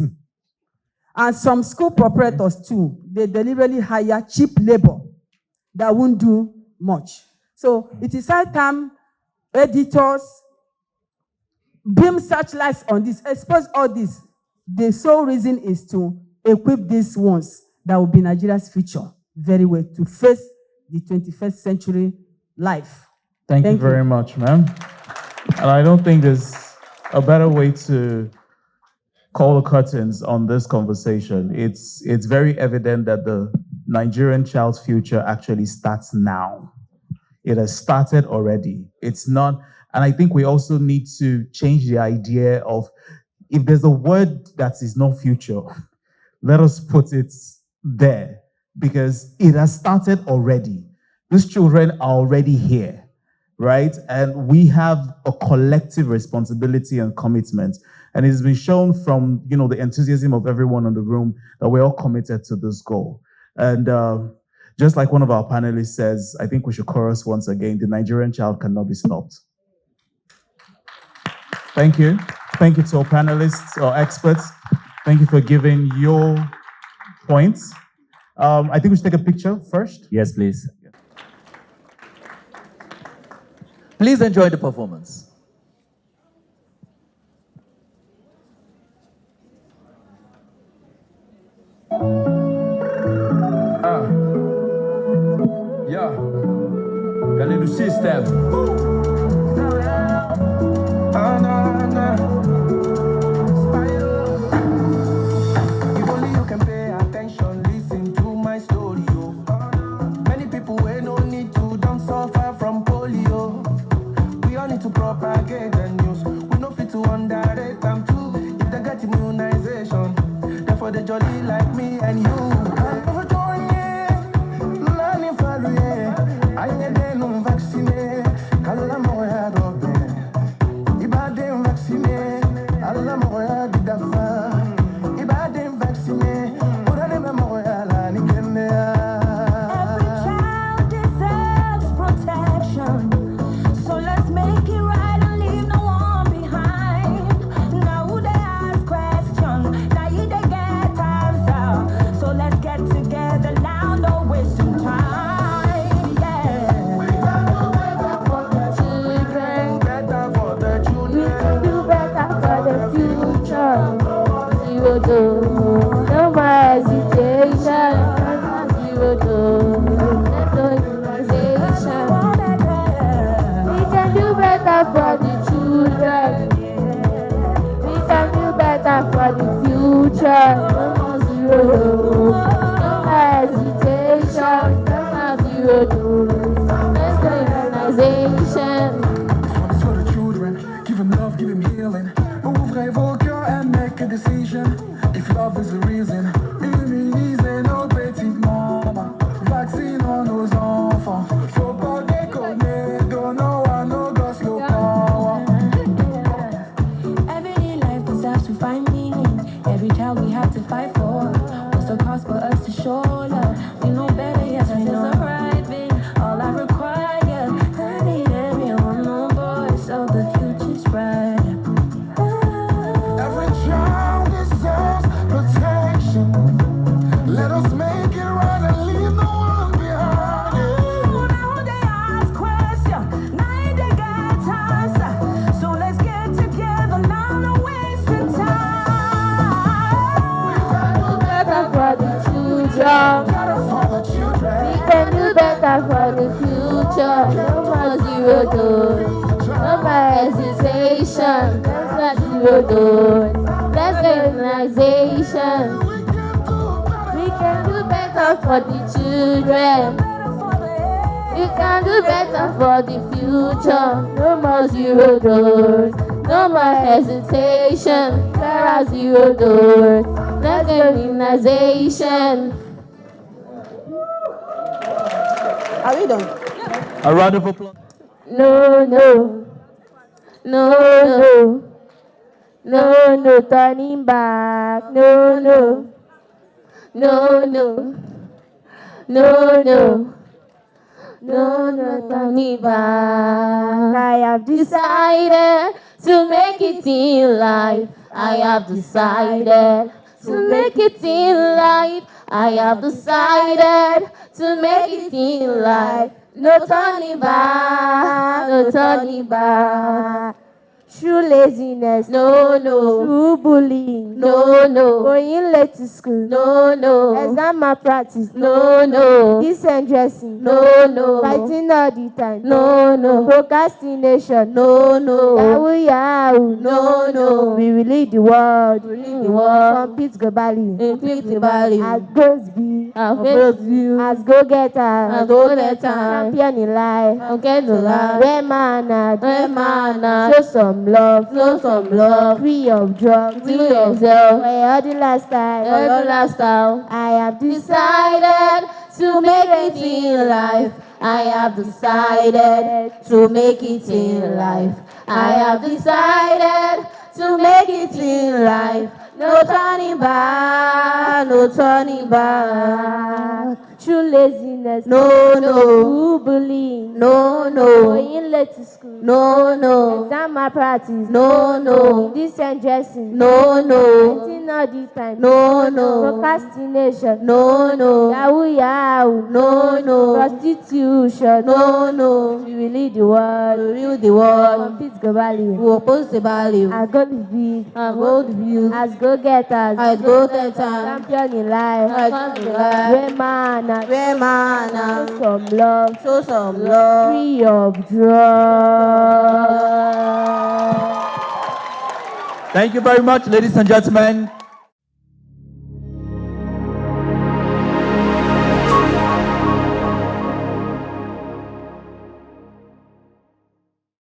And some school proprietors too, they deliberately hire cheap labor that won't do much. So it is high time editors beam searchlights on this, expose all this. The sole reason is to equip these ones that will be Nigeria's future very well to face the 21st century life. Thank you very much, ma'am. And I don't think there's a better way to call the curtains on this conversation. It's very evident that the Nigerian child's future actually starts now. It has started already. It's not, and I think we also need to change the idea of, if there's a word that is not future, let us put it there, because it has started already. These children are already here, right? And we have a collective responsibility and commitment. And it's been shown from, the enthusiasm of everyone in the room that we're all committed to this goal. And just like one of our panelists says, I think we should chorus once again, the Nigerian child cannot be stopped. Thank you. Thank you to our panelists, our experts. Thank you for giving your points. I think we should take a picture first. Yes, please. Please enjoy the performance. Yeah, Galido system. If only you can pay attention, listen to my story. Many people we no need to don't suffer from polio. We all need to propagate the news. We no fit to underrate them too. If they get immunization, therefore they jolly like me and you. No more hesitation. We can do better for the children. We can do better for the future. No more zero. No more hesitation. No more zero. Let's do organization. It's for the children. Give them love, give them healing. Ouvrez vos cœurs and make a decision. If love is the reason, immunisez nos petites mamans, vaccinons nos enfants. Faut pas déconner, donnons à nos gosses le power. Everyday life deserves to find meaning. Every child we have to fight for. What's the cost for us to show love? We know better, yes, we know the right thing. All I require, I need everyone on board, so the future's bright. Let us make it right and leave no one behind. Now they ask questions, now they got answers. So let's get together, now no wasting time. Better for the children. We can do better for the future. No more zero dose. No more hesitation. That's not zero dose. That's organization. We can do better for the children. We can do better for the future. No more zero dose. No more hesitation. There are zero doors. Let's get immunization. Are we done? A round of applause. No, no. No, no. No, no, turning back. No, no. No, no. No, no. No, no, turning back. I have decided to make it in life. I have decided to make it in life. I have decided to make it in life. No turning back, no turning back. True laziness, no, no. True bullying, no, no. Going late to school, no, no. Exam malpractice, no, no. Decent dressing, no, no. Fighting all the time, no, no. Procrastination, no, no. Yahoo, yahoo, no, no. We will lead the world, we lead the world. Compete globally, as goes be, as go getter, as go getter. Champion in life, okay, no life. Where man, show some love, free of drugs, free of self, for a healthy lifestyle, I have decided to make it in life. I have decided to make it in life. I have decided to make it in life. No turning back, no turning back. True laziness, no, no. True bullying, no, no. Going late to school, no, no. Exam malpractice, no, no. Decent dressing, no, no. Fighting all the time, no, no. Procrastination, no, no. Yahoo, yahoo, no, no. Prostitution, no, no. We will lead the world, we will the world. Compete globally, we oppose the value. As go the big, as go the views, as go getters, as go getters. Champion in life, where man, show some love, free of drugs. Thank you very much, ladies and gentlemen.